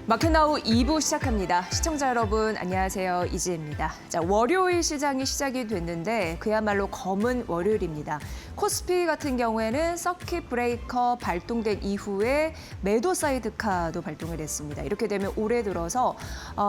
마켓나우 2부 시작합니다. 시청자 여러분 안녕하세요. 이지혜입니다. 자, 월요일 시장이 시작이 됐는데 그야말로 검은 월요일입니다. 코스피 같은 경우에는 서킷 브레이커 발동된 이후에 매도 사이드카도 발동을 했습니다. 이렇게 되면 올해 들어서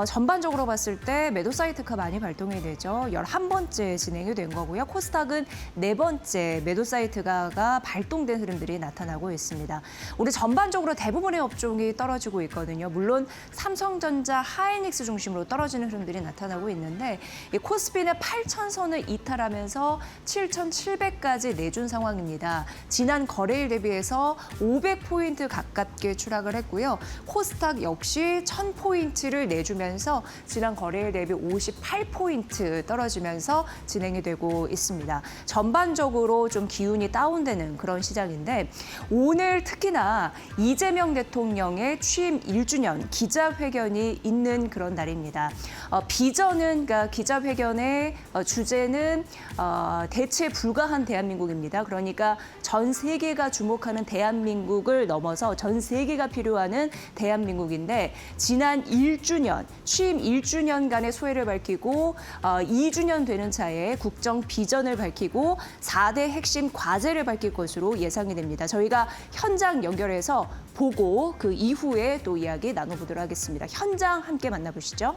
전반적으로 봤을 때 매도 사이드카 많이 발동이 되죠. 11번째 진행이 된 거고요. 코스닥은 4번째 매도 사이드카가 발동된 흐름들이 나타나고 있습니다. 올해 전반적으로 대부분의 업종이 떨어지고 있거든요. 물론 삼성전자, 하이닉스 중심으로 떨어지는 흐름들이 나타나고 있는데 이 코스피는 8,000선을 이탈하면서 7,700까지 내준 상황입니다. 지난 거래일 대비해서 500포인트 가깝게 추락을 했고요. 코스닥 역시 1,000포인트를 내주면서 지난 거래일 대비 58포인트 떨어지면서 진행이 되고 있습니다. 전반적으로 좀 기운이 다운되는 그런 시장인데 오늘 특히나 이재명 대통령의 취임 1주년 기자회견이 있는 그런 날입니다. 비전은 그러니까 기자회견의 주제는 대체 불가한 대한민국입니다. 그러니까 전 세계가 주목하는 대한민국을 넘어서 전 세계가 필요하는 대한민국인데 지난 1주년, 취임 1주년간의 소회를 밝히고 2주년 되는 차에 국정 비전을 밝히고 4대 핵심 과제를 밝힐 것으로 예상이 됩니다. 저희가 현장 연결해서 보고 그 이후에 또 이야기 나눠보도록 하겠습니다. 현장 함께 만나보시죠.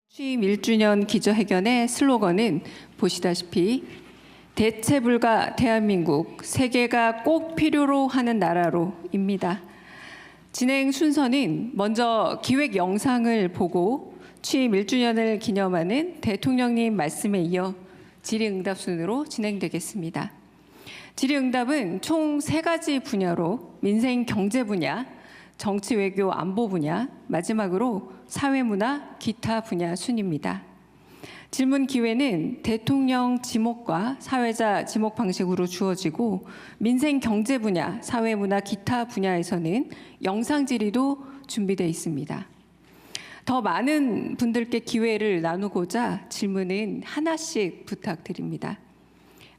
취임 1주년 기자회견의 슬로건은 보시다시피 대체 불가 대한민국, 세계가 꼭 필요로 하는 나라로입니다. 진행 순서는 먼저 기획 영상을 보고 취임 1주년을 기념하는 대통령님 말씀에 이어 질의응답 순으로 진행되겠습니다. 질의응답은 총 3가지 분야로 민생 경제 분야, 정치 외교 안보 분야, 마지막으로 사회문화 기타 분야 순입니다. 질문 기회는 대통령 지목과 사회자 지목 방식으로 주어지고 민생 경제 분야, 사회문화 기타 분야에서는 영상 질의도 준비되어 있습니다. 더 많은 분들께 기회를 나누고자 질문은 하나씩 부탁드립니다.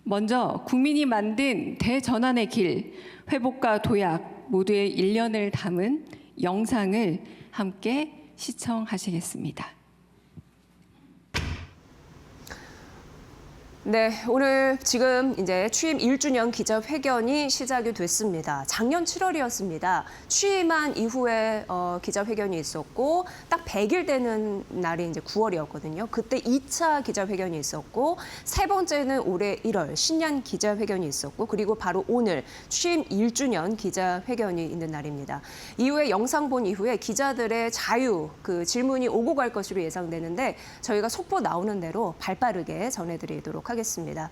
먼저 국민이 만든 대전환의 길, 회복과 도약 모두의 일련을 담은 영상을 함께 시청하시겠습니다. 네, 오늘 지금 이제 취임 1주년 기자회견이 시작이 됐습니다. 작년 7월이었습니다. 취임한 이후에 기자회견이 있었고 딱 100일 되는 날이 이제 9월이었거든요. 그때 2차 기자회견이 있었고 세 번째는 올해 1월 신년 기자회견이 있었고 그리고 바로 오늘 취임 1주년 기자회견이 있는 날입니다. 이후에 영상 본 이후에 기자들의 자유 그 질문이 오고 갈 것으로 예상되는데 저희가 속보 나오는 대로 발빠르게 전해드리도록 하겠습니다.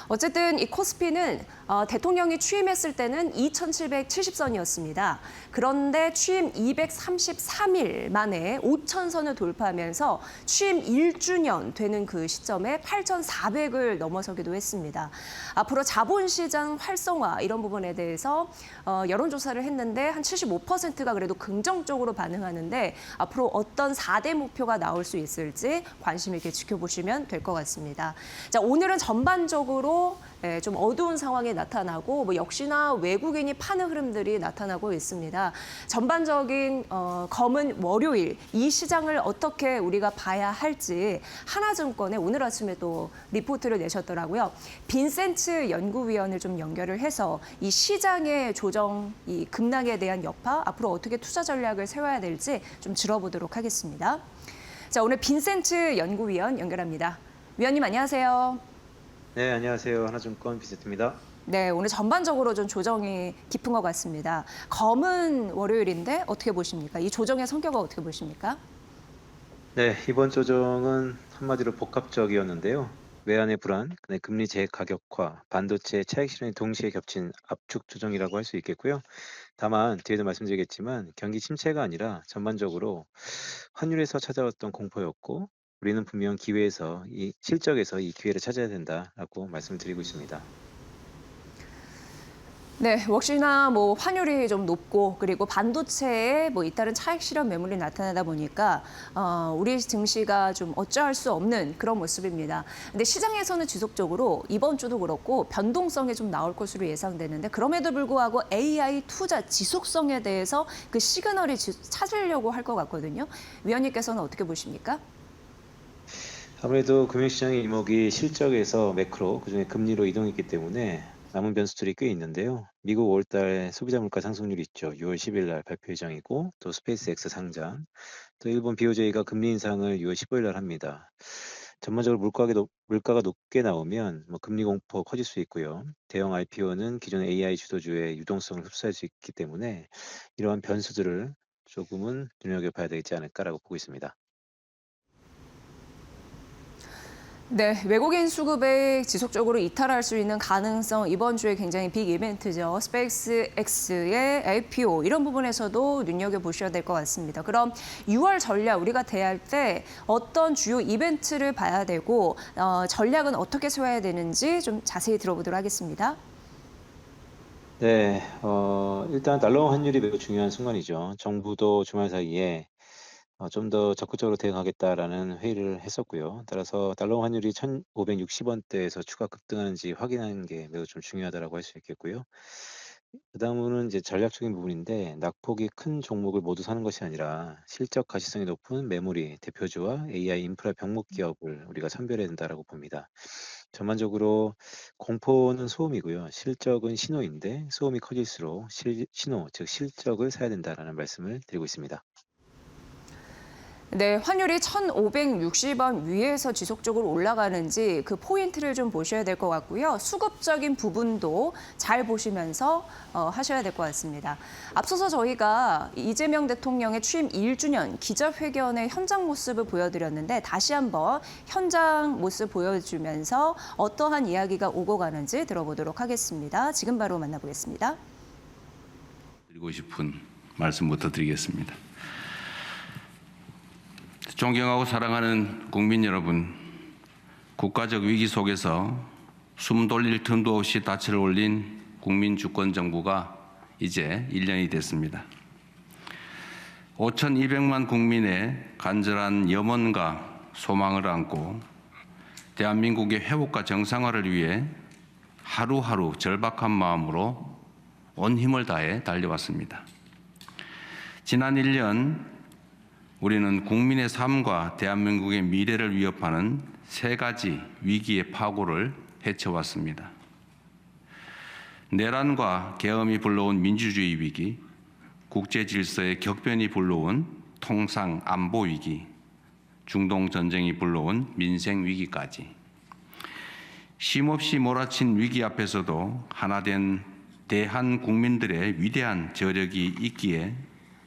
어쨌든 이 코스피는 대통령이 취임했을 때는 2,770선이었습니다. 그런데 취임 233일 만에 5,000선을 돌파하면서 취임 1주년 되는 그 시점에 8,400을 넘어서기도 했습니다. 앞으로 자본시장 활성화 이런 부분에 대해서 여론조사를 했는데 한 75%가 그래도 긍정적으로 반응하는데 앞으로 어떤 4대 목표가 나올 수 있을지 관심 있게 지켜보시면 될 것 같습니다. 자, 오늘은 전반적으로 좀 어두운 상황이 나타나고 역시나 외국인이 파는 흐름들이 나타나고 있습니다. 전반적인 검은 월요일 이 시장을 어떻게 우리가 봐야 할지 하나증권에 오늘 아침에 또 리포트를 내셨더라고요. 빈센트 연구위원을 좀 연결을 해서 이 시장의 조정, 이 급락에 대한 여파 앞으로 어떻게 투자 전략을 세워야 될지 좀 들어보도록 하겠습니다. 자, 오늘 빈센트 연구위원 연결합니다. 위원님 안녕하세요. 네, 안녕하세요. 하나증권 빈센트입니다. 네, 오늘 전반적으로 좀 조정이 깊은 것 같습니다. 검은 월요일인데 어떻게 보십니까? 이 조정의 성격은 어떻게 보십니까? 네, 이번 조정은 한마디로 복합적이었는데요. 외환의 불안, 금리 재가격화, 반도체 차익 실현이 동시에 겹친 압축 조정이라고 할 수 있겠고요. 다만 뒤에도 말씀드리겠지만 경기 침체가 아니라 전반적으로 환율에서 찾아왔던 공포였고 우리는 분명 기회에서 이 실적에서 이 기회를 찾아야 된다라고 말씀드리고 있습니다. 네, 역시나 뭐 환율이 좀 높고 그리고 반도체에 뭐 잇따른 차익 실현 매물이 나타나다 보니까 우리 증시가 좀 어찌할 수 없는 그런 모습입니다. 근데 시장에서는 지속적으로 이번 주도 그렇고 변동성이 좀 나올 것으로 예상되는데 그럼에도 불구하고 AI 투자 지속성에 대해서 그 시그널이 찾으려고 할 것 같거든요. 위원님께서는 어떻게 보십니까? 아무래도 금융시장의 이목이 실적에서 매크로, 그중에 금리로 이동했기 때문에 남은 변수들이 꽤 있는데요. 미국 5월달 소비자 물가 상승률이 있죠. 6월 10일 날 발표 예정이고, 또 스페이스X 상장, 또 일본 BOJ가 금리 인상을 6월 15일 날 합니다. 전반적으로 물가가 높게 나오면 뭐 금리 공포 커질 수 있고요. 대형 IPO는 기존 AI 주도주의 유동성을 흡수할 수 있기 때문에 이러한 변수들을 조금은 눈여겨봐야 되지 않을까라고 보고 있습니다. 네, 외국인 수급에 지속적으로 이탈할 수 있는 가능성 이번 주에 굉장히 빅 이벤트죠. 스페이스X의 IPO 이런 부분에서도 눈여겨보셔야 될 것 같습니다. 그럼 6월 전략 우리가 대할 때 어떤 주요 이벤트를 봐야 되고 전략은 어떻게 세워야 되는지 좀 자세히 들어보도록 하겠습니다. 네, 일단 달러 환율이 매우 중요한 순간이죠. 정부도 주말 사이에 좀 더 적극적으로 대응하겠다라는 회의를 했었고요. 따라서 달러 환율이 1,560원대에서 추가 급등하는지 확인하는 게 매우 좀 중요하다라고 할 수 있겠고요. 그다음은 이제 전략적인 부분인데 낙폭이 큰 종목을 모두 사는 것이 아니라 실적 가시성이 높은 메모리, 대표주와 AI 인프라 병목 기업을 우리가 선별해야 된다라고 봅니다. 전반적으로 공포는 소음이고요. 실적은 신호인데 소음이 커질수록 신호, 즉 실적을 사야 된다라는 말씀을 드리고 있습니다. 네, 환율이 1,560원 위에서 지속적으로 올라가는지 그 포인트를 좀 보셔야 될 것 같고요. 수급적인 부분도 잘 보시면서 하셔야 될 것 같습니다. 앞서서 저희가 이재명 대통령의 취임 1주년 기자회견의 현장 모습을 보여드렸는데 다시 한번 현장 모습 보여주면서 어떠한 이야기가 오고 가는지 들어보도록 하겠습니다. 지금 바로 만나보겠습니다. 드리고 싶은 말씀부터 드리겠습니다. 존경하고 사랑하는 국민 여러분, 국가적 위기 속에서 숨 돌릴 틈도 없이 닻을 올린 국민 주권 정부가 이제 1년이 됐습니다. 5,200만 국민의 간절한 염원과 소망을 안고 대한민국의 회복과 정상화를 위해 하루하루 절박한 마음으로 온 힘을 다해 달려왔습니다. 지난 1년 우리는 국민의 삶과 대한민국의 미래를 위협하는 세 가지 위기의 파고를 헤쳐왔습니다. 내란과 계엄이 불러온 민주주의 위기, 국제 질서의 격변이 불러온 통상 안보 위기, 중동 전쟁이 불러온 민생 위기까지. 쉼없이 몰아친 위기 앞에서도 하나된 대한 국민들의 위대한 저력이 있기에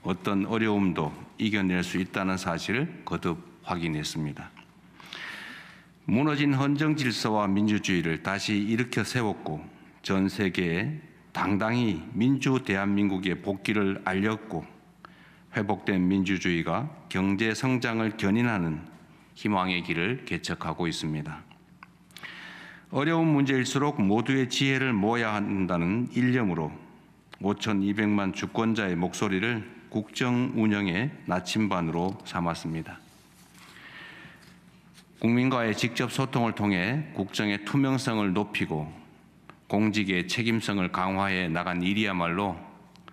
어떤 어려움도 이겨낼 수 있다는 사실을 거듭 확인했습니다. 무너진 헌정 질서와 민주주의를 다시 일으켜 세웠고 전 세계에 당당히 민주 대한민국의 복귀를 알렸고 회복된 민주주의가 경제 성장을 견인하는 희망의 길을 개척하고 있습니다. 어려운 문제일수록 모두의 지혜를 모아야 한다는 일념으로 5,200만 주권자의 목소리를 국정 운영의 나침반으로 삼았습니다. 국민과의 직접 소통을 통해 국정의 투명성을 높이고 공직의 책임성을 강화해 나간 일이야말로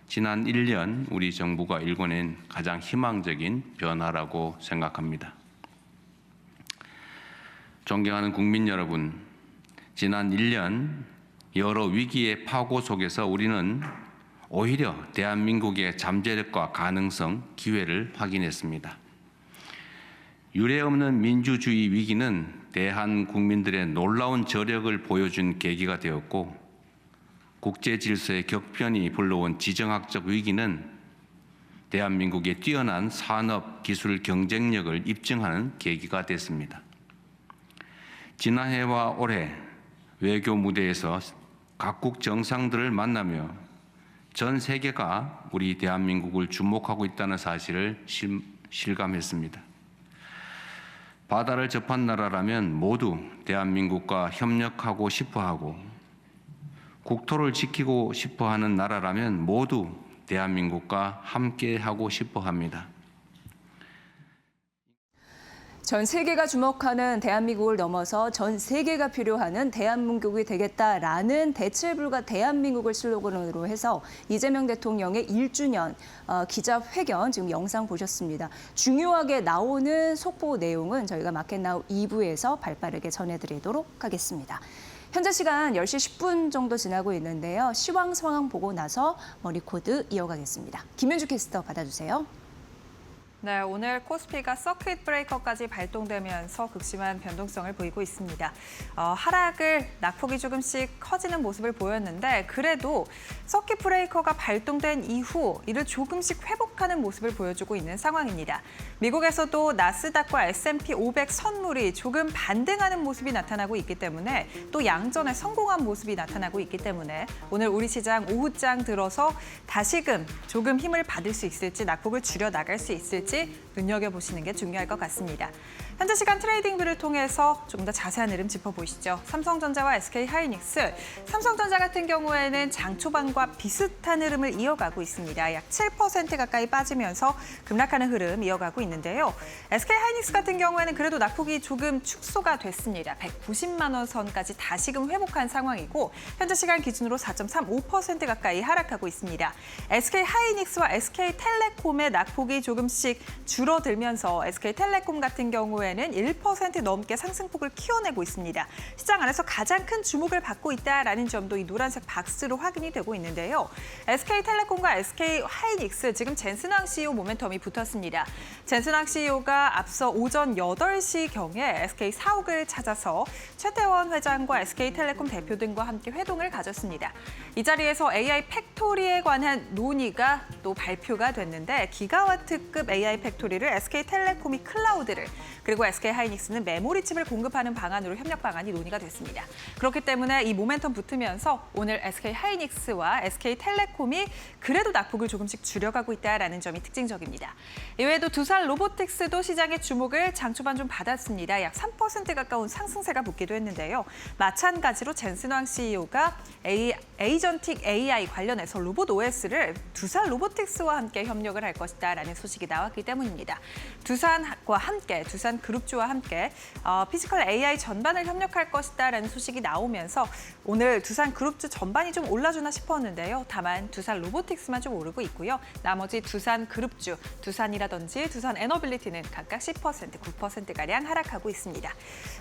지난 1년 우리 정부가 일궈낸 가장 희망적인 변화라고 생각합니다. 존경하는 국민 여러분, 지난 1년 여러 위기의 파고 속에서 우리는 오히려 대한민국의 잠재력과 가능성, 기회를 확인했습니다. 유례없는 민주주의 위기는 대한 국민들의 놀라운 저력을 보여준 계기가 되었고 국제 질서의 격변이 불러온 지정학적 위기는 대한민국의 뛰어난 산업, 기술 경쟁력을 입증하는 계기가 됐습니다. 지난해와 올해 외교 무대에서 각국 정상들을 만나며 전 세계가 우리 대한민국을 주목하고 있다는 사실을 실감했습니다. 바다를 접한 나라라면 모두 대한민국과 협력하고 싶어하고 국토를 지키고 싶어 하는 나라라면 모두 대한민국과 함께하고 싶어 합니다. 전 세계가 주목하는 대한민국을 넘어서 전 세계가 필요하는 대한민국이 되겠다라는 대체불가 대한민국을 슬로건으로 해서 이재명 대통령의 1주년 기자회견 지금 영상 보셨습니다. 중요하게 나오는 속보 내용은 저희가 마켓나우 2부에서 발빠르게 전해드리도록 하겠습니다. 현재 시간 10시 10분 정도 지나고 있는데요. 시황 상황 보고 나서 머리코드 이어가겠습니다. 김현주 캐스터 받아주세요. 네, 오늘 코스피가 서킷 브레이커까지 발동되면서 극심한 변동성을 보이고 있습니다. 하락을 낙폭이 조금씩 커지는 모습을 보였는데 그래도 서킷 브레이커가 발동된 이후 이를 조금씩 회복하는 모습을 보여주고 있는 상황입니다. 미국에서도 나스닥과 S&P 500 선물이 조금 반등하는 모습이 나타나고 있기 때문에 또 양전에 성공한 모습이 나타나고 있기 때문에 오늘 우리 시장 오후장 들어서 다시금 조금 힘을 받을 수 있을지 낙폭을 줄여 나갈 수 있을지 눈여겨보시는 게 중요할 것 같습니다. 현재 시간 트레이딩 뷰를 통해서 조금 더 자세한 흐름 짚어보시죠. 삼성전자와 SK하이닉스, 삼성전자 같은 경우에는 장 초반과 비슷한 흐름을 이어가고 있습니다. 약 7% 가까이 빠지면서 급락하는 흐름 이어가고 있는데요. SK하이닉스 같은 경우에는 그래도 낙폭이 조금 축소가 됐습니다. 190만 원 선까지 다시금 회복한 상황이고 현재 시간 기준으로 4.35% 가까이 하락하고 있습니다. SK하이닉스와 SK텔레콤의 낙폭이 조금씩 줄어들면서 SK텔레콤 같은 경우에는 1% 넘게 상승폭을 키워내고 있습니다. 시장 안에서 가장 큰 주목을 받고 있다라는 점도 이 노란색 박스로 확인이 되고 있는데요. SK텔레콤과 SK하이닉스 지금 젠슨왕 CEO 모멘텀이 붙었습니다. 젠슨왕 CEO가 앞서 오전 8시경에 SK 사옥을 찾아서 최태원 회장과 SK텔레콤 대표 등과 함께 회동을 가졌습니다. 이 자리에서 AI 팩토리에 관한 논의가 또 발표가 됐는데 기가와트급 AI 팩토리를 SK텔레콤이 클라우드를 그리고 SK하이닉스는 메모리칩을 공급하는 방안으로 협력 방안이 논의가 됐습니다. 그렇기 때문에 이 모멘텀 붙으면서 오늘 SK하이닉스와 SK텔레콤이 그래도 낙폭을 조금씩 줄여가고 있다는 점이 특징적입니다. 이외에도 두산 로보틱스도 시장의 주목을 장 초반 좀 받았습니다. 약 3% 가까운 상승세가 붙기도 했는데요. 마찬가지로 젠슨왕 CEO가 에이전틱 AI 관련해서 로봇 OS를 두산 로보틱스와 함께 협력을 할 것이다라는 소식이 나왔기 때문입니다. 두산과 함께 두산 그룹주와 함께 피지컬 AI 전반을 협력할 것이다라는 소식이 나오면서 오늘 두산 그룹주 전반이 좀 올라주나 싶었는데요. 다만 두산 로보틱스만 좀 오르고 있고요. 나머지 두산 그룹주, 두산이라든지 두산 에너빌리티는 각각 10%, 9%가량 하락하고 있습니다.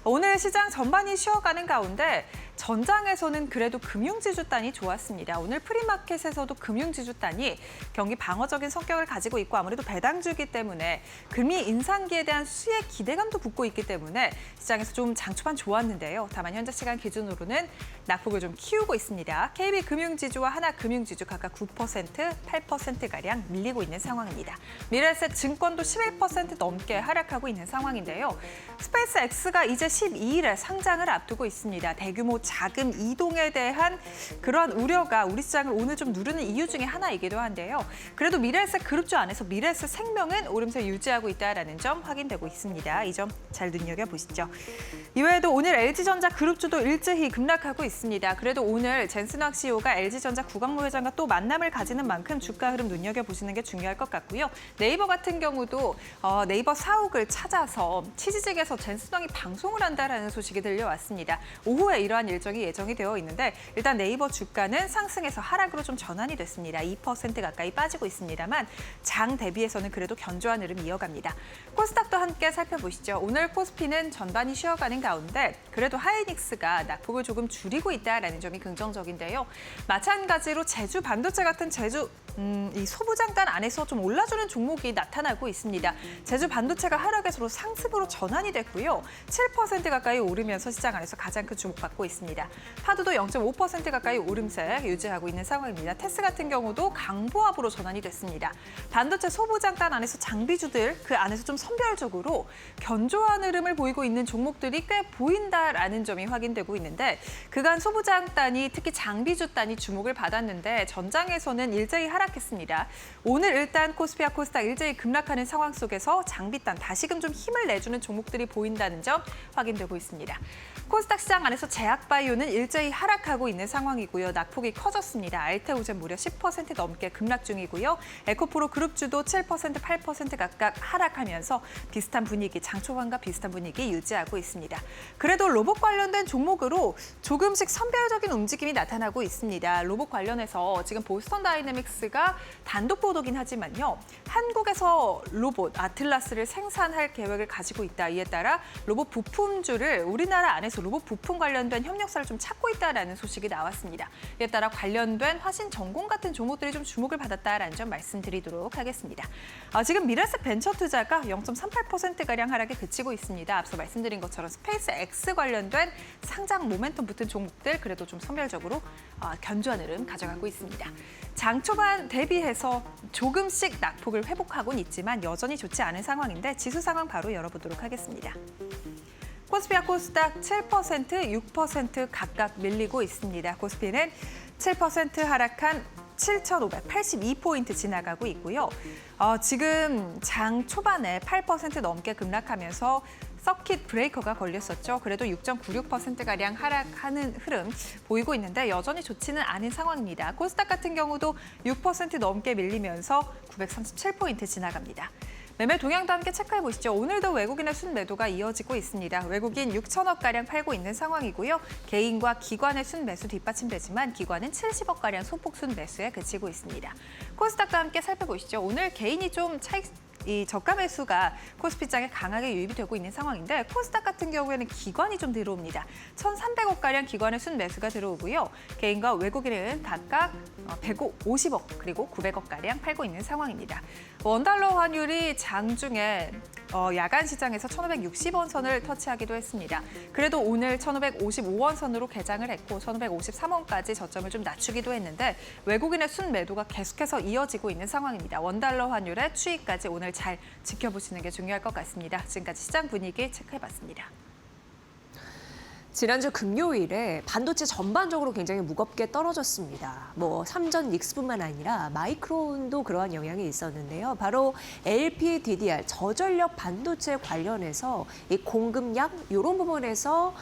오늘 시장 전반이 쉬어가는 가운데 전장에서는 그래도 금융지주단이 좋았습니다. 오늘 프리마켓에서도 금융지주단이 경기 방어적인 성격을 가지고 있고 아무래도 배당주기 때문에 금리 인상기에 대한 수익 기대감도 붙고 있기 때문에 시장에서 좀 장초반 좋았는데요. 다만 현재 시간 기준으로는 낙폭을 좀 키우고 있습니다. KB금융지주와 하나금융지주 각각 9%, 8%가량 밀리고 있는 상황입니다. 미래에셋 증권도 11% 넘게 하락하고 있는 상황인데요. 스페이스X가 이제 12일에 상장을 앞두고 있습니다. 대규모 자금 이동에 대한 그런 우려가 우리 시장을 오늘 좀 누르는 이유 중에 하나이기도 한데요. 그래도 미래에셋 그룹주 안에서 미래에셋 생명은 오름세 유지하고 있다는 점 확인되고 있습니다. 이 점 잘 눈여겨보시죠. 이외에도 오늘 LG전자 그룹주도 일제히 급락하고 있습니다. 그래도 오늘 젠슨왕 CEO가 LG전자 구광모 회장과 또 만남을 가지는 만큼 주가 흐름 눈여겨보시는 게 중요할 것 같고요. 네이버 같은 경우도 네이버 사옥을 찾아서 치지직에서 젠슨왕이 방송을 한다라는 소식이 들려왔습니다. 오후에 이러한 일정이 예정이 되어 있는데 일단 네이버 주가는 상승에서 하락으로 좀 전환이 됐습니다. 2% 가까이 빠지고 있습니다만 장 대비해서는 그래도 견조한 흐름 이어갑니다. 코스닥도 함께 살펴보시죠. 오늘 코스피는 전반이 쉬어가는 가운데 그래도 하이닉스가 낙폭을 조금 줄이고 있다는 점이 긍정적인데요. 마찬가지로 제주 반도체 같은 이 소부장단 안에서 좀 올라주는 종목이 나타나고 있습니다. 제주 반도체가 하락에서 상승으로 전환이 됐고요. 7% 가까이 오르면서 시장 안에서 가장 큰 주목받고 있습니다. 파도도 0.5% 가까이 오름세 유지하고 있는 상황입니다. 테스 같은 경우도 강보합으로 전환이 됐습니다. 반도체 소부장단 안에서 장비주들 그 안에서 좀 선별적으로 견조한 흐름을 보이고 있는 종목들이 꽤 보인다라는 점이 확인되고 있는데 그간 소부장단이 특히 장비주단이 주목을 받았는데 전장에서는 일제히 하락 하락했습니다. 오늘 일단 코스피와 코스닥 일제히 급락하는 상황 속에서 장비단 다시금 좀 힘을 내주는 종목들이 보인다는 점 확인되고 있습니다. 코스닥 시장 안에서 제약바이오는 일제히 하락하고 있는 상황이고요. 낙폭이 커졌습니다. 알테오젠 무려 10% 넘게 급락 중이고요. 에코프로 그룹주도 7%, 8% 각각 하락하면서 비슷한 분위기, 장 초반과 비슷한 분위기 유지하고 있습니다. 그래도 로봇 관련된 종목으로 조금씩 선별적인 움직임이 나타나고 있습니다. 로봇 관련해서 지금 보스턴 다이내믹스가 단독 보도긴 하지만요. 한국에서 로봇 아틀라스를 생산할 계획을 가지고 있다. 이에 따라 로봇 부품주를 우리나라 안에서 로봇 부품 관련된 협력사를 좀 찾고 있다라는 소식이 나왔습니다. 이에 따라 관련된 화신 전공 같은 종목들이 좀 주목을 받았다라는 점 말씀드리도록 하겠습니다. 지금 미래스 벤처 투자가 0.38%가량 하락에 그치고 있습니다. 앞서 말씀드린 것처럼 스페이스 X 관련된 상장 모멘텀 붙은 종목들 그래도 좀 선별적으로 견조한 흐름 가져가고 있습니다. 장 초반 대비해서 조금씩 낙폭을 회복하고는 있지만 여전히 좋지 않은 상황인데 지수 상황 바로 열어보도록 하겠습니다. 코스피와 코스닥 7%, 6% 각각 밀리고 있습니다. 코스피는 7% 하락한 7,582포인트 지나가고 있고요. 지금 장 초반에 8% 넘게 급락하면서 서킷 브레이커가 걸렸었죠. 그래도 6.96%가량 하락하는 흐름 보이고 있는데 여전히 좋지는 않은 상황입니다. 코스닥 같은 경우도 6% 넘게 밀리면서 937포인트 지나갑니다. 매매 동향도 함께 체크해 보시죠. 오늘도 외국인의 순매도가 이어지고 있습니다. 외국인 6천억가량 팔고 있는 상황이고요. 개인과 기관의 순매수 뒷받침되지만 기관은 70억가량 소폭 순매수에 그치고 있습니다. 코스닥도 함께 살펴보시죠. 오늘 개인이 좀 이 저가 매수가 코스피장에 강하게 유입이 되고 있는 상황인데 코스닥 같은 경우에는 기관이 좀 들어옵니다. 1,300억가량 기관의 순매수가 들어오고요. 개인과 외국인은 각각 150억 그리고 900억가량 팔고 있는 상황입니다. 원달러 환율이 장중에 야간 시장에서 1,560원 선을 터치하기도 했습니다. 그래도 오늘 1,555원 선으로 개장을 했고 1,553원까지 저점을 좀 낮추기도 했는데 외국인의 순매도가 계속해서 이어지고 있는 상황입니다. 원달러 환율의 추이까지 오늘 잘 지켜보시는 게 중요할 것 같습니다. 지금까지 시장 분위기 체크해봤습니다. 지난주 금요일에 반도체 전반적으로 굉장히 무겁게 떨어졌습니다. 삼전 닉스뿐만 아니라 마이크론도 그러한 영향이 있었는데요. 바로 LPDDR 저전력 반도체 관련해서 이 공급량 이런 부분에서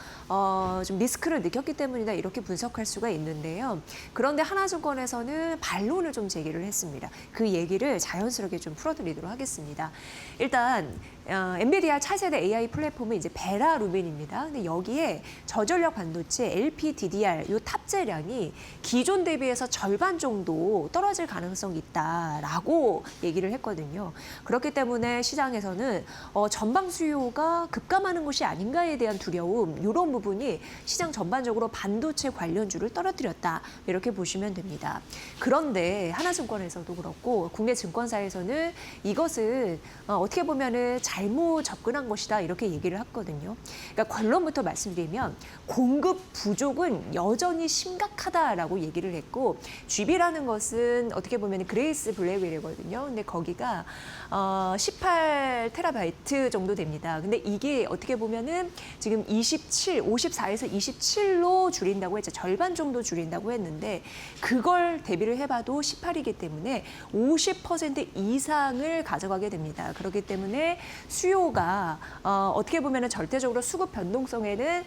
좀 리스크를 느꼈기 때문이다 이렇게 분석할 수가 있는데요. 그런데 하나증권에서는 반론을 좀 제기를 했습니다. 그 얘기를 자연스럽게 좀 풀어드리도록 하겠습니다. 일단 엔비디아 차세대 AI 플랫폼은 이제 베라 루빈입니다. 근데 여기에 저전력 반도체 LPDDR 이 탑재량이 기존 대비해서 절반 정도 떨어질 가능성이 있다라고 얘기를 했거든요. 그렇기 때문에 시장에서는 전방 수요가 급감하는 것이 아닌가에 대한 두려움 이런 부분이 시장 전반적으로 반도체 관련주를 떨어뜨렸다 이렇게 보시면 됩니다. 그런데 하나증권에서도 그렇고 국내 증권사에서는 이것은 어떻게 보면은 잘못 접근한 것이다 이렇게 얘기를 했거든요. 그러니까 결론부터 말씀드리면 공급 부족은 여전히 심각하다라고 얘기를 했고 GB라는 것은 어떻게 보면 그레이스 블랙웰이거든요. 근데 거기가 18테라바이트 정도 됩니다. 근데 이게 어떻게 보면은 지금 54에서 27로 줄인다고 했죠. 절반 정도 줄인다고 했는데 그걸 대비를 해봐도 18이기 때문에 50% 이상을 가져가게 됩니다. 그렇기 때문에 수요가 어떻게 보면은 절대적으로 수급 변동성에는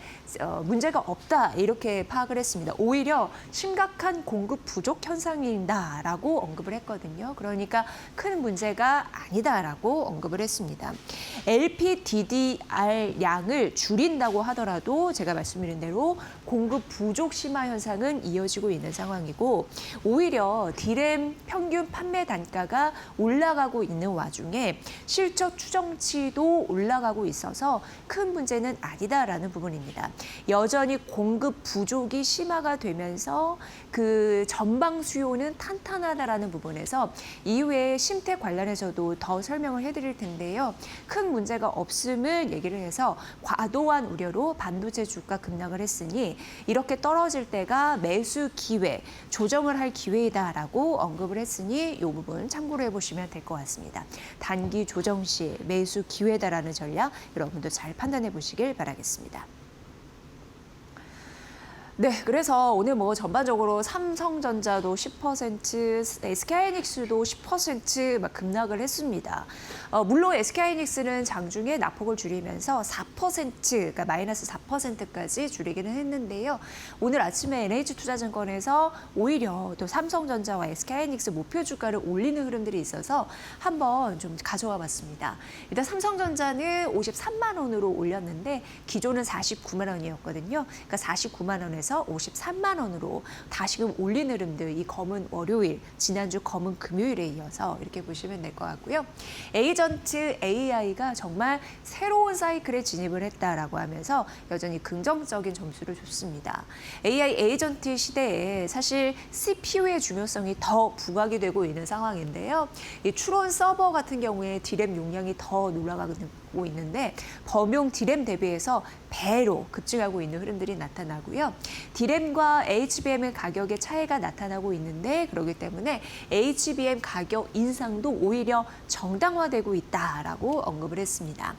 문제가 없다 이렇게 파악을 했습니다. 오히려 심각한 공급 부족 현상이다라고 언급을 했거든요. 그러니까 큰 문제가 아니다라고 언급을 했습니다. LPDDR 양을 줄인다고 하더라도 제가 말씀드린 대로 공급 부족 심화 현상은 이어지고 있는 상황이고 오히려 D램 평균 판매 단가가 올라가고 있는 와중에 실적 추정치도 올라가고 있어서 큰 문제는 아니다라는 부분입니다. 여전히 공급 부족이 심화가 되면서 그 전방 수요는 탄탄하다라는 부분에서 이후에 심택 관련해서도 더 설명을 해드릴 텐데요. 큰 문제가 없음을 얘기를 해서 과도한 우려로 반도체 주가 급락을 했으니 이렇게 떨어질 때가 매수 기회, 조정을 할 기회이다라고 언급을 했으니 이 부분 참고로 해보시면 될 것 같습니다. 단기 조정 시 매수 기회다라는 전략 여러분도 잘 판단해 보시길 바라겠습니다. 네, 그래서 오늘 뭐 전반적으로 삼성전자도 10%, SK하이닉스도 10%막 급락을 했습니다. 물론 SK하이닉스는 장중에 낙폭을 줄이면서 4%, 그러니까 마이너스 4%까지 줄이기는 했는데요. 오늘 아침에 NH투자증권에서 오히려 또 삼성전자와 SK하이닉스 목표 주가를 올리는 흐름들이 있어서 한번 좀 가져와 봤습니다. 일단 삼성전자는 53만 원으로 올렸는데 기존은 49만 원이었거든요. 그러니까 49만 원에서 53만 원으로 다시금 올린 흐름들, 이 검은 월요일, 지난주 검은 금요일에 이어서 이렇게 보시면 될 것 같고요. 에이전트 AI가 정말 새로운 사이클에 진입을 했다라고 하면서 여전히 긍정적인 점수를 줬습니다. AI 에이전트 시대에 사실 CPU의 중요성이 더 부각이 되고 있는 상황인데요. 이 추론 서버 같은 경우에 디램 용량이 더 올라가고 있는데 범용 디램 대비해서 배로 급증하고 있는 흐름들이 나타나고요. 디램과 HBM의 가격의 차이가 나타나고 있는데 그렇기 때문에 HBM 가격 인상도 오히려 정당화되고 있다라고 언급을 했습니다.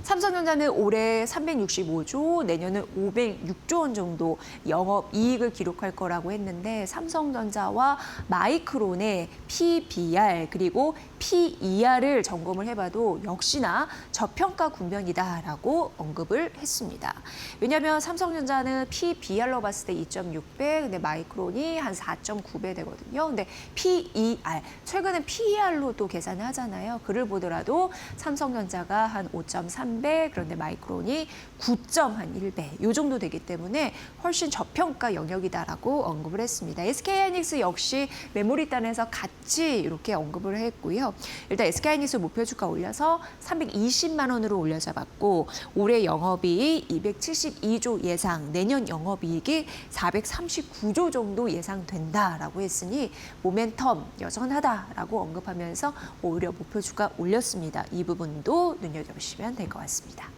삼성전자는 올해 365조, 내년은 506조 원 정도 영업이익을 기록할 거라고 했는데 삼성전자와 마이크론의 PBR 그리고 PER을 점검을 해봐도 역시나 저평가 국면이다라고 언급을 했습니다. 왜냐하면 삼성전자는 PBR로 봤을 때 2.6배, 근데 마이크론이 한 4.9배 되거든요. 근데 PER, 최근에 PER로 또 계산을 하잖아요. 그를 보더라도 삼성전자가 한 5.3배, 그런데 마이크론이 9.1배, 이 정도 되기 때문에 훨씬 저평가 영역이다라고 언급을 했습니다. SK하이닉스 역시 메모리단에서 같이 이렇게 언급을 했고요. 일단 SK하이닉스 목표 주가 올려서 320만 원으로 올려잡았고 올해 영업이익 272조 예상, 내년 영업이익이 439조 정도 예상된다라고 했으니 모멘텀 여전하다라고 언급하면서 오히려 목표 주가 올렸습니다. 이 부분도 눈여겨보시면 될 것 같습니다.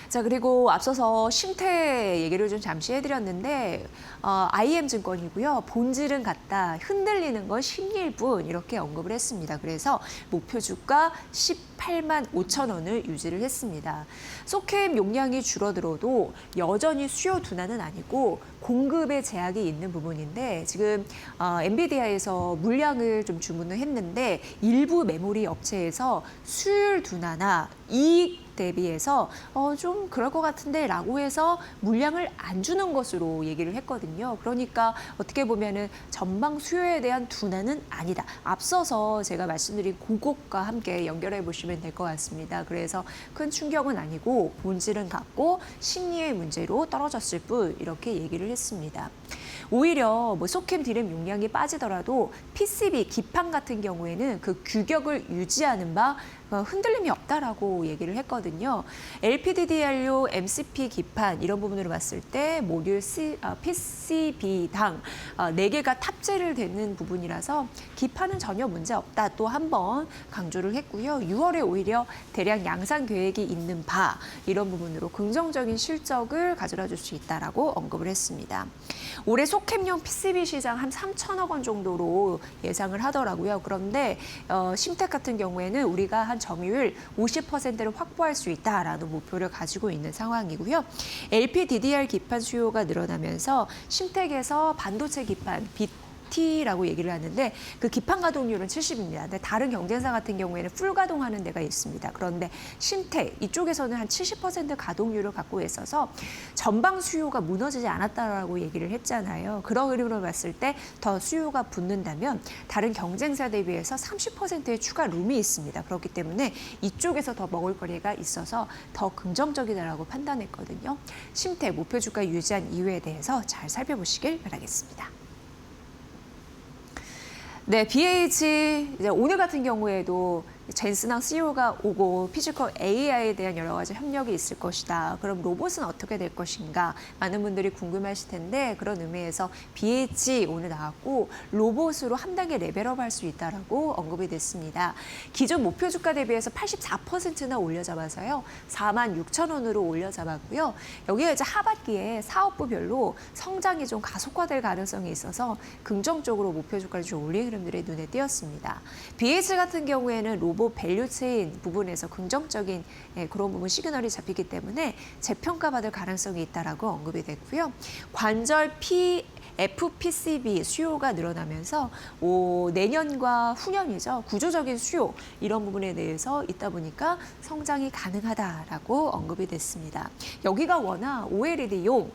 자, 그리고 앞서서 심태 얘기를 좀 잠시 해드렸는데 IM증권이고요. 본질은 같다. 흔들리는 건 심리일 뿐 이렇게 언급을 했습니다. 그래서 목표 주가 18만 5천 원을 유지를 했습니다. 소캠 용량이 줄어들어도 여전히 수요 둔화는 아니고 공급에 제약이 있는 부분인데 지금 엔비디아에서 물량을 좀 주문을 했는데 일부 메모리 업체에서 수율 둔화나 이익 대비해서 좀 그럴 것 같은데 라고 해서 물량을 안 주는 것으로 얘기를 했거든요. 그러니까 어떻게 보면은 전방 수요에 대한 둔화는 아니다. 앞서서 제가 말씀드린 그것과 함께 연결해 보시면 될 것 같습니다. 그래서 큰 충격은 아니고 본질은 같고 심리의 문제로 떨어졌을 뿐 이렇게 얘기를 했습니다. 오히려 뭐 소캠 디램 용량이 빠지더라도 PCB 기판 같은 경우에는 그 규격을 유지하는 바 흔들림이 없다라고 얘기를 했거든요. LPDDR-용 MCP 기판 이런 부분으로 봤을 때 모듈 PCB당 4개가 탑재를 되는 부분이라서 기판은 전혀 문제 없다. 또 한 번 강조를 했고요. 6월에 오히려 대량 양산 계획이 있는 바 이런 부분으로 긍정적인 실적을 가져다 줄 수 있다라고 언급을 했습니다. 올해 소캠용 PCB 시장 한 3천억 원 정도로 예상을 하더라고요. 그런데 심텍 같은 경우에는 우리가 한 점유율 50%를 확보할 수 있다라는 목표를 가지고 있는 상황이고요. LPDDR 기판 수요가 늘어나면서 심텍에서 반도체 기판 T라고 얘기를 하는데 그 기판 가동률은 70입니다. 근데 다른 경쟁사 같은 경우에는 풀 가동하는 데가 있습니다. 그런데 심텍 이쪽에서는 한 70% 가동률을 갖고 있어서 전방 수요가 무너지지 않았다라고 얘기를 했잖아요. 그런 흐름으로 봤을 때 더 수요가 붙는다면 다른 경쟁사 대비해서 30%의 추가 룸이 있습니다. 그렇기 때문에 이쪽에서 더 먹을거리가 있어서 더 긍정적이다라고 판단했거든요. 심텍 목표 주가 유지한 이유에 대해서 잘 살펴보시길 바라겠습니다. 네, BH 이제 오늘 같은 경우에도 젠슨항 CEO가 오고 피지컬 AI에 대한 여러 가지 협력이 있을 것이다. 그럼 로봇은 어떻게 될 것인가? 많은 분들이 궁금하실 텐데 그런 의미에서 BH 오늘 나왔고 로봇으로 한 단계 레벨업할 수 있다라고 언급이 됐습니다. 기존 목표 주가 대비해서 84%나 올려잡아서요. 4만 6천 원으로 올려잡았고요. 여기가 이제 하반기에 사업부별로 성장이 좀 가속화될 가능성이 있어서 긍정적으로 목표 주가를 좀 올린 흐름들이 눈에 띄었습니다. BH 같은 경우에는 로봇 정보 밸류 체인 부분에서 긍정적인 그런 부분 시그널이 잡히기 때문에 재평가받을 가능성이 있다라고 언급이 됐고요. 관절 FPCB 수요가 늘어나면서 내년과 후년이죠. 구조적인 수요 이런 부분에 대해서 있다 보니까 성장이 가능하다라고 언급이 됐습니다. 여기가 워낙 OLED용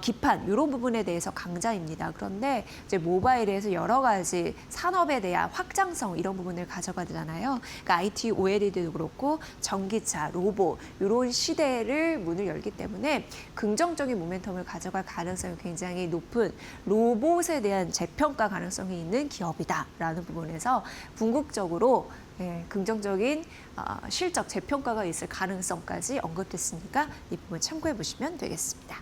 기판 이런 부분에 대해서 강자입니다. 그런데 이제 모바일에서 여러 가지 산업에 대한 확장성 이런 부분을 가져가잖아요. 그러니까 IT OLED도 그렇고 전기차, 로봇 이런 시대를 문을 열기 때문에 긍정적인 모멘텀을 가져갈 가능성이 굉장히 높은 로봇에 대한 재평가 가능성이 있는 기업이다라는 부분에서 궁극적으로 긍정적인 실적 재평가가 있을 가능성까지 언급됐으니까 이 부분 참고해 보시면 되겠습니다.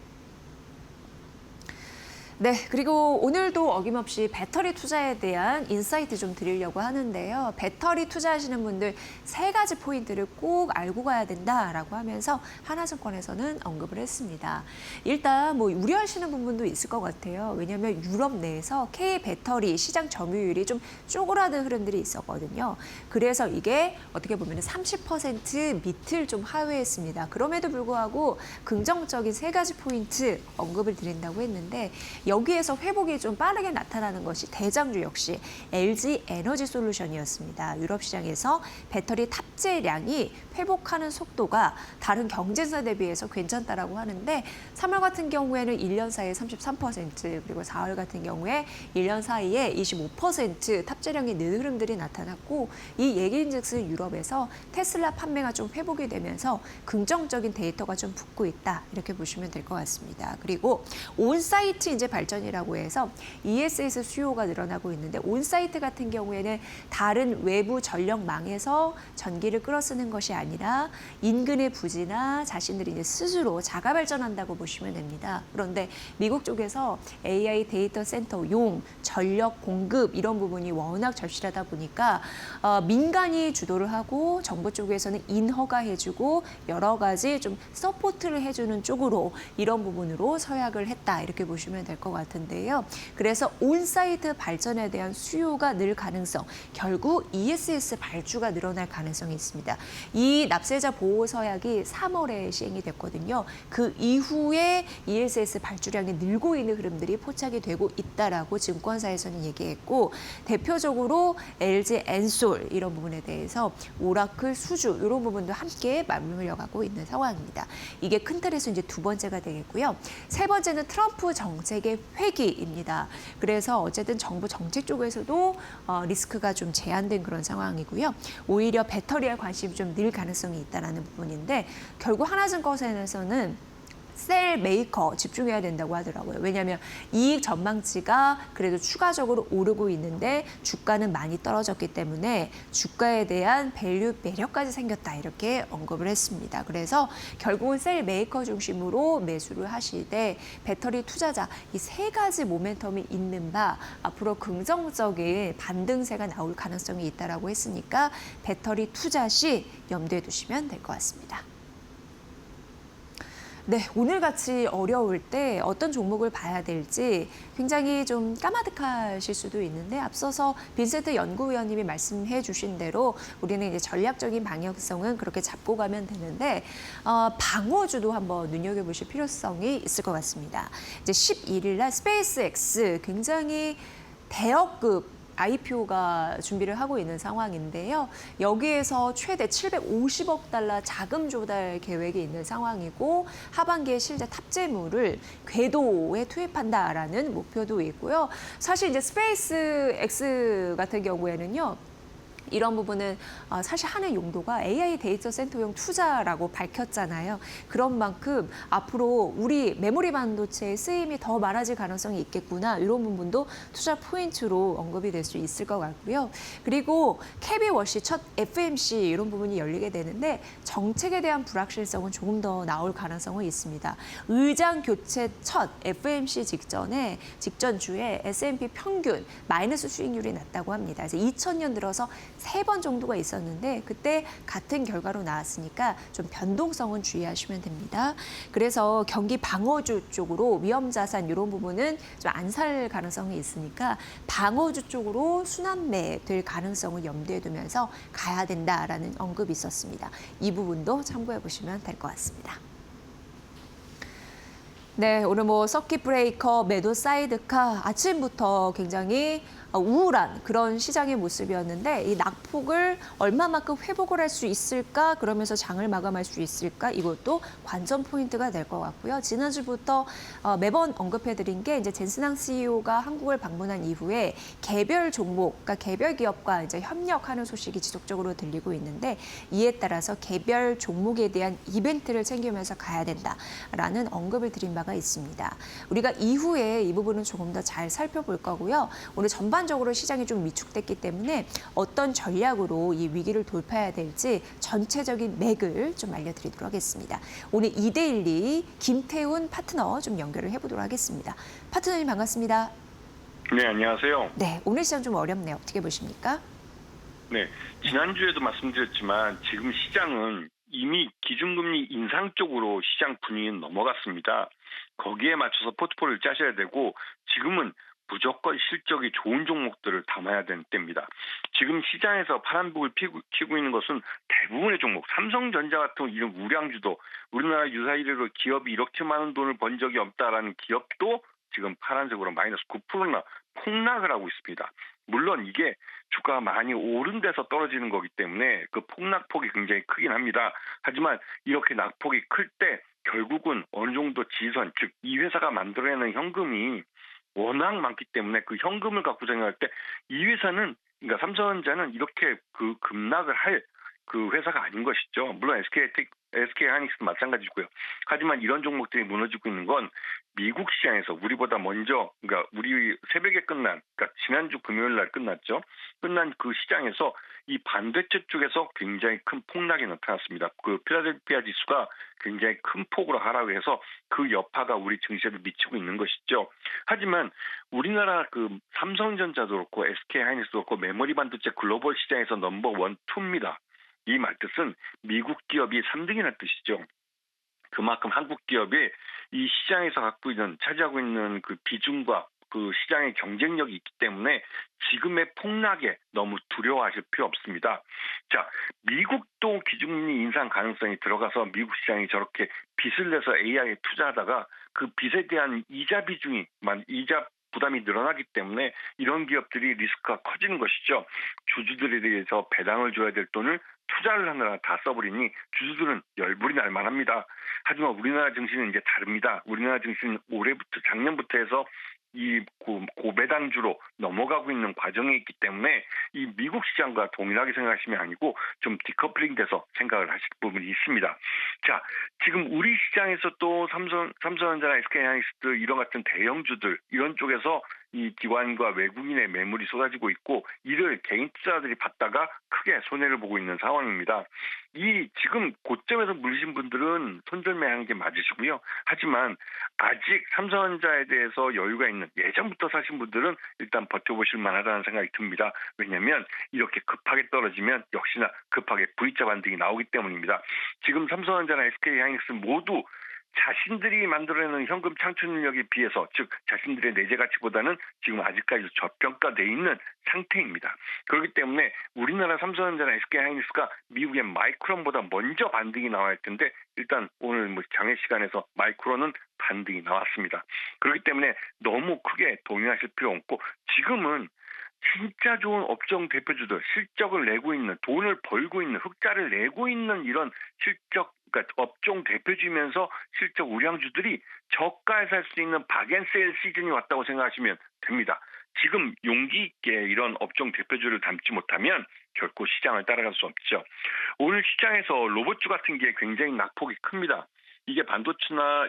네, 그리고 오늘도 어김없이 배터리 투자에 대한 인사이트 좀 드리려고 하는데요. 배터리 투자하시는 분들 3가지 포인트를 꼭 알고 가야 된다라고 하면서 하나증권에서는 언급을 했습니다. 일단 뭐 우려하시는 부분도 있을 것 같아요. 왜냐하면 유럽 내에서 K 배터리 시장 점유율이 좀 쪼그라든 흐름들이 있었거든요. 그래서 이게 어떻게 보면 30% 밑을 좀 하회했습니다. 그럼에도 불구하고 긍정적인 3가지 포인트 언급을 드린다고 했는데 여기에서 회복이 좀 빠르게 나타나는 것이 대장주 역시 LG 에너지 솔루션이었습니다. 유럽 시장에서 배터리 탑재량이 회복하는 속도가 다른 경쟁사 대비해서 괜찮다라고 하는데 3월 같은 경우에는 1년 사이에 33% 그리고 4월 같은 경우에 1년 사이에 25% 탑재량이 는 흐름들이 나타났고 이 얘기인즉슨 유럽에서 테슬라 판매가 좀 회복이 되면서 긍정적인 데이터가 좀 붙고 있다 이렇게 보시면 될 것 같습니다. 그리고 온사이트 이제 발전이라고 해서 ESS 수요가 늘어나고 있는데 온사이트 같은 경우에는 다른 외부 전력망에서 전기를 끌어쓰는 것이 아니라 인근의 부지나 자신들이 이제 스스로 자가 발전한다고 보시면 됩니다. 그런데 미국 쪽에서 AI 데이터 센터용 전력 공급 이런 부분이 워낙 절실하다 보니까 민간이 주도를 하고 정부 쪽에서는 인허가해주고 여러 가지 좀 서포트를 해주는 쪽으로 이런 부분으로 서약을 했다 이렇게 보시면 될 것 같은데요. 그래서 온사이트 발전에 대한 수요가 늘 가능성, 결국 ESS 발주가 늘어날 가능성이 있습니다. 이 납세자 보호 서약이 3월에 시행이 됐거든요. 그 이후에 ESS 발주량이 늘고 있는 흐름들이 포착이 되고 있다라고 증권사에서는 얘기했고 대표적으로 LG 엔솔 이런 부분에 대해서 오라클 수주 이런 부분도 함께 맞물려 가고 있는 상황입니다. 이게 큰 틀에서 이제 2번째가 되겠고요. 3번째는 트럼프 정책의 회기입니다. 그래서 어쨌든 정부 정책 쪽에서도 리스크가 좀 제한된 그런 상황이고요. 오히려 배터리에 관심이 좀 늘 가능성이 있다는 부분인데 결국 하나증권에서는 셀 메이커 집중해야 된다고 하더라고요. 왜냐하면 이익 전망치가 그래도 추가적으로 오르고 있는데 주가는 많이 떨어졌기 때문에 주가에 대한 밸류 매력까지 생겼다 이렇게 언급을 했습니다. 그래서 결국은 셀 메이커 중심으로 매수를 하시되 배터리 투자자 이 3가지 모멘텀이 있는 바 앞으로 긍정적인 반등세가 나올 가능성이 있다라고 했으니까 배터리 투자 시 염두에 두시면 될 것 같습니다. 네, 오늘같이 어려울 때 어떤 종목을 봐야 될지 굉장히 좀 까마득하실 수도 있는데 앞서서 빈센트 연구위원님이 말씀해 주신 대로 우리는 이제 전략적인 방향성은 그렇게 잡고 가면 되는데 방어주도 한번 눈여겨보실 필요성이 있을 것 같습니다. 이제 11일 날 스페이스X 굉장히 대역급 IPO가 준비를 하고 있는 상황인데요. 여기에서 최대 750억 달러 자금 조달 계획이 있는 상황이고 하반기에 실제 탑재물을 궤도에 투입한다라는 목표도 있고요. 사실 이제 스페이스X 같은 경우에는요. 이런 부분은 사실 하는 용도가 AI 데이터 센터용 투자라고 밝혔잖아요. 그런 만큼 앞으로 우리 메모리 반도체의 쓰임이 더 많아질 가능성이 있겠구나. 이런 부분도 투자 포인트로 언급이 될 수 있을 것 같고요. 그리고 캐비워시 첫 FMC 이런 부분이 열리게 되는데 정책에 대한 불확실성은 조금 더 나올 가능성은 있습니다. 의장 교체 첫 FMC 직전 주에 S&P 평균 마이너스 수익률이 났다고 합니다. 그래서 2000년 들어서 3번 정도가 있었는데 그때 같은 결과로 나왔으니까 좀 변동성은 주의하시면 됩니다. 그래서 경기 방어주 쪽으로 위험자산 이런 부분은 좀 안 살 가능성이 있으니까 방어주 쪽으로 순환매 될 가능성을 염두에 두면서 가야 된다라는 언급이 있었습니다. 이 부분도 참고해 보시면 될 것 같습니다. 네, 오늘 서킷 브레이커, 매도 사이드카 아침부터 굉장히 우울한 그런 시장의 모습이었는데 이 낙폭을 얼마만큼 회복을 할 수 있을까, 그러면서 장을 마감할 수 있을까, 이것도 관전 포인트가 될 것 같고요. 지난주부터 매번 언급해드린 게 이제 젠슨항 CEO가 한국을 방문한 이후에 개별 종목, 그러니까 개별 기업과 이제 협력하는 소식이 지속적으로 들리고 있는데 이에 따라서 개별 종목에 대한 이벤트를 챙기면서 가야 된다라는 언급을 드린 바가 있습니다. 우리가 이후에 이 부분은 조금 더 잘 살펴볼 거고요. 오늘 전반적으로 시장이 좀 위축됐기 때문에 어떤 전략으로 이 위기를 돌파해야 될지 전체적인 맥을 좀 알려드리도록 하겠습니다. 오늘 2대1리 김태훈 파트너 좀 연결을 해보도록 하겠습니다. 파트너님 반갑습니다. 네, 안녕하세요. 네, 오늘 시장 좀 어렵네요. 어떻게 보십니까? 네, 지난주에도 말씀드렸지만 지금 시장은 이미 기준금리 인상 쪽으로 시장 분위기는 넘어갔습니다. 거기에 맞춰서 포트폴리오를 짜셔야 되고 지금은 무조건 실적이 좋은 종목들을 담아야 되는 때입니다. 지금 시장에서 파란불을 피고 있는 것은 대부분의 종목, 삼성전자 같은 이런 우량주도, 우리나라 유사일로 기업이 이렇게 많은 돈을 번 적이 없다라는 기업도 지금 파란색으로 마이너스 9%나 폭락을 하고 있습니다. 물론 이게 주가가 많이 오른 데서 떨어지는 거기 때문에 그 폭락폭이 굉장히 크긴 합니다. 하지만 이렇게 낙폭이 클 때 결국은 어느 정도 지선, 즉 이 회사가 만들어내는 현금이 워낙 많기 때문에 그 현금을 갖고 생각할 때 이 회사는, 그러니까 삼성전자는 이렇게 그 급락을 할 그 회사가 아닌 것이죠. 물론 SK 하이닉스도 마찬가지고요. 하지만 이런 종목들이 무너지고 있는 건 미국 시장에서 우리보다 먼저, 그러니까 우리 새벽에 끝난, 그러니까 지난주 금요일 날 끝났죠. 끝난 그 시장에서 이 반도체 쪽에서 굉장히 큰 폭락이 나타났습니다. 그 필라델피아 지수가 굉장히 큰 폭으로 하락해서 그 여파가 우리 증시에도 미치고 있는 것이죠. 하지만 우리나라 그 삼성전자도 그렇고 SK 하이닉스도 그렇고 메모리 반도체 글로벌 시장에서 넘버 1, 2입니다. 이 말뜻은 미국 기업이 3등이라는 뜻이죠. 그만큼 한국 기업이 이 시장에서 차지하고 있는 그 비중과 그 시장의 경쟁력이 있기 때문에 지금의 폭락에 너무 두려워하실 필요 없습니다. 자, 미국도 기준금리 인상 가능성이 들어가서 미국 시장이 저렇게 빚을 내서 AI에 투자하다가 그 빚에 대한 이자 부담이 늘어나기 때문에 이런 기업들이 리스크가 커지는 것이죠. 주주들에 대해서 배당을 줘야 될 돈을 투자를 하느라 다 써버리니 주주들은 열불이 날 만합니다. 하지만 우리나라 증시는 이제 다릅니다. 우리나라 증시는 작년부터 해서 이 고배당주로 넘어가고 있는 과정에 있기 때문에 이 미국 시장과 동일하게 생각하시면 아니고 좀 디커플링 돼서 생각을 하실 부분이 있습니다. 자, 지금 우리 시장에서 또 삼성전자나 SK하이닉스 이런 같은 대형주들 이런 쪽에서 이 기관과 외국인의 매물이 쏟아지고 있고 이를 개인 투자자들이 받다가 크게 손해를 보고 있는 상황입니다. 이 지금 고점에서 물리신 분들은 손절매하는 게 맞으시고요. 하지만 아직 삼성전자에 대해서 여유가 있는 예전부터 사신 분들은 일단 버텨보실 만하다는 생각이 듭니다. 왜냐하면 이렇게 급하게 떨어지면 역시나 급하게 V자 반등이 나오기 때문입니다. 지금 삼성전자나 SK하이닉스 모두 자신들이 만들어내는 현금 창출 능력에 비해서, 즉 자신들의 내재 가치보다는 지금 아직까지 저평가돼 있는 상태입니다. 그렇기 때문에 우리나라 삼성전자나 SK하이닉스가 미국의 마이크론보다 먼저 반등이 나와야 할 텐데 일단 오늘 장외 시간에서 마이크론은 반등이 나왔습니다. 그렇기 때문에 너무 크게 동요하실 필요 없고 지금은 진짜 좋은 업종 대표주들, 실적을 내고 있는, 돈을 벌고 있는, 흑자를 내고 있는 이런 실적, 그러니까 업종 대표주면서 실적 우량주들이 저가에 살 수 있는 박앤세일 시즌이 왔다고 생각하시면 됩니다. 지금 용기 있게 이런 업종 대표주를 담지 못하면 결코 시장을 따라갈 수 없죠. 오늘 시장에서 로봇주 같은 게 굉장히 낙폭이 큽니다. 이게 반도체나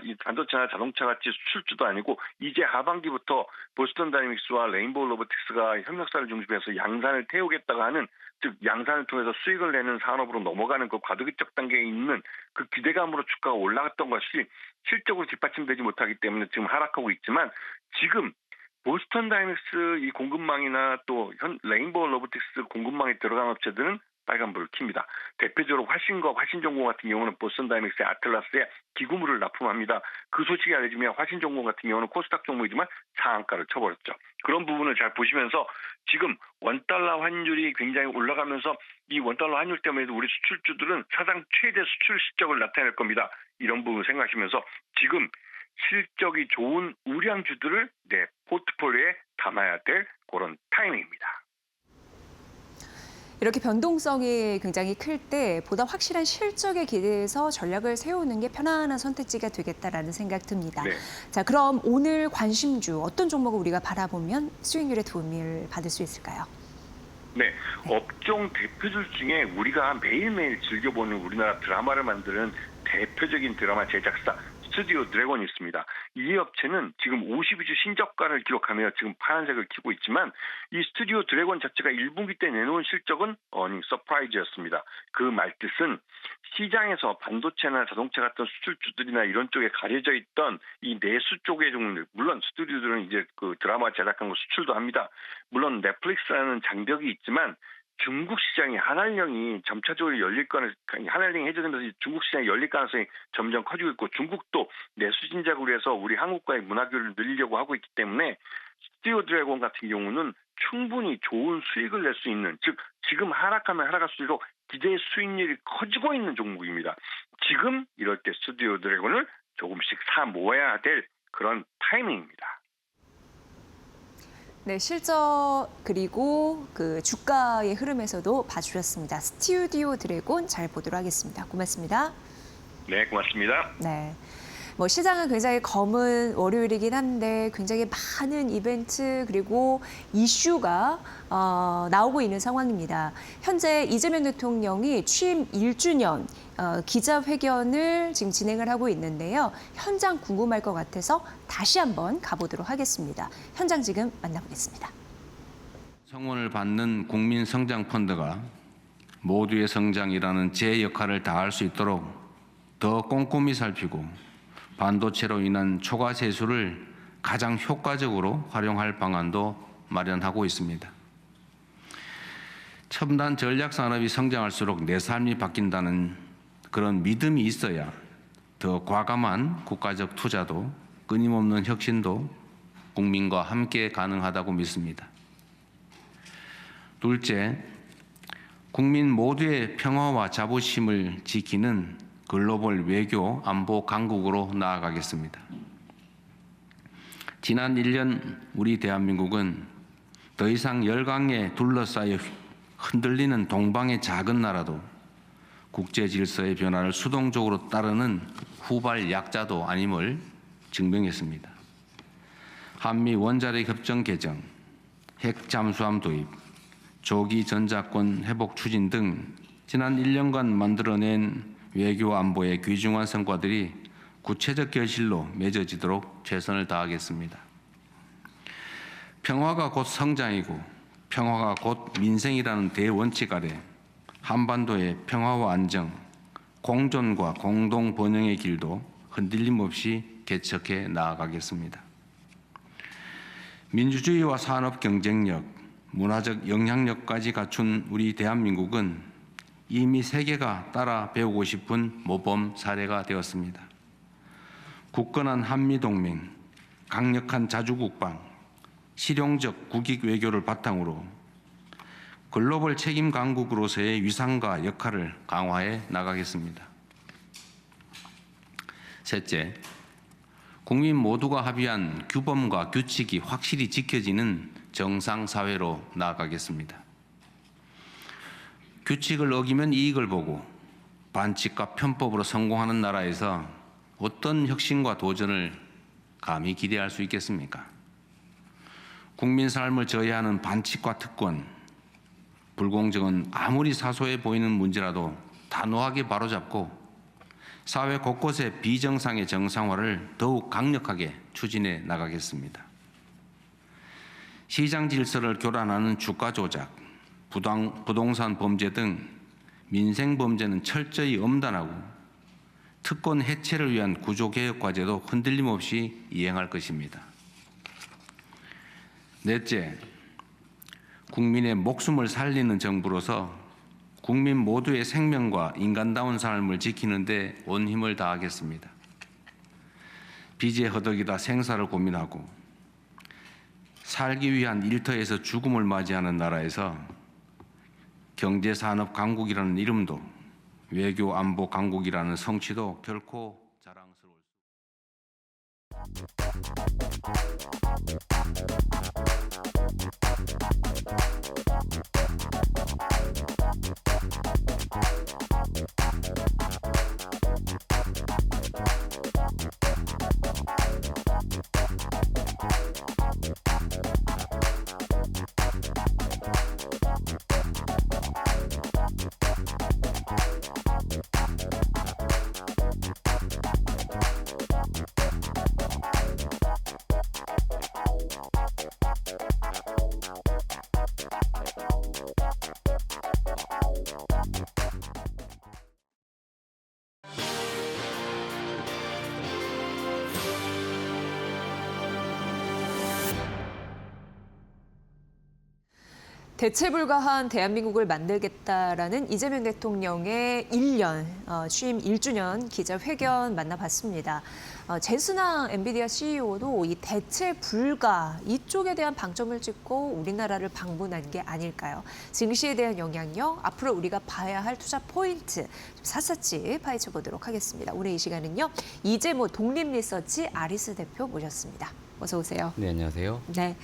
자동차 같이 수출주도 아니고 이제 하반기부터 보스턴 다이내믹스와 레인보우 로보틱스가 협력사를 중심해서 양산을 태우겠다고 하는, 즉 양산을 통해서 수익을 내는 산업으로 넘어가는 그 과도기적 단계에 있는 그 기대감으로 주가가 올라갔던 것이 실적으로 뒷받침되지 못하기 때문에 지금 하락하고 있지만 지금 보스턴 다이맥스 이 공급망이나 또 레인보우 로보틱스 공급망에 들어간 업체들은 빨간불을 켭니다. 대표적으로 화신과 화신전공 같은 경우는 보스턴 다이맥스의 아틀라스에 기구물을 납품합니다. 그 소식이 알려지면 화신전공 같은 경우는 코스닥 종목이지만 상한가를 쳐버렸죠. 그런 부분을 잘 보시면서 지금 원달러 환율이 굉장히 올라가면서 이 원달러 환율 때문에도 우리 수출주들은 사상 최대 수출 실적을 나타낼 겁니다. 이런 부분 생각하시면서 지금 실적이 좋은 우량주들을 내 포트폴리오에 담아야 될 그런 타이밍입니다. 이렇게 변동성이 굉장히 클 때 보다 확실한 실적에 기대해서 전략을 세우는 게 편안한 선택지가 되겠다라는 생각 듭니다. 네. 자, 그럼 오늘 관심주 어떤 종목을 우리가 바라보면 수익률에 도움을 받을 수 있을까요? 네, 업종 대표들 중에 우리가 매일매일 즐겨보는 우리나라 드라마를 만드는 대표적인 드라마 제작사 스튜디오 드래곤이 있습니다. 이 업체는 지금 52주 신저가를 기록하며 지금 파란색을 켜고 있지만 이 스튜디오 드래곤 자체가 1분기 때 내놓은 실적은 어닝 서프라이즈였습니다. 그 말뜻은 시장에서 반도체나 자동차 같은 수출주들이나 이런 쪽에 가려져 있던 이 내수 쪽의 종류, 물론 스튜디오들은 이제 그 드라마 제작한 거 수출도 합니다. 물론 넷플릭스라는 장벽이 있지만 중국 시장이 한한령이 점차적으로 열릴 가능성이, 한한령이 해제되면서 중국 시장이 열릴 가능성이 점점 커지고 있고 중국도 내수 진작으로 해서 우리 한국과의 문화교류를 늘리려고 하고 있기 때문에 스튜디오 드래곤 같은 경우는 충분히 좋은 수익을 낼 수 있는, 즉 지금 하락하면 하락할수록 기대의 수익률이 커지고 있는 종목입니다. 지금 이럴 때 스튜디오 드래곤을 조금씩 사 모아야 될 그런 타이밍입니다. 네, 실적 그리고 그 주가의 흐름에서도 봐주셨습니다. 스튜디오 드래곤 잘 보도록 하겠습니다. 고맙습니다. 네, 고맙습니다. 네. 뭐 시장은 굉장히 검은 월요일이긴 한데 굉장히 많은 이벤트 그리고 이슈가 나오고 있는 상황입니다. 현재 이재명 대통령이 취임 1주년 기자회견을 지금 진행을 하고 있는데요. 현장 궁금할 것 같아서 다시 한번 가보도록 하겠습니다. 현장 지금 만나보겠습니다. 성원을 받는 국민성장펀드가 모두의 성장이라는 제 역할을 다할 수 있도록 더 꼼꼼히 살피고 반도체로 인한 초과 세수를 가장 효과적으로 활용할 방안도 마련하고 있습니다. 첨단 전략 산업이 성장할수록 내 삶이 바뀐다는 그런 믿음이 있어야 더 과감한 국가적 투자도 끊임없는 혁신도 국민과 함께 가능하다고 믿습니다. 둘째, 국민 모두의 평화와 자부심을 지키는 글로벌 외교 안보 강국으로 나아가겠습니다. 지난 1년 우리 대한민국은 더 이상 열강에 둘러싸여 흔들리는 동방의 작은 나라도 국제 질서의 변화를 수동적으로 따르는 후발 약자도 아님을 증명했습니다. 한미 원자력 협정 개정, 핵 잠수함 도입, 조기 전자권 회복 추진 등 지난 1년간 만들어낸 외교 안보의 귀중한 성과들이 구체적 결실로 맺어지도록 최선을 다하겠습니다. 평화가 곧 성장이고 평화가 곧 민생이라는 대원칙 아래 한반도의 평화와 안정, 공존과 공동 번영의 길도 흔들림 없이 개척해 나아가겠습니다. 민주주의와 산업 경쟁력, 문화적 영향력까지 갖춘 우리 대한민국은 이미 세계가 따라 배우고 싶은 모범 사례가 되었습니다. 굳건한 한미동맹, 강력한 자주국방, 실용적 국익 외교를 바탕으로 글로벌 책임 강국으로서의 위상과 역할을 강화해 나가겠습니다. 셋째, 국민 모두가 합의한 규범과 규칙이 확실히 지켜지는 정상사회로 나아가겠습니다. 규칙을 어기면 이익을 보고 반칙과 편법으로 성공하는 나라에서 어떤 혁신과 도전을 감히 기대할 수 있겠습니까? 국민 삶을 저해하는 반칙과 특권, 불공정은 아무리 사소해 보이는 문제라도 단호하게 바로잡고 사회 곳곳의 비정상의 정상화를 더욱 강력하게 추진해 나가겠습니다. 시장 질서를 교란하는 주가 조작, 부동산 범죄 등 민생 범죄는 철저히 엄단하고 특권 해체를 위한 구조개혁 과제도 흔들림 없이 이행할 것입니다. 넷째, 국민의 목숨을 살리는 정부로서 국민 모두의 생명과 인간다운 삶을 지키는 데 온 힘을 다하겠습니다. 빚에 허덕이다 생사를 고민하고 살기 위한 일터에서 죽음을 맞이하는 나라에서 경제산업 강국이라는 이름도 외교 안보 강국이라는 성취도 결코 자랑스러울 대체 불가한 대한민국을 만들겠다라는 이재명 대통령의 1년 취임 1주년 기자회견 만나봤습니다. 젠슨왕 엔비디아 CEO도 이 대체 불가 이쪽에 대한 방점을 찍고 우리나라를 방문한 게 아닐까요? 증시에 대한 영향력, 앞으로 우리가 봐야 할 투자 포인트 좀 샅샅이 파헤쳐 보도록 하겠습니다. 오늘 이 시간은요. 이재모 독립리서치 아리스 대표 모셨습니다. 어서 오세요. 네, 안녕하세요. 네.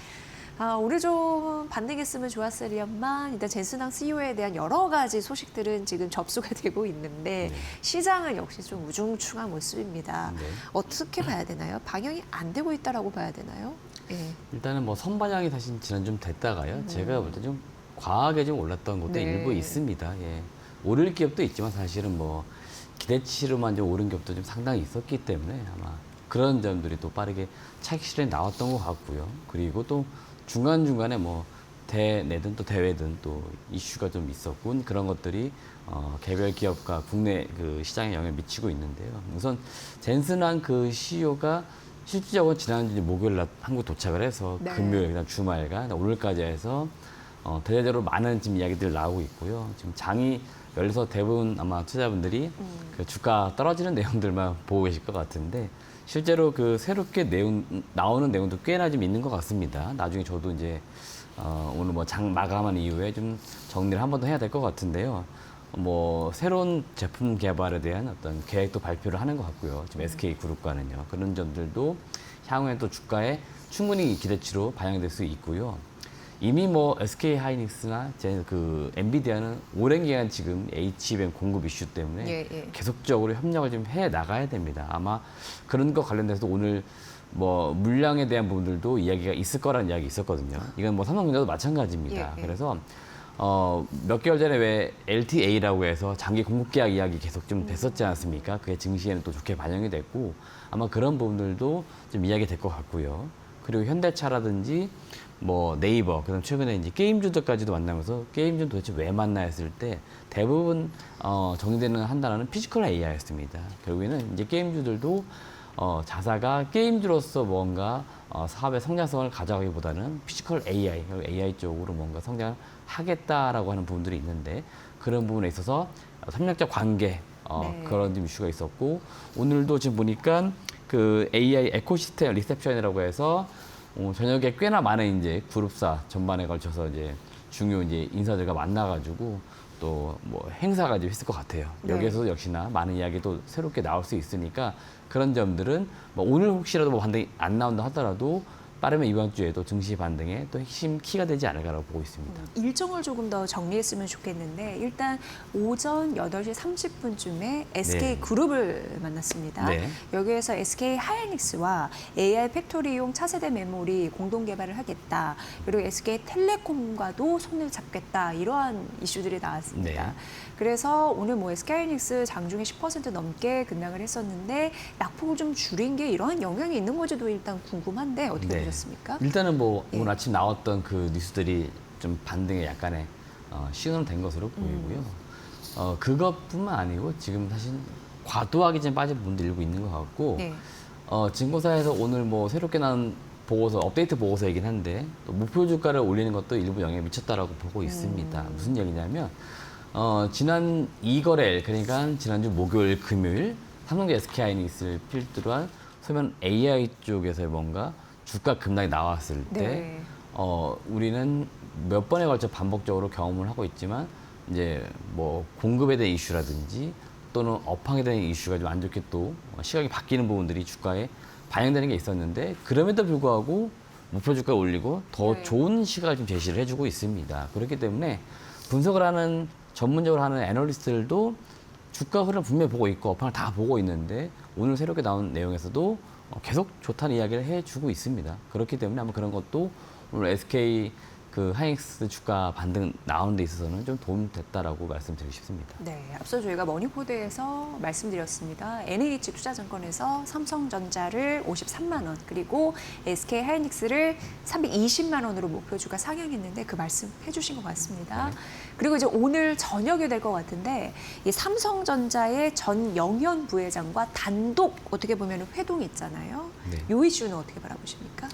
올해 좀 반등했으면 좋았으련만 일단 젠슨왕 CEO에 대한 여러 가지 소식들은 지금 접수가 되고 있는데 시장은 역시 좀 우중충한 모습입니다. 네. 어떻게 봐야 되나요? 방향이 안 되고 있다라고 봐야 되나요? 네. 일단은 뭐 선반영이 사실 지난 좀 됐다가요. 제가 볼 때 좀 과하게 좀 올랐던 것도 네. 일부 있습니다. 예. 오를 기업도 있지만 사실은 뭐 기대치로만 좀 오른 기업도 좀 상당히 있었기 때문에 아마 그런 점들이 또 빠르게 차익 실현이 나왔던 것 같고요. 그리고 또 중간중간에 뭐 대내든 또 대외든 또 이슈가 좀 있었군. 그런 것들이 개별 기업과 국내 그 시장에 영향을 미치고 있는데요. 우선 젠슨왕 그 CEO가 실질적으로 지난주 목요일 날 한국 도착을 해서 네. 금요일, 그다음 주말과 오늘까지 해서 대대적으로 많은 지금 이야기들 나오고 있고요. 지금 장이 열려서 대부분 아마 투자자분들이 그 주가 떨어지는 내용들만 보고 계실 것 같은데 실제로 그 새롭게 나오는 내용도 꽤나 좀 있는 것 같습니다. 나중에 저도 이제 오늘 뭐 장 마감한 이후에 좀 정리를 한 번 더 해야 될 것 같은데요. 뭐 새로운 제품 개발에 대한 어떤 계획도 발표를 하는 것 같고요. 지금 SK 그룹과는요. 그런 점들도 향후에 또 주가에 충분히 기대치로 반영될 수 있고요. 이미 뭐 SK 하이닉스나 그 엔비디아는 오랜 기간 지금 HBM 공급 이슈 때문에 예. 계속적으로 협력을 좀 해 나가야 됩니다. 아마 그런 거 관련돼서 오늘 뭐 물량에 대한 부분들도 이야기가 있을 거라는 이야기 있었거든요. 이건 뭐 삼성전자도 마찬가지입니다. 예. 그래서 몇 개월 전에 왜 LTA라고 해서 장기 공급 계약 이야기 계속 좀 됐었지 않습니까? 그게 증시에는 또 좋게 반영이 됐고 아마 그런 부분들도 좀 이야기 될 것 같고요. 그리고 현대차라든지 뭐 네이버, 그다음 최근에 이제 게임주들까지도 만나면서 게임주는 도대체 왜 만나 했을 때 대부분 정의되는 한 단어는 피지컬 AI였습니다. 결국에는 이제 게임주들도 자사가 게임주로서 뭔가 사업의 성장성을 가져가기보다는 피지컬 AI, AI 쪽으로 뭔가 성장하겠다라고 하는 부분들이 있는데 그런 부분에 있어서 협력적 관계 네. 그런 좀 이슈가 있었고 오늘도 지금 보니까 그 AI 에코시스템 리셉션이라고 해서 저녁에 꽤나 많은 이제 그룹사 전반에 걸쳐서 이제 중요 이제 인사들과 만나가지고 또 뭐 행사가 이제 있을 것 같아요. 네. 여기에서도 역시나 많은 이야기도 새롭게 나올 수 있으니까 그런 점들은 뭐 오늘 혹시라도 뭐 반등이 안 나온다 하더라도 빠르면 이번 주에도 증시 반등에 또 핵심 키가 되지 않을까라고 보고 있습니다. 일정을 조금 더 정리했으면 좋겠는데 일단 오전 8시 30분쯤에 SK 네. 그룹을 만났습니다. 네. 여기에서 SK 하이닉스와 AI 팩토리용 차세대 메모리 공동 개발을 하겠다. 그리고 SK 텔레콤과도 손을 잡겠다. 이러한 이슈들이 나왔습니다. 네. 그래서 오늘 뭐 SK 하이닉스 장중에 10% 넘게 급락을 했었는데 낙폭을 좀 줄인 게 이러한 영향이 있는 건지도 일단 궁금한데 어떻게 네. 보셨습니까? 일단은 뭐 예. 오늘 아침 나왔던 그 뉴스들이 좀 반등에 약간의 신호는 된 것으로 보이고요. 그것뿐만 아니고 지금 사실 과도하게 좀 빠진 부분도 일부 있는 것 같고 네. 증권사에서 오늘 뭐 새롭게 나온 보고서, 업데이트 보고서이긴 한데 또 목표 주가를 올리는 것도 일부 영향을 미쳤다라고 보고 있습니다. 무슨 얘기냐면 지난 2거래일, 그러니까 지난주 목요일, 금요일 삼성전자 SK하이닉스를 필두로 한 소면 AI 쪽에서 뭔가 주가 급락이 나왔을 때 네. 우리는 몇 번에 걸쳐 반복적으로 경험을 하고 있지만 이제 뭐 공급에 대한 이슈라든지 또는 업황에 대한 이슈가 좀 안 좋게 또 시각이 바뀌는 부분들이 주가에 반영되는 게 있었는데 그럼에도 불구하고 목표 주가 올리고 더 네. 좋은 시각을 좀 제시를 해주고 있습니다. 그렇기 때문에 분석을 하는 전문적으로 하는 애널리스트들도 주가 흐름 분명히 보고 있고 업황을 다 보고 있는데 오늘 새롭게 나온 내용에서도 계속 좋다는 이야기를 해주고 있습니다. 그렇기 때문에 아마 그런 것도 오늘 SK 그 하이닉스 주가 반등 나오는 데 있어서는 좀 도움 됐다라고 말씀드리고 싶습니다. 네, 앞서 저희가 머니포드에서 말씀드렸습니다. NH 투자증권에서 삼성전자를 53만 원 그리고 SK 하이닉스를 320만 원으로 목표주가 상향했는데 그 말씀 해주신 것 같습니다. 네. 그리고 이제 오늘 저녁이 될 것 같은데 이 삼성전자의 전영현 부회장과 단독 어떻게 보면 회동이 있잖아요. 네. 이 이슈는 어떻게 바라보십니까?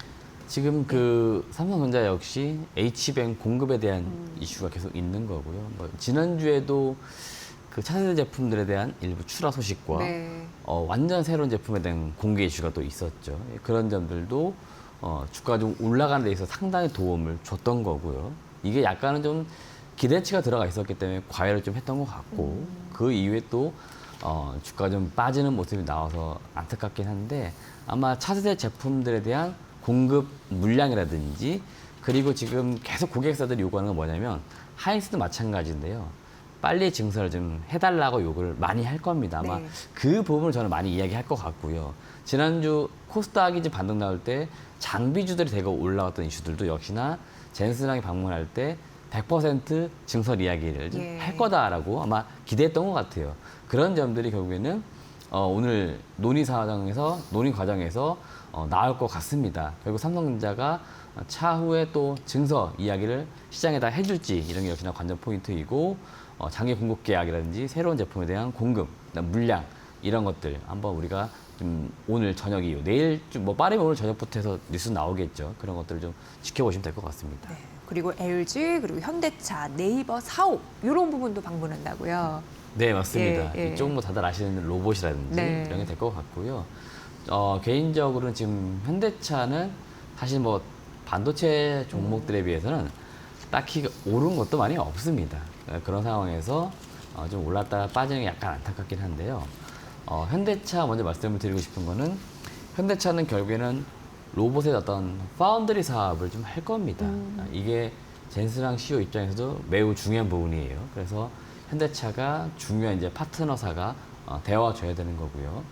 지금 그 삼성전자 역시 H뱅 공급에 대한 이슈가 계속 있는 거고요. 뭐 지난주에도 그 차세대 제품들에 대한 일부 출하 소식과 네. 완전 새로운 제품에 대한 공개 이슈가 또 있었죠. 그런 점들도 주가가 좀 올라가는 데 있어서 상당히 도움을 줬던 거고요. 이게 약간은 좀 기대치가 들어가 있었기 때문에 과열을 좀 했던 것 같고 그 이후에 또 주가가 좀 빠지는 모습이 나와서 안타깝긴 한데 아마 차세대 제품들에 대한 공급 물량이라든지 그리고 지금 계속 고객사들이 요구하는 건 뭐냐면 하이닉스도 마찬가지인데요. 빨리 증설을 좀 해달라고 요구를 많이 할 겁니다. 아마 네. 그 부분을 저는 많이 이야기할 것 같고요. 지난주 코스닥이 이제 반등 나올 때 장비주들이 대거 올라왔던 이슈들도 역시나 젠슨항이 방문할 때 100% 증설 이야기를 좀 예. 할 거다라고 아마 기대했던 것 같아요. 그런 점들이 결국에는 오늘 논의 과정에서 나올 것 같습니다. 결국 삼성전자가 차후에 또 증서 이야기를 시장에다 해줄지 이런 게 역시나 관전 포인트이고 장기 공급 계약이라든지 새로운 제품에 대한 공급, 물량 이런 것들 한번 우리가 좀 오늘 저녁 이후 내일 뭐 빠르면 오늘 저녁부터 해서 뉴스 나오겠죠. 그런 것들을 좀 지켜보시면 될 것 같습니다. 네. 그리고 LG 그리고 현대차, 네이버, 사옥 이런 부분도 방문한다고요. 네, 맞습니다. 예, 예. 이쪽 뭐 다들 아시는 로봇이라든지 네. 이런 게 될 것 같고요. 개인적으로는 지금 현대차는 사실 뭐 반도체 종목들에 비해서는 딱히 오른 것도 많이 없습니다. 그런 상황에서 좀 올랐다가 빠지는 게 약간 안타깝긴 한데요. 현대차 먼저 말씀을 드리고 싶은 거는 현대차는 결국에는 로봇의 어떤 파운드리 사업을 좀 할 겁니다. 이게 젠스랑 CEO 입장에서도 매우 중요한 부분이에요. 그래서 현대차가 중요한 이제 파트너사가 되어줘야 되는 거고요.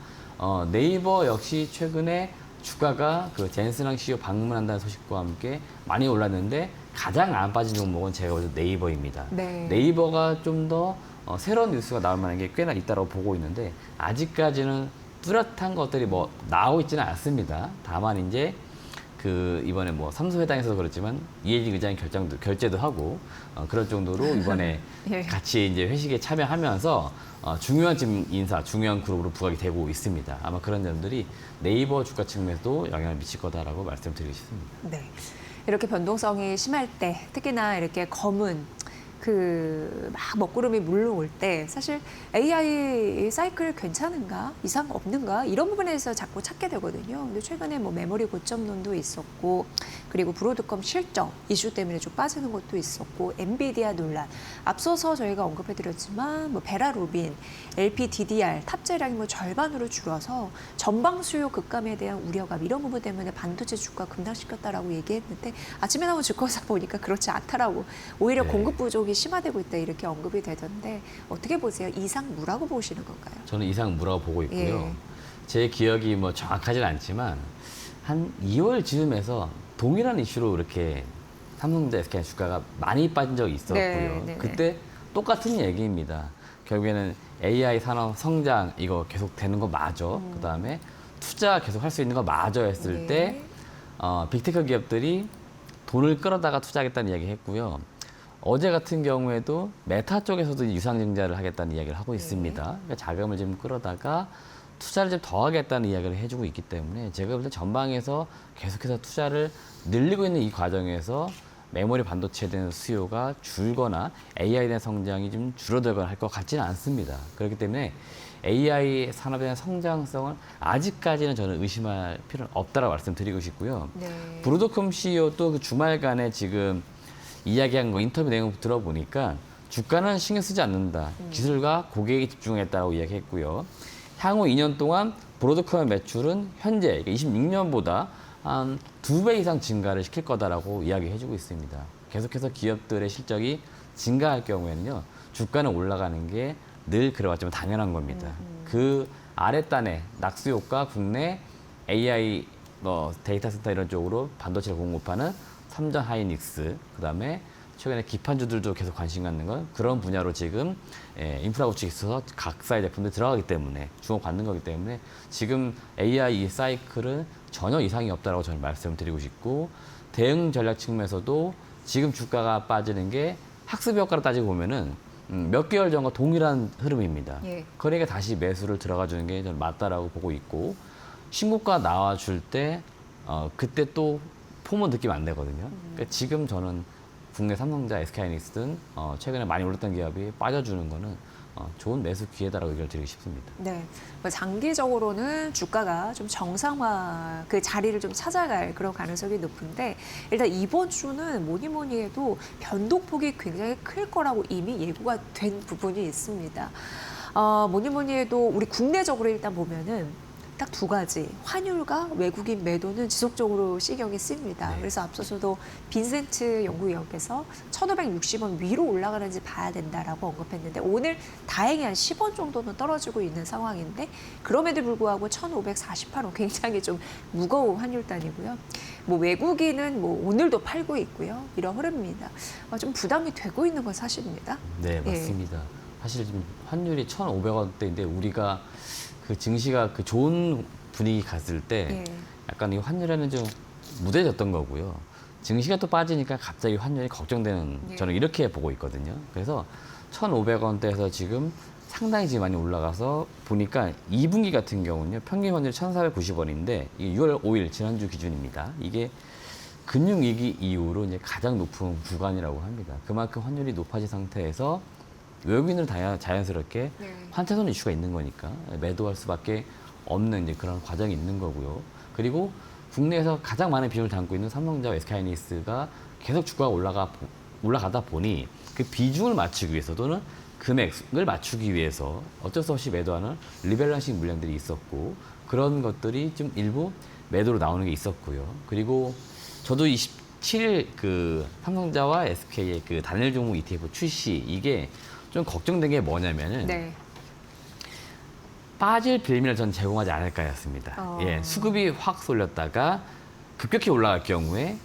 네이버 역시 최근에 주가가 그 젠스랑 CEO 방문한다는 소식과 함께 많이 올랐는데 가장 안 빠진 종목은 제가 볼 때 네이버입니다. 네. 네이버가 좀 더 새로운 뉴스가 나올 만한 게 꽤나 있다고 보고 있는데 아직까지는 뚜렷한 것들이 뭐 나오고 있지는 않습니다. 다만 이제 그 이번에 뭐 삼수회담에서도 그렇지만 이해진 의장이 결제도 하고 그럴 정도로 이번에 예. 같이 이제 회식에 참여하면서 중요한 지금 중요한 그룹으로 부각이 되고 있습니다. 아마 그런 점들이 네이버 주가 측면에도 영향을 미칠 거다라고 말씀드리고 싶습니다. 네. 이렇게 변동성이 심할 때 특히나 이렇게 검은 막 먹구름이 물러올 때 사실 AI 사이클 괜찮은가 이상 없는가 이런 부분에서 자꾸 찾게 되거든요. 근데 최근에 뭐 메모리 고점론도 있었고 그리고 브로드컴 실적 이슈 때문에 좀 빠지는 것도 있었고 엔비디아 논란 앞서서 저희가 언급해드렸지만 뭐 베라루빈, LPDDR 탑재량이 뭐 절반으로 줄어서 전방 수요 급감에 대한 우려감 이런 부분 때문에 반도체 주가 급락시켰다라고 얘기했는데 아침에 나온 주가사 보니까 그렇지 않다라고 오히려 네. 공급 부족이 심화되고 있다 이렇게 언급이 되던데 어떻게 보세요? 이상무라고 보시는 건가요? 저는 이상무라고 보고 있고요. 예. 제 기억이 뭐 정확하진 않지만 한 2월 즈음에서 동일한 이슈로 이렇게 삼성전자 SK 주가가 많이 빠진 적이 있었고요. 네, 네, 그때 똑같은 얘기입니다. 결국에는 AI 산업 성장 이거 계속 되는 거 맞아. 그다음에 투자 계속 할 수 있는 거 맞아 했을 네. 때 빅테크 기업들이 돈을 끌어다가 투자하겠다는 이야기 했고요. 어제 같은 경우에도 메타 쪽에서도 유상증자를 하겠다는 이야기를 하고 있습니다. 그러니까 자금을 좀 끌어다가 투자를 좀 더 하겠다는 이야기를 해주고 있기 때문에 제가 볼 때 전방에서 계속해서 투자를 늘리고 있는 이 과정에서 메모리 반도체에 대한 수요가 줄거나 AI에 대한 성장이 좀 줄어들거나 할 것 같지는 않습니다. 그렇기 때문에 AI 산업에 대한 성장성을 아직까지는 저는 의심할 필요는 없다라고 말씀드리고 싶고요. 네. 브로드컴 CEO도 그 주말간에 지금 이야기한 거 인터뷰 내용 들어보니까 주가는 신경 쓰지 않는다. 기술과 고객에 집중했다고 이야기했고요. 향후 2년 동안 브로드컴의 매출은 현재 26년보다 한 2배 이상 증가를 시킬 거다라고 이야기해주고 있습니다. 계속해서 기업들의 실적이 증가할 경우에는요, 주가는 올라가는 게 늘 그래왔지만 당연한 겁니다. 그 아랫단에 낙수효과 국내 AI 데이터 센터 이런 쪽으로 반도체를 공급하는 삼성 하이닉스, 그다음에 최근에 기판주들도 계속 관심 갖는 건 그런 분야로 지금 인프라 구축에 있어서 각사의 제품들이 들어가기 때문에 주목받는 거기 때문에 지금 AI 이 사이클은 전혀 이상이 없다라고 저는 말씀을 드리고 싶고, 대응 전략 측면에서도 지금 주가가 빠지는 게 학습 효과로 따지고 보면은 몇 개월 전과 동일한 흐름입니다. 예. 그러니까 다시 매수를 들어가 주는 게 저는 맞다라고 보고 있고, 신고가 나와줄 때 그때 또 폼은 느끼면 안 되거든요. 그러니까 지금 저는 국내 삼성전자, SK하이닉스든 최근에 많이 올랐던 기업이 빠져주는 거는 좋은 매수 기회다라고 의견을 드리고 싶습니다. 네, 뭐 장기적으로는 주가가 좀 정상화 그 자리를 좀 찾아갈 그런 가능성이 높은데, 일단 이번 주는 뭐니 해도 변동폭이 굉장히 클 거라고 이미 예고가 된 부분이 있습니다. 뭐니 해도 우리 국내적으로 일단 보면은 딱 두 가지, 환율과 외국인 매도는 지속적으로 신경이 쓰입니다. 네. 그래서 앞서서도 빈센트 연구위원께서 1,560원 위로 올라가는지 봐야 된다라고 언급했는데, 오늘 다행히 한 10원 정도는 떨어지고 있는 상황인데, 그럼에도 불구하고 1,548원 굉장히 좀 무거운 환율단이고요. 뭐 외국인은 뭐 오늘도 팔고 있고요. 이런 흐름입니다. 좀 부담이 되고 있는 건 사실입니다. 네, 예. 맞습니다. 사실 지금 환율이 1,500원대인데 우리가 그 증시가 그 좋은 분위기 갔을 때 예. 약간 이 환율에는 좀 무뎌졌던 거고요. 증시가 또 빠지니까 갑자기 환율이 걱정되는, 예. 저는 이렇게 보고 있거든요. 그래서 1,500원대에서 지금 상당히 지금 많이 올라가서 보니까 2분기 같은 경우는요, 평균 환율이 1,490원인데 이게 6월 5일 지난주 기준입니다. 이게 금융위기 이후로 이제 가장 높은 구간이라고 합니다. 그만큼 환율이 높아진 상태에서 외국인들은 자연스럽게 네. 환차손 이슈가 있는 거니까 매도할 수밖에 없는 이제 그런 과정이 있는 거고요. 그리고 국내에서 가장 많은 비중을 담고 있는 삼성전자와 SK하이닉스가 계속 주가가 올라가다 보니 그 비중을 맞추기 위해서 또는 금액을 맞추기 위해서 어쩔 수 없이 매도하는 리밸런싱 물량들이 있었고, 그런 것들이 좀 일부 매도로 나오는 게 있었고요. 그리고 저도 27일 그 삼성전자와 SK의 그 단일 종목 ETF 출시, 이게 좀 걱정된 게 뭐냐면은 네. 빠질 빌미를 전 제공하지 않을까였습니다. 예, 수급이 확 쏠렸다가 급격히 올라갈 경우에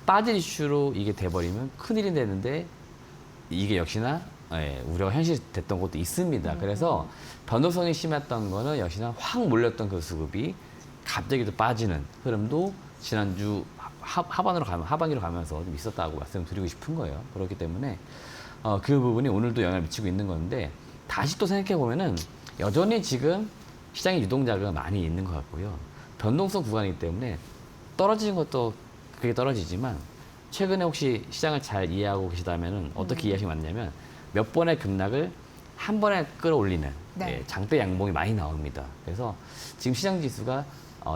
빠질 이슈로 이게 돼버리면 큰일이 되는데, 이게 역시나 우려가 현실됐던 것도 있습니다. 그래서 변동성이 심했던 거는 역시나 확 몰렸던 그 수급이 갑자기 또 빠지는 흐름도 지난주 하반기로 가면서 좀 있었다고 말씀드리고 싶은 거예요. 그렇기 때문에 그 부분이 오늘도 영향을 미치고 있는 건데, 다시 또 생각해 보면은 여전히 지금 시장에 유동자가 많이 있는 것 같고요. 변동성 구간이기 때문에 떨어지는 것도 그게 떨어지지만, 최근에 혹시 시장을 잘 이해하고 계시다면은 어떻게 이해하시면 맞냐면, 몇 번의 급락을 한 번에 끌어올리는 네. 장대 양봉이 많이 나옵니다. 그래서 지금 시장 지수가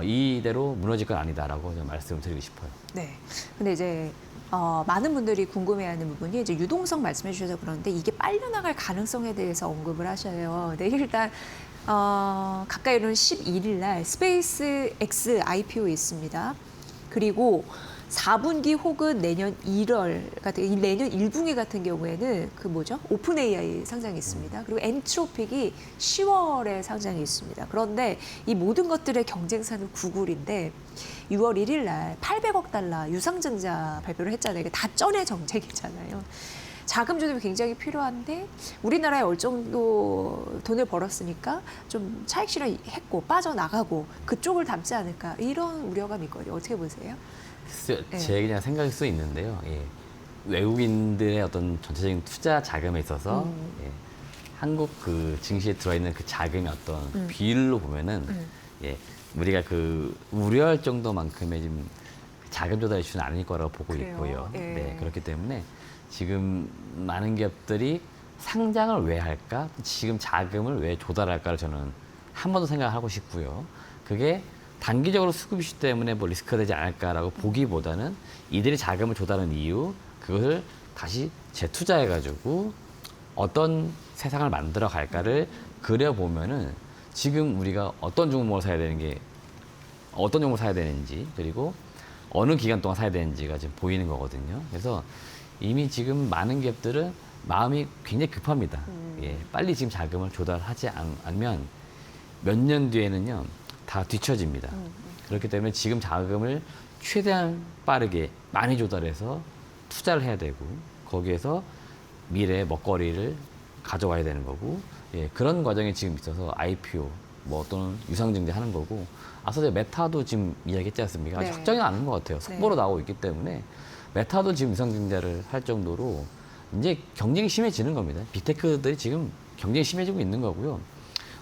이대로 무너질 건 아니다라고 좀 말씀을 드리고 싶어요. 네. 근데 이제 많은 분들이 궁금해하는 부분이 이제 유동성 말씀해 주셔서 그런데, 이게 빨려나갈 가능성에 대해서 언급을 하셔요. 네, 일단 가까이 오는 11일 날 스페이스 X IPO 있습니다. 그리고 4분기 혹은 내년 1월 같은, 내년 1분기 같은 경우에는 그 뭐죠? 오픈 AI 상장이 있습니다. 그리고 엔트로픽이 10월에 상장이 있습니다. 그런데 이 모든 것들의 경쟁사는 구글인데, 6월 1일 날 800억 달러 유상증자 발표를 했잖아요. 이게 다전의 정책이잖아요. 자금 조달이 굉장히 필요한데, 우리나라에 어느 정도 돈을 벌었으니까 좀 차익 실현했고 빠져나가고 그쪽을 담지 않을까, 이런 우려감이 있거든요. 어떻게 보세요? 제 그냥 생각일 수 있는데요. 예. 외국인들의 어떤 전체적인 투자 자금에 있어서 한국 그 증시에 들어있는 그 자금의 어떤 비율로 보면은 예, 우리가 그 우려할 정도만큼의 지금 자금 조달 이슈는 아닐 거라고 보고 그래요? 있고요. 예. 네, 그렇기 때문에 지금 많은 기업들이 상장을 왜 할까? 지금 자금을 왜 조달할까를 저는 한 번 더 생각하고 싶고요. 그게 단기적으로 수급 이슈 때문에 뭐 리스크가 되지 않을까라고 보기보다는 이들이 자금을 조달하는 이유, 그것을 다시 재투자해가지고 어떤 세상을 만들어 갈까를 그려보면은 지금 우리가 어떤 종목을 사야 되는 게 어떤 종목을 사야 되는지, 그리고 어느 기간 동안 사야 되는지가 지금 보이는 거거든요. 그래서 이미 지금 많은 기업들은 마음이 굉장히 급합니다. 예, 빨리 지금 자금을 조달하지 않으면 몇 년 뒤에는요 다 뒤처집니다. 그렇기 때문에 지금 자금을 최대한 빠르게 많이 조달해서 투자를 해야 되고, 거기에서 미래의 먹거리를 가져와야 되는 거고, 예, 그런 과정이 지금 있어서 IPO 뭐 또는 유상증자 하는 거고, 앞서 제가 메타도 지금 이야기했지 않습니까? 아직 네. 확정이 않은 것 같아요. 속보로 나오고 있기 때문에 메타도 지금 유상증자를 할 정도로 이제 경쟁이 심해지는 겁니다. 빅테크들이 지금 경쟁이 심해지고 있는 거고요.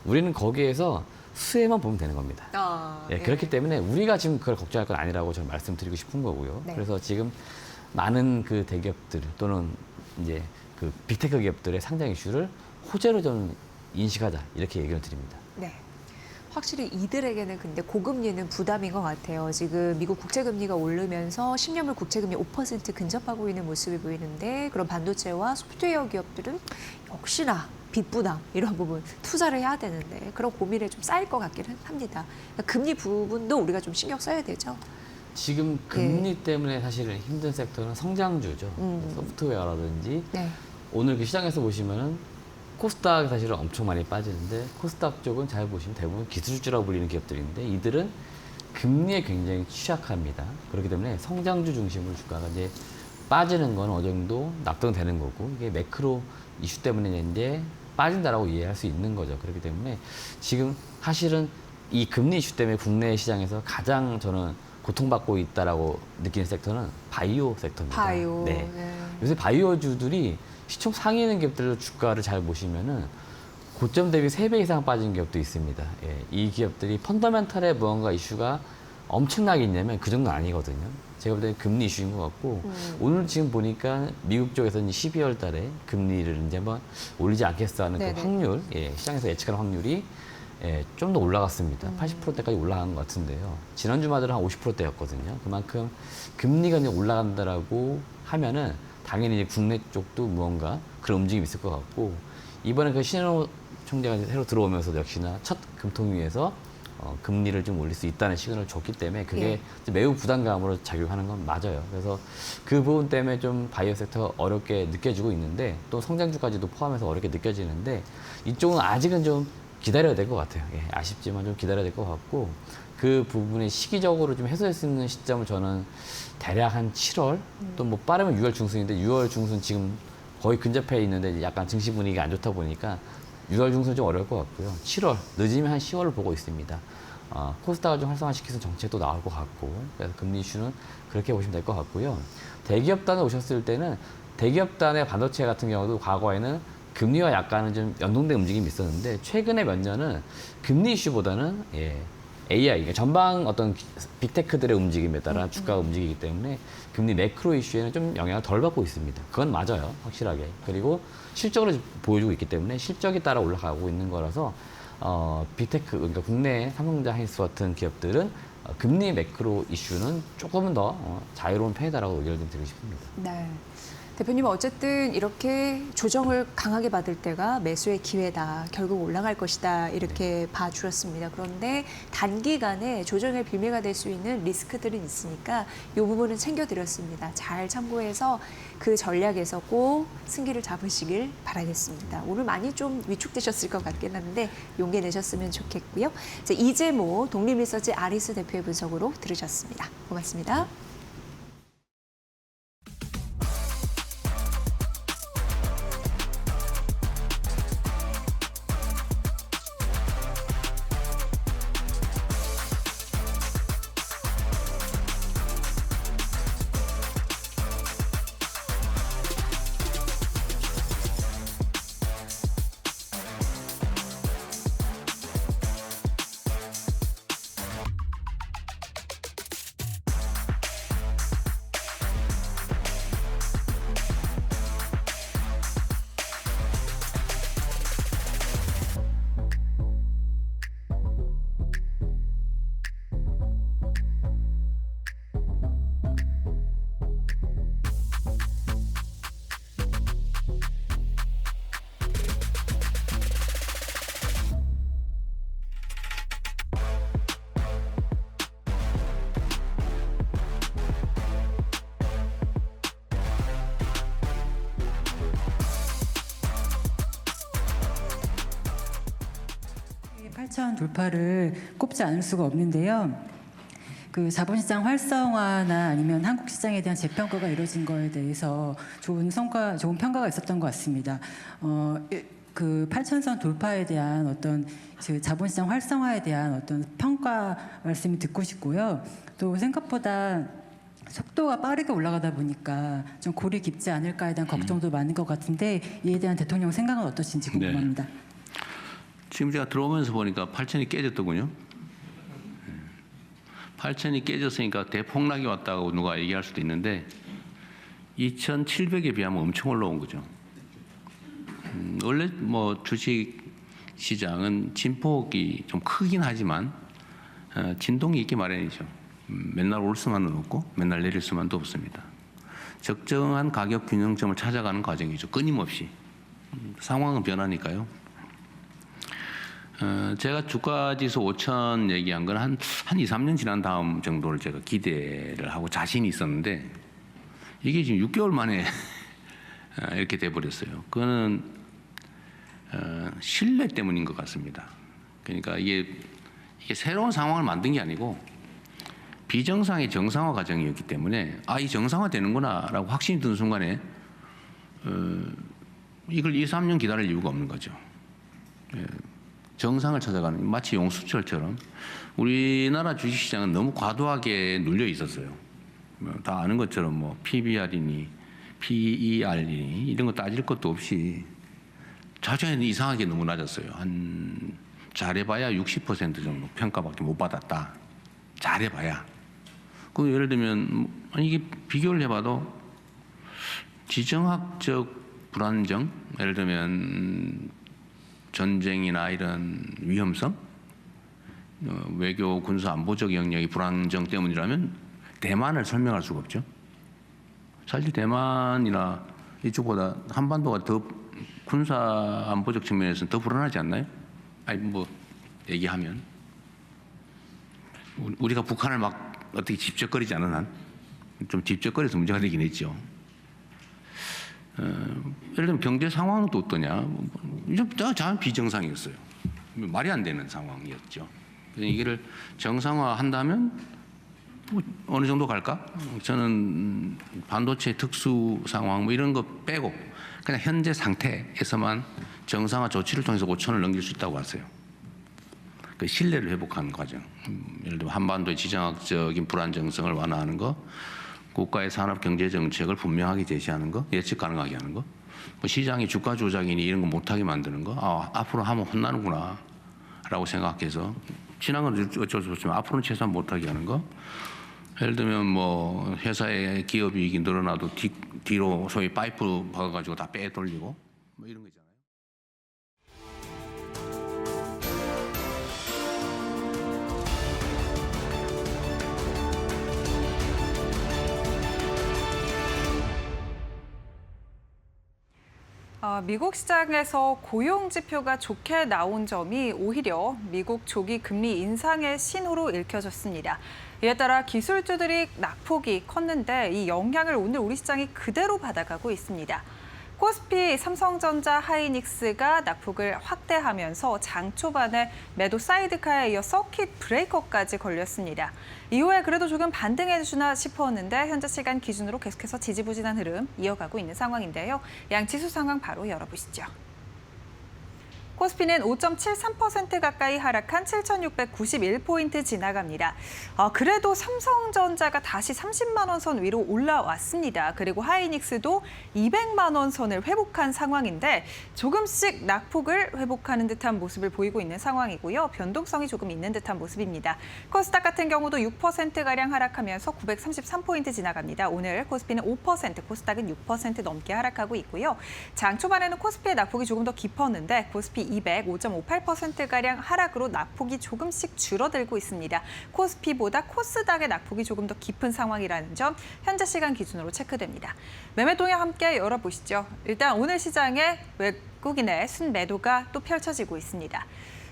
우리는 거기에서 수혜만 보면 되는 겁니다. 예, 그렇기 때문에 우리가 지금 그걸 걱정할 건 아니라고 저는 말씀드리고 싶은 거고요. 네. 그래서 지금 많은 그 대기업들 또는 이제 그 빅테크 기업들의 상장 이슈를 호재로 좀 인식하자, 이렇게 얘기를 드립니다. 네. 확실히 이들에게는 근데 고금리는 부담인 것 같아요. 지금 미국 국채금리가 오르면서 10년물 국채금리 5% 근접하고 있는 모습이 보이는데, 그런 반도체와 소프트웨어 기업들은 역시나 빚부담 이런 부분 투자를 해야 되는데 그런 고민에 좀 쌓일 것 같기는 합니다. 금리 부분도 우리가 좀 신경 써야 되죠. 지금 금리 때문에 사실은 힘든 섹터는 성장주죠. 소프트웨어라든지 네. 오늘 그 시장에서 보시면은 코스닥이 사실은 엄청 많이 빠지는데, 코스닥 쪽은 잘 보시면 대부분 기술주라고 불리는 기업들인데 이들은 금리에 굉장히 취약합니다. 그렇기 때문에 성장주 중심으로 주가가 이제 빠지는 건 어느 정도 낙동되는 거고, 이게 매크로 이슈 때문에 이제 빠진다라고 이해할 수 있는 거죠. 그렇기 때문에 지금 사실은 이 금리 이슈 때문에 국내 시장에서 가장 저는 고통받고 있다라고 느끼는 섹터는 바이오 섹터입니다. 바이오. 네. 요새 바이오주들이 시총 상위 있는 기업들도 주가를 잘 보시면은 고점 대비 3배 이상 빠진 기업도 있습니다. 예, 이 기업들이 펀더멘털에 무언가 이슈가 엄청나게 있냐면 그 정도는 아니거든요. 제가 볼 때는 금리 이슈인 것 같고, 오늘 지금 보니까 미국 쪽에서 이제 12월 달에 금리를 이제 한번 올리지 않겠어 하는 네네. 그 확률, 예, 시장에서 예측하는 확률이 예, 좀 더 올라갔습니다. 80%대까지 올라간 것 같은데요. 지난주마저는 한 50%대였거든요. 그만큼 금리가 이제 올라간다라고 하면은 당연히 이제 국내 쪽도 무언가 그런 움직임이 있을 것 같고, 이번에 그 신현호 총재가 새로 들어오면서 역시나 첫 금통위에서 금리를 좀 올릴 수 있다는 시그널을 줬기 때문에 그게 매우 부담감으로 작용하는 건 맞아요. 그래서 그 부분 때문에 좀 바이오 섹터가 어렵게 느껴지고 있는데, 또 성장주까지도 포함해서 어렵게 느껴지는데, 이쪽은 아직은 좀 기다려야 될 것 같아요. 예, 아쉽지만 좀 기다려야 될 것 같고, 그 부분에 시기적으로 좀 해소할 수 있는 시점을 저는 대략 한 7월, 또 뭐 빠르면 6월 중순인데 6월 중순 지금 거의 근접해 있는데 약간 증시 분위기가 안 좋다 보니까 6월 중순 좀 어려울 것 같고요. 7월, 늦으면 한 10월을 보고 있습니다. 코스닥을 좀 활성화시키는 정책도 나올 것 같고, 그래서 금리 이슈는 그렇게 보시면 될 것 같고요. 대기업단에 오셨을 때는 대기업단의 반도체 같은 경우도 과거에는 금리와 약간은 좀 연동된 움직임이 있었는데, 최근에 몇 년은 금리 이슈보다는 AI, 그러니까 전방 어떤 빅테크들의 움직임에 따라 주가가 움직이기 때문에 금리 매크로 이슈에는 좀 영향을 덜 받고 있습니다. 그건 맞아요, 확실하게. 그리고 실적으로 보여주고 있기 때문에 실적에 따라 올라가고 있는 거라서 빅테크, 그러니까 국내 삼성전자, 하이닉스 같은 기업들은 금리 매크로 이슈는 조금은 더 자유로운 편이다라고 의견을 좀 드리고 싶습니다. 네. 대표님, 어쨌든 이렇게 조정을 강하게 받을 때가 매수의 기회다, 결국 올라갈 것이다, 이렇게 봐주셨습니다. 그런데 단기간에 조정의 빌미가 될 수 있는 리스크들은 있으니까 이 부분은 챙겨드렸습니다. 잘 참고해서 그 전략에서 꼭 승기를 잡으시길 바라겠습니다. 오늘 많이 좀 위축되셨을 것 같긴 한데 용기 내셨으면 좋겠고요. 이제 이재모 독립리서치 아리스 대표의 분석으로 들으셨습니다. 고맙습니다. 8천 돌파를 꼽지 않을 수가 없는데요. 그 자본시장 활성화나 아니면 한국 시장에 대한 재평가가 이루어진 거에 대해서 좋은 평가가 있었던 것 같습니다. 그 8천선 돌파에 대한 어떤 그 자본시장 활성화에 대한 어떤 평가 말씀이 듣고 싶고요. 또 생각보다 속도가 빠르게 올라가다 보니까 좀 골이 깊지 않을까에 대한 걱정도 많은 것 같은데 이에 대한 대통령 생각은 어떠신지 궁금합니다. 네. 지금 제가 들어오면서 보니까 8천이 깨졌더군요. 8천이 깨졌으니까 대폭락이 왔다고 누가 얘기할 수도 있는데 2,700에 비하면 엄청 올라온 거죠. 원래 뭐 주식 시장은 진폭이 좀 크긴 하지만 진동이 있기 마련이죠. 맨날 올 수만은 없고 맨날 내릴 수만도 없습니다. 적정한 가격 균형점을 찾아가는 과정이죠. 끊임없이. 상황은 변하니까요. 제가 주가지수 5천 얘기한 건 한 2, 3년 지난 다음 정도를 제가 기대를 하고 자신이 있었는데 이게 지금 6개월 만에 이렇게 돼버렸어요. 그거는 신뢰 때문인 것 같습니다. 그러니까 이게 새로운 상황을 만든 게 아니고 비정상의 정상화 과정이었기 때문에 이 정상화 되는구나라고 확신이 드는 순간에 이걸 2, 3년 기다릴 이유가 없는 거죠. 정상을 찾아가는 마치 용수철처럼 우리나라 주식시장은 너무 과도하게 눌려 있었어요. 다 아는 것처럼 뭐 PBR이니 PER이니 이런 거 따질 것도 없이 자주에는 이상하게 너무 낮았어요. 한 잘해봐야 60% 정도 평가밖에 못 받았다. 잘해봐야. 그 예를 들면 이게 비교를 해봐도 지정학적 불안정, 예를 들면 전쟁이나 이런 위험성, 외교, 군사, 안보적 영역이 불안정 때문이라면 대만을 설명할 수가 없죠. 사실 대만이나 이쪽보다 한반도가 더 군사, 안보적 측면에서는 더 불안하지 않나요? 아니 뭐 얘기하면 우리가 북한을 막 어떻게 집적거리지 않은 한 좀 집적거려서 문제가 되긴 했죠. 예를 들면 경제 상황은 또 어떠냐? 다 비정상이었어요. 말이 안 되는 상황이었죠. 그래서 이거를 정상화한다면 뭐 어느 정도 갈까? 저는 반도체 특수 상황 뭐 이런 거 빼고 그냥 현재 상태에서만 정상화 조치를 통해서 5천을 넘길 수 있다고 봤어요. 그 신뢰를 회복하는 과정. 예를 들면 한반도의 지정학적인 불안정성을 완화하는 거, 국가의 산업 경제 정책을 분명하게 제시하는 거, 예측 가능하게 하는 거, 뭐 시장이 주가 조작이니 이런 거 못하게 만드는 거, 앞으로 하면 혼나는구나라고 생각해서 지난 건 어쩔 수 없지만 앞으로는 최소한 못하게 하는 거. 예를 들면 뭐 회사의 기업이익이 늘어나도 뒤로 소위 파이프 박아가지고 다 빼돌리고 뭐 이런 거 있잖아요. 미국 시장에서 고용 지표가 좋게 나온 점이 오히려 미국 조기 금리 인상의 신호로 읽혀졌습니다. 이에 따라 기술주들이 낙폭이 컸는데 이 영향을 오늘 우리 시장이 그대로 받아가고 있습니다. 코스피, 삼성전자, 하이닉스가 낙폭을 확대하면서 장 초반에 매도 사이드카에 이어 서킷 브레이커까지 걸렸습니다. 이후에 그래도 조금 반등해주나 싶었는데 현재 시간 기준으로 계속해서 지지부진한 흐름 이어가고 있는 상황인데요. 양 지수 상황 바로 열어보시죠. 코스피는 5.73% 가까이 하락한 7,691포인트 지나갑니다. 그래도 삼성전자가 다시 30만 원 선 위로 올라왔습니다. 그리고 하이닉스도 200만 원 선을 회복한 상황인데 조금씩 낙폭을 회복하는 듯한 모습을 보이고 있는 상황이고요. 변동성이 조금 있는 듯한 모습입니다. 코스닥 같은 경우도 6%가량 하락하면서 933포인트 지나갑니다. 오늘 코스피는 5%, 코스닥은 6% 넘게 하락하고 있고요. 장 초반에는 코스피의 낙폭이 조금 더 깊었는데 코스피 200, 5.58%가량 하락으로 낙폭이 조금씩 줄어들고 있습니다. 코스피보다 코스닥의 낙폭이 조금 더 깊은 상황이라는 점 현재 시간 기준으로 체크됩니다. 매매 동향 함께 열어보시죠. 일단 오늘 시장에 외국인의 순매도가 또 펼쳐지고 있습니다.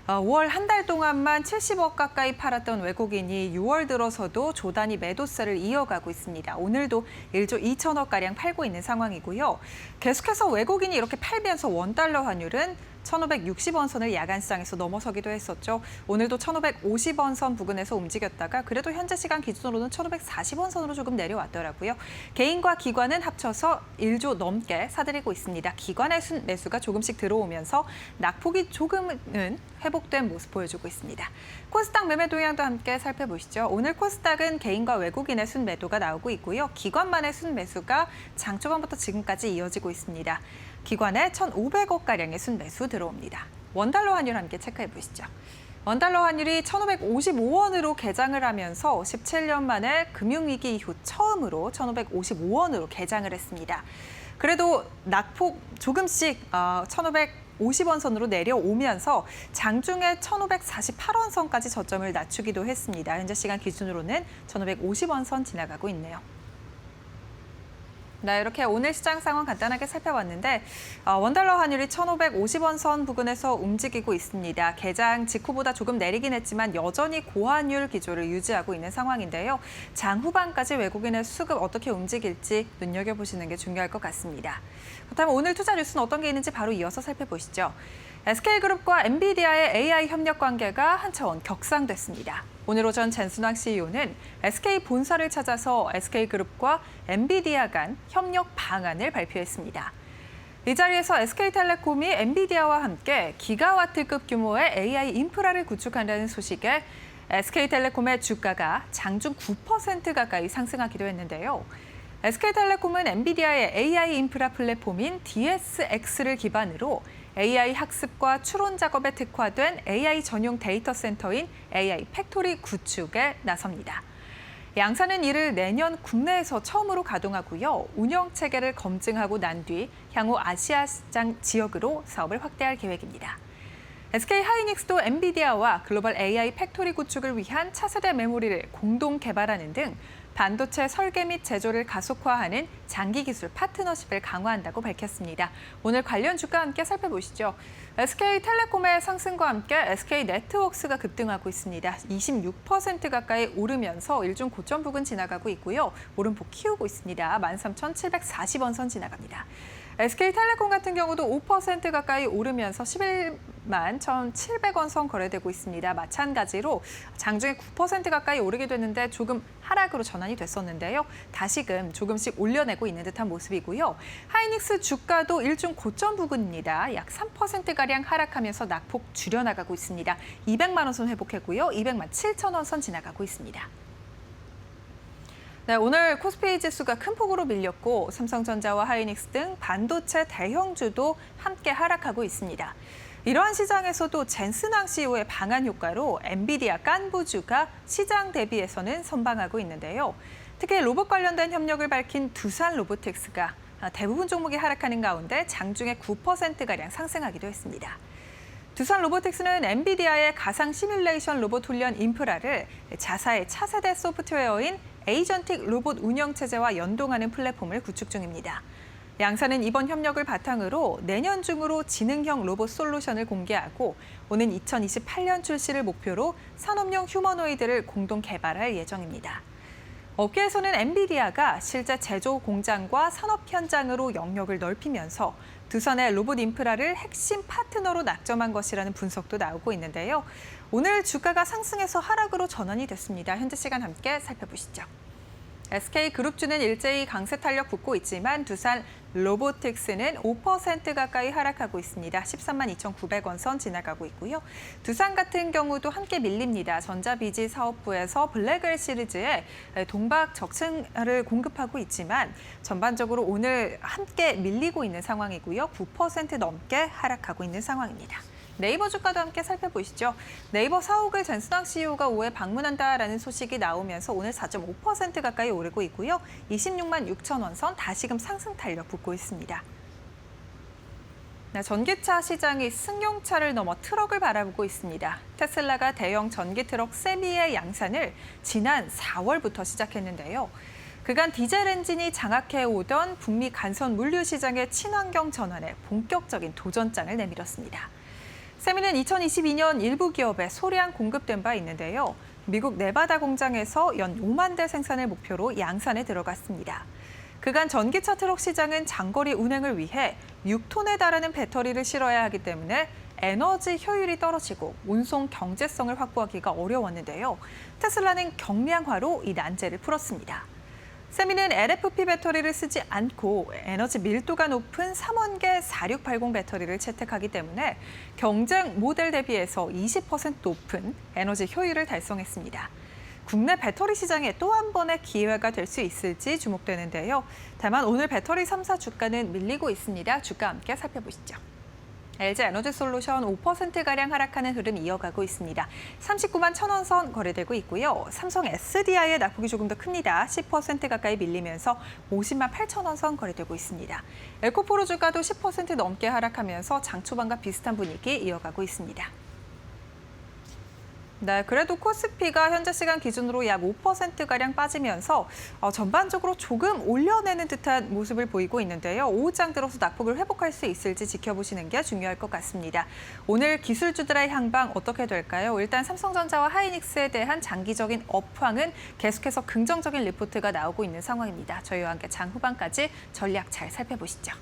5월 한 달 동안만 70억 가까이 팔았던 외국인이 6월 들어서도 조단위 매도세를 이어가고 있습니다. 오늘도 1조 2천억가량 팔고 있는 상황이고요. 계속해서 외국인이 이렇게 팔면서 원달러 환율은 1,560원 선을 야간 시장에서 넘어서기도 했었죠. 오늘도 1,550원 선 부근에서 움직였다가 그래도 현재 시간 기준으로는 1,540원 선으로 조금 내려왔더라고요. 개인과 기관은 합쳐서 1조 넘게 사들이고 있습니다. 기관의 순매수가 조금씩 들어오면서 낙폭이 조금은 회복된 모습 보여주고 있습니다. 코스닥 매매 동향도 함께 살펴보시죠. 오늘 코스닥은 개인과 외국인의 순매도가 나오고 있고요. 기관만의 순매수가 장 초반부터 지금까지 이어지고 있습니다. 기관에 1,500억가량의 순매수 들어옵니다. 원달러 환율 함께 체크해 보시죠. 원달러 환율이 1,555원으로 개장을 하면서 17년 만에 금융위기 이후 처음으로 1,555원으로 개장을 했습니다. 그래도 낙폭 조금씩 1,550원 선으로 내려오면서 장중에 1,548원 선까지 저점을 낮추기도 했습니다. 현재 시간 기준으로는 1,550원 선 지나가고 있네요. 네, 이렇게 오늘 시장 상황 간단하게 살펴봤는데 원달러 환율이 1,550원 선 부근에서 움직이고 있습니다. 개장 직후보다 조금 내리긴 했지만 여전히 고환율 기조를 유지하고 있는 상황인데요. 장 후반까지 외국인의 수급 어떻게 움직일지 눈여겨보시는 게 중요할 것 같습니다. 그렇다면 오늘 투자 뉴스는 어떤 게 있는지 바로 이어서 살펴보시죠. SK그룹과 엔비디아의 AI 협력 관계가 한 차원 격상됐습니다. 오늘 오전 젠순왕 CEO는 SK 본사를 찾아서 SK그룹과 엔비디아 간 협력 방안을 발표했습니다. 이 자리에서 SK텔레콤이 엔비디아와 함께 기가와트급 규모의 AI 인프라를 구축한다는 소식에 SK텔레콤의 주가가 장중 9% 가까이 상승하기도 했는데요. SK텔레콤은 엔비디아의 AI 인프라 플랫폼인 DSX를 기반으로 AI 학습과 추론 작업에 특화된 AI 전용 데이터 센터인 AI 팩토리 구축에 나섭니다. 양사는 이를 내년 국내에서 처음으로 가동하고요. 운영 체계를 검증하고 난 뒤 향후 아시아 시장 지역으로 사업을 확대할 계획입니다. SK하이닉스도 엔비디아와 글로벌 AI 팩토리 구축을 위한 차세대 메모리를 공동 개발하는 등 반도체 설계 및 제조를 가속화하는 장기 기술 파트너십을 강화한다고 밝혔습니다. 오늘 관련 주가 함께 살펴보시죠. SK텔레콤의 상승과 함께 SK네트워크스가 급등하고 있습니다. 26% 가까이 오르면서 일중 고점 부근 지나가고 있고요. 오름폭 키우고 있습니다. 13,740원 선 지나갑니다. SK텔레콤 같은 경우도 5% 가까이 오르면서 11만 1,700원 선 거래되고 있습니다. 마찬가지로 장중에 9% 가까이 오르게 됐는데 조금 하락으로 전환이 됐었는데요. 다시금 조금씩 올려내고 있는 듯한 모습이고요. 하이닉스 주가도 일중 고점 부근입니다. 약 3%가량 하락하면서 낙폭 줄여나가고 있습니다. 200만 원 선 회복했고요. 200만 7천 원 선 지나가고 있습니다. 네, 오늘 코스피 지수가 큰 폭으로 밀렸고 삼성전자와 하이닉스 등 반도체 대형주도 함께 하락하고 있습니다. 이러한 시장에서도 젠슨왕 CEO의 방한 효과로 엔비디아 깐부주가 시장 대비해서는 선방하고 있는데요. 특히 로봇 관련된 협력을 밝힌 두산 로보틱스가 대부분 종목이 하락하는 가운데 장중에 9%가량 상승하기도 했습니다. 두산 로보틱스는 엔비디아의 가상 시뮬레이션 로봇 훈련 인프라를 자사의 차세대 소프트웨어인 에이전틱 로봇 운영체제와 연동하는 플랫폼을 구축 중입니다. 양사는 이번 협력을 바탕으로 내년 중으로 지능형 로봇 솔루션을 공개하고 오는 2028년 출시를 목표로 산업용 휴머노이드를 공동 개발할 예정입니다. 업계에서는 엔비디아가 실제 제조 공장과 산업 현장으로 영역을 넓히면서 두산의 로봇 인프라를 핵심 파트너로 낙점한 것이라는 분석도 나오고 있는데요. 오늘 주가가 상승해서 하락으로 전환이 됐습니다. 현재 시간 함께 살펴보시죠. SK그룹주는 일제히 강세 탄력 붙고 있지만 두산 로보틱스는 5% 가까이 하락하고 있습니다. 13만 2,900원 선 지나가고 있고요. 두산 같은 경우도 함께 밀립니다. 전자비지 사업부에서 블랙웰 시리즈에 동박 적층을 공급하고 있지만 전반적으로 오늘 함께 밀리고 있는 상황이고요. 9% 넘게 하락하고 있는 상황입니다. 네이버 주가도 함께 살펴보시죠. 네이버 사옥을 젠순왕 CEO가 5회 방문한다라는 소식이 나오면서 오늘 4.5% 가까이 오르고 있고요. 26만 6천 원 선 다시금 상승 탄력 붙고 있습니다. 전기차 시장이 승용차를 넘어 트럭을 바라보고 있습니다. 테슬라가 대형 전기 트럭 세미의 양산을 지난 4월부터 시작했는데요. 그간 디젤 엔진이 장악해오던 북미 간선 물류 시장의 친환경 전환에 본격적인 도전장을 내밀었습니다. 세미는 2022년 일부 기업에 소량 공급된 바 있는데요. 미국 네바다 공장에서 연 5만 대 생산을 목표로 양산에 들어갔습니다. 그간 전기차 트럭 시장은 장거리 운행을 위해 6톤에 달하는 배터리를 실어야 하기 때문에 에너지 효율이 떨어지고 운송 경제성을 확보하기가 어려웠는데요. 테슬라는 경량화로 이 난제를 풀었습니다. 세미는 LFP 배터리를 쓰지 않고 에너지 밀도가 높은 3원계 4680 배터리를 채택하기 때문에 경쟁 모델 대비해서 20% 높은 에너지 효율을 달성했습니다. 국내 배터리 시장에 또 한 번의 기회가 될 수 있을지 주목되는데요. 다만 오늘 배터리 3사 주가는 밀리고 있습니다. 주가 함께 살펴보시죠. LG 에너지솔루션 5%가량 하락하는 흐름 이어가고 있습니다. 39만 1,000원 선 거래되고 있고요. 삼성 SDI의 낙폭이 조금 더 큽니다. 10% 가까이 밀리면서 50만 8,000원 선 거래되고 있습니다. 에코프로 주가도 10% 넘게 하락하면서 장 초반과 비슷한 분위기 이어가고 있습니다. 네, 그래도 코스피가 현재 시간 기준으로 약 5%가량 빠지면서 전반적으로 조금 올려내는 듯한 모습을 보이고 있는데요. 오후장 들어서 낙폭을 회복할 수 있을지 지켜보시는 게 중요할 것 같습니다. 오늘 기술주들의 향방 어떻게 될까요? 일단 삼성전자와 하이닉스에 대한 장기적인 업황은 계속해서 긍정적인 리포트가 나오고 있는 상황입니다. 저희와 함께 장 후반까지 전략 잘 살펴보시죠.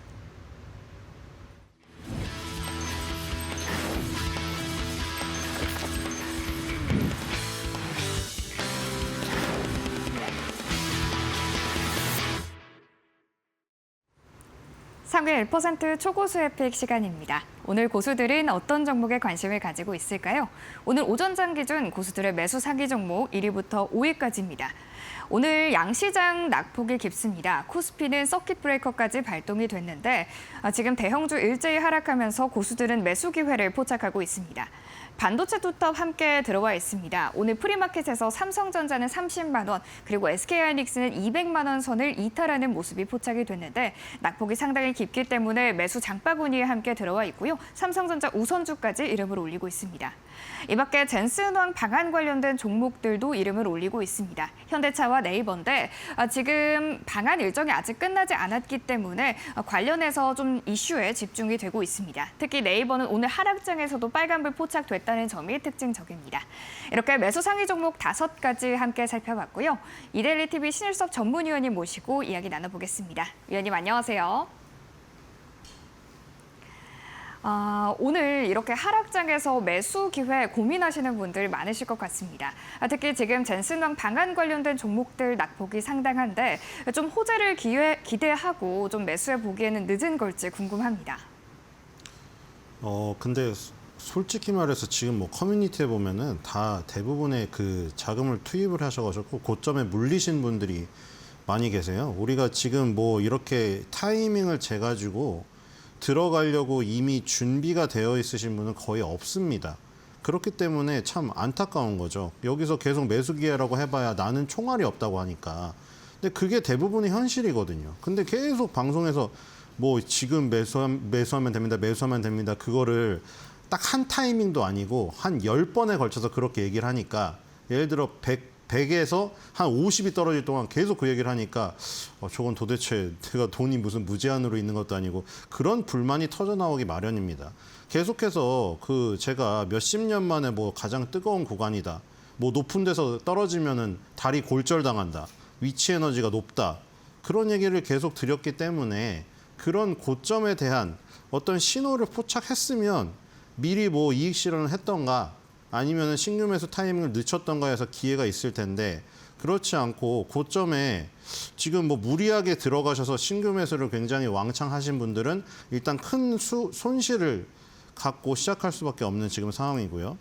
상위 1% 초고수의 픽 시간입니다. 오늘 고수들은 어떤 종목에 관심을 가지고 있을까요? 오늘 오전장 기준 고수들의 매수 상위 종목 1위부터 5위까지입니다. 오늘 양시장 낙폭이 깊습니다. 코스피는 서킷 브레이커까지 발동이 됐는데 지금 대형주 일제히 하락하면서 고수들은 매수 기회를 포착하고 있습니다. 반도체 투톱 함께 들어와 있습니다. 오늘 프리마켓에서 삼성전자는 30만 원, 그리고 SK하이닉스는 200만 원 선을 이탈하는 모습이 포착이 됐는데 낙폭이 상당히 깊기 때문에 매수 장바구니에 함께 들어와 있고요. 삼성전자 우선주까지 이름을 올리고 있습니다. 이 밖에 젠슨왕 방안 관련된 종목들도 이름을 올리고 있습니다. 현대차와 네이버인데 지금 방안 일정이 아직 끝나지 않았기 때문에 관련해서 좀 이슈에 집중이 되고 있습니다. 특히 네이버는 오늘 하락장에서도 빨간불 포착됐다는 점이 특징적입니다. 이렇게 매수 상위 종목 5가지 함께 살펴봤고요. 이데일리 TV 신일섭 전문위원님 모시고 이야기 나눠보겠습니다. 위원님 안녕하세요. 오늘 이렇게 하락장에서 매수 기회 고민하시는 분들 많으실 것 같습니다. 특히 지금 젠슨왕 방안 관련된 종목들 낙폭이 상당한데 좀 호재를 기대하고 좀 매수해 보기에는 늦은 걸지 궁금합니다. 근데 솔직히 말해서 지금 뭐 커뮤니티에 보면은 다 대부분의 그 자금을 투입을 하셔가지고 고점에 물리신 분들이 많이 계세요. 우리가 지금 뭐 이렇게 타이밍을 재가지고 들어가려고 이미 준비가 되어 있으신 분은 거의 없습니다. 그렇기 때문에 참 안타까운 거죠. 여기서 계속 매수 기회라고 해봐야 나는 총알이 없다고 하니까. 근데 그게 대부분의 현실이거든요. 근데 계속 방송에서 뭐 지금 매수하면 됩니다. 매수하면 됩니다. 그거를 딱 한 타이밍도 아니고 한 10번에 걸쳐서 그렇게 얘기를 하니까 예를 들어 100에서 한 50이 떨어질 동안 계속 그 얘기를 하니까 저건 도대체 내가 돈이 무슨 무제한으로 있는 것도 아니고 그런 불만이 터져 나오기 마련입니다. 계속해서 제가 몇십 년 만에 뭐 가장 뜨거운 구간이다. 뭐 높은 데서 떨어지면은 다리 골절당한다. 위치 에너지가 높다. 그런 얘기를 계속 드렸기 때문에 그런 고점에 대한 어떤 신호를 포착했으면 미리 뭐 이익 실현을 했던가 아니면 신규 매수 타이밍을 늦췄던가 해서 기회가 있을 텐데 그렇지 않고 고점에 지금 뭐 무리하게 들어가셔서 신규 매수를 굉장히 왕창 하신 분들은 일단 큰 손실을 갖고 시작할 수밖에 없는 지금 상황이고요.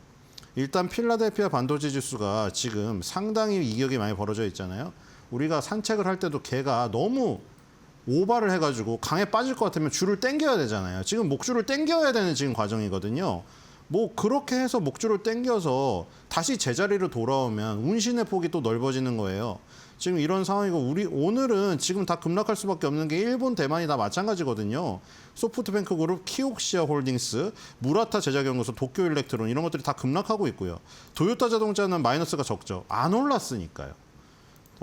일단 필라델피아 반도체 지수가 지금 상당히 이격이 많이 벌어져 있잖아요. 우리가 산책을 할 때도 걔가 너무 오바를 해가지고 강에 빠질 것 같으면 줄을 당겨야 되잖아요. 지금 목줄을 당겨야 되는 지금 과정이거든요. 뭐 그렇게 해서 목줄을 당겨서 다시 제자리로 돌아오면 운신의 폭이 또 넓어지는 거예요. 지금 이런 상황이고 오늘은 지금 다 급락할 수밖에 없는 게 일본, 대만이 다 마찬가지거든요. 소프트뱅크 그룹, 키옥시아 홀딩스, 무라타 제작연구소, 도쿄일렉트론 이런 것들이 다 급락하고 있고요. 도요타 자동차는 마이너스가 적죠. 안 올랐으니까요.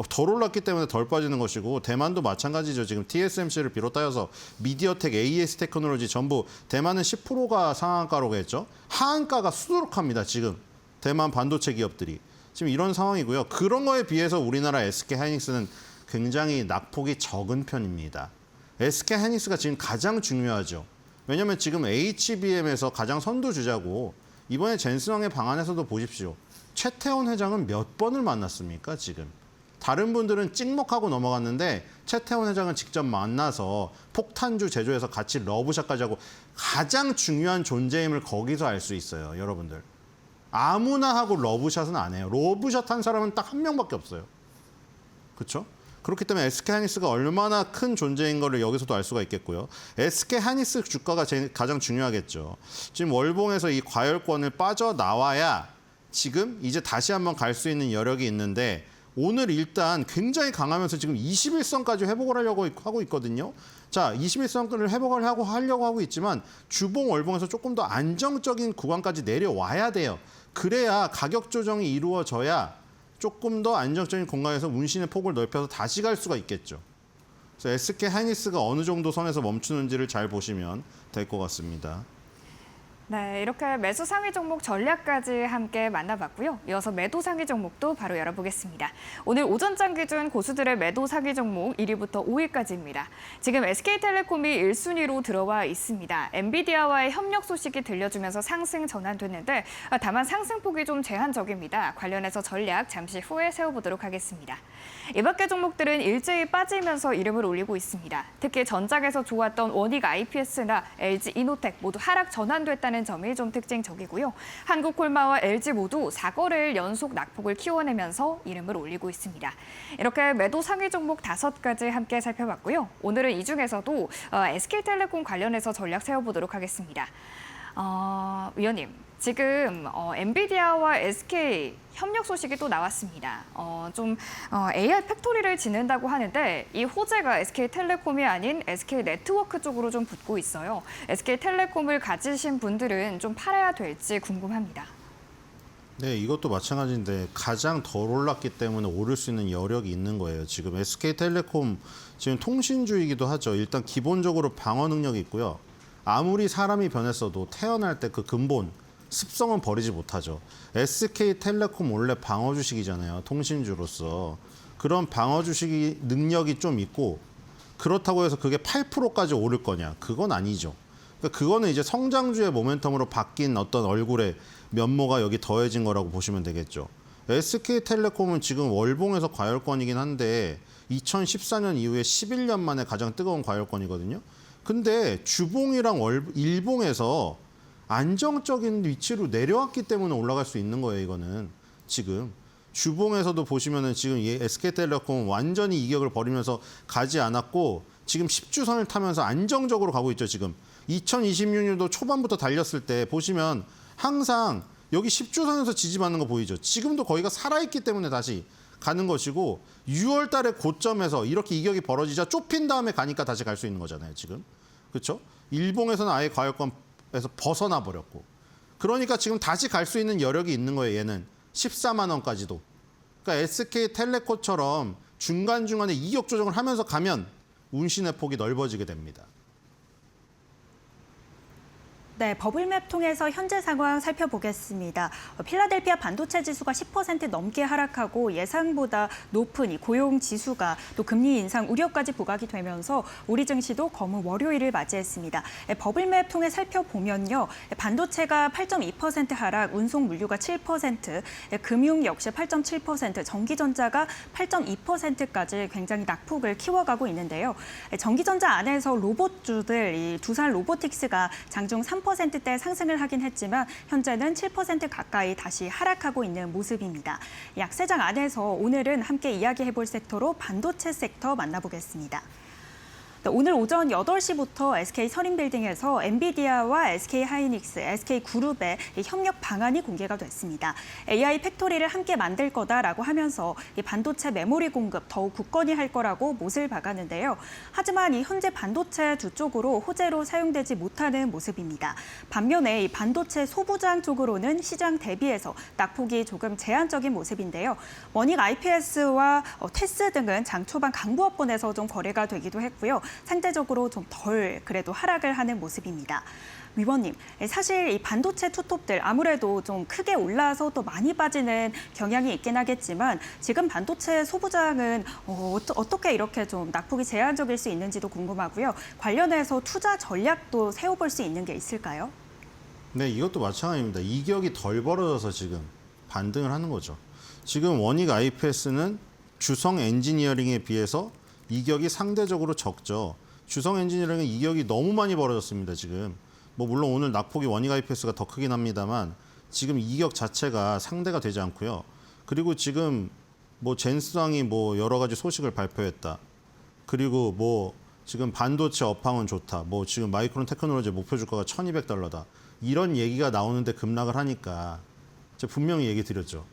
덜 올랐기 때문에 덜 빠지는 것이고 대만도 마찬가지죠. 지금 TSMC를 비롯하여서 미디어텍, AS 테크놀로지 전부 대만은 10%가 상한가로 했죠. 하한가가 수두룩합니다. 지금 대만 반도체 기업들이. 지금 이런 상황이고요. 그런 거에 비해서 우리나라 SK하이닉스는 굉장히 낙폭이 적은 편입니다. SK 하이닉스가 지금 가장 중요하죠. 왜냐하면 지금 HBM에서 가장 선두주자고 이번에 젠슨왕의 방안에서도 보십시오. 최태원 회장은 몇 번을 만났습니까, 지금? 다른 분들은 찍먹하고 넘어갔는데 최태원 회장은 직접 만나서 폭탄주 제조해서 같이 러브샷까지 하고 가장 중요한 존재임을 거기서 알 수 있어요, 여러분들. 아무나 하고 러브샷은 안 해요. 러브샷 한 사람은 딱 한 명밖에 없어요. 그렇죠? 그렇기 때문에 SK 하이닉스가 얼마나 큰 존재인 거를 여기서도 알 수가 있겠고요. SK 하이닉스 주가가 가장 중요하겠죠. 지금 월봉에서 이 과열권을 빠져나와야 지금 이제 다시 한번 갈 수 있는 여력이 있는데 오늘 일단 굉장히 강하면서 지금 21선까지 회복을 하려고 하고 있거든요. 자, 21선을 회복을 하려고 하고 있지만 주봉 월봉에서 조금 더 안정적인 구간까지 내려와야 돼요. 그래야 가격 조정이 이루어져야 조금 더 안정적인 공간에서 운신의 폭을 넓혀서 다시 갈 수가 있겠죠. 그래서 SK 하이닉스가 어느 정도 선에서 멈추는지를 잘 보시면 될 것 같습니다. 네, 이렇게 매수 상위 종목 전략까지 함께 만나봤고요. 이어서 매도 상위 종목도 바로 열어보겠습니다. 오늘 오전장 기준 고수들의 매도 상위 종목 1위부터 5위까지입니다. 지금 SK텔레콤이 1순위로 들어와 있습니다. 엔비디아와의 협력 소식이 들려주면서 상승 전환됐는데 다만 상승폭이 좀 제한적입니다. 관련해서 전략 잠시 후에 세워보도록 하겠습니다. 이 밖의 종목들은 일제히 빠지면서 이름을 올리고 있습니다. 특히 전장에서 좋았던 원익 IPS나 LG 이노텍 모두 하락 전환됐다는 점이 좀 특징적이고요. 한국콜마와 LG 모두 4거래일 연속 낙폭을 키워내면서 이름을 올리고 있습니다. 이렇게 매도 상위 종목 5가지 함께 살펴봤고요. 오늘은 이 중에서도 SK텔레콤 관련해서 전략 세워보도록 하겠습니다. 위원님, 지금 엔비디아와 SK 협력 소식이 또 나왔습니다. AI 팩토리를 짓는다고 하는데 이 호재가 SK텔레콤이 아닌 SK네트워크 쪽으로 좀 붙고 있어요. SK텔레콤을 가지신 분들은 좀 팔아야 될지 궁금합니다. 네, 이것도 마찬가지인데 가장 덜 올랐기 때문에 오를 수 있는 여력이 있는 거예요. 지금 SK텔레콤 지금 통신주이기도 하죠. 일단 기본적으로 방어 능력이 있고요. 아무리 사람이 변했어도 태어날 때 그 근본 습성은 버리지 못하죠. SK텔레콤 원래 방어 주식이잖아요. 통신주로서. 그런 방어 주식이 능력이 좀 있고 그렇다고 해서 그게 8%까지 오를 거냐? 그건 아니죠. 그러니까 그거는 이제 성장주의 모멘텀으로 바뀐 어떤 얼굴의 면모가 여기 더해진 거라고 보시면 되겠죠. SK텔레콤은 지금 월봉에서 과열권이긴 한데 2014년 이후에 11년 만에 가장 뜨거운 과열권이거든요. 근데 주봉이랑 일봉에서 안정적인 위치로 내려왔기 때문에 올라갈 수 있는 거예요, 이거는. 지금 주봉에서도 보시면은 지금 이 SK텔레콤 완전히 이격을 벌이면서 가지 않았고 지금 10주선을 타면서 안정적으로 가고 있죠, 지금. 2026년도 초반부터 달렸을 때 보시면 항상 여기 10주선에서 지지받는 거 보이죠? 지금도 거기가 살아있기 때문에 다시 가는 것이고 6월 달에 고점에서 이렇게 이격이 벌어지자 좁힌 다음에 가니까 다시 갈 수 있는 거잖아요, 지금. 그렇죠? 일봉에서는 아예 과열권에서 벗어나 버렸고. 그러니까 지금 다시 갈 수 있는 여력이 있는 거예요, 얘는. 14만 원까지도. 그러니까 SK텔레콤처럼 중간중간에 이격 조정을 하면서 가면 운신의 폭이 넓어지게 됩니다. 네, 버블맵 통해서 현재 상황 살펴보겠습니다. 필라델피아 반도체 지수가 10% 넘게 하락하고 예상보다 높은 이 고용 지수가 또 금리 인상 우려까지 부각이 되면서 우리 증시도 검은 월요일을 맞이했습니다. 버블맵 통해 살펴보면요. 반도체가 8.2% 하락, 운송 물류가 7%, 금융 역시 8.7%, 전기전자가 8.2%까지 굉장히 낙폭을 키워가고 있는데요. 전기전자 안에서 로봇주들, 이 두산 로보틱스가 장중 3%대 상승을 하긴 했지만 현재는 7% 가까이 다시 하락하고 있는 모습입니다. 약세장 안에서 오늘은 함께 이야기해볼 섹터로 반도체 섹터 만나보겠습니다. 오늘 오전 8시부터 SK 서린빌딩에서 엔비디아와 SK 하이닉스, SK 그룹의 협력 방안이 공개가 됐습니다. AI 팩토리를 함께 만들 거다라고 하면서 이 반도체 메모리 공급 더욱 굳건히 할 거라고 못을 박았는데요. 하지만 이 현재 반도체 두 쪽으로 호재로 사용되지 못하는 모습입니다. 반면에 이 반도체 소부장 쪽으로는 시장 대비해서 낙폭이 조금 제한적인 모습인데요. 원익 IPS와 테스 등은 장 초반 강보합권에서 좀 거래가 되기도 했고요. 상대적으로 좀 덜 그래도 하락을 하는 모습입니다. 위원님, 사실 이 반도체 투톱들 아무래도 좀 크게 올라서 또 많이 빠지는 경향이 있긴 하겠지만 지금 반도체 소부장은 어떻게 이렇게 좀 낙폭이 제한적일 수 있는지도 궁금하고요. 관련해서 투자 전략도 세워볼 수 있는 게 있을까요? 네, 이것도 마찬가지입니다. 이격이 덜 벌어져서 지금 반등을 하는 거죠. 지금 원익 IPS는 주성 엔지니어링에 비해서 이격이 상대적으로 적죠. 주성 엔지니어링은 이격이 너무 많이 벌어졌습니다, 지금. 뭐 물론 오늘 낙폭이 원익 IPS가 더 크긴 합니다만 지금 이격 자체가 상대가 되지 않고요. 그리고 지금 뭐 젠스왕이 뭐 여러 가지 소식을 발표했다. 그리고 뭐 지금 반도체 업황은 좋다. 뭐 지금 마이크론 테크놀로지 목표 주가가 $1,200다. 이런 얘기가 나오는데 급락을 하니까 제가 분명히 얘기 드렸죠.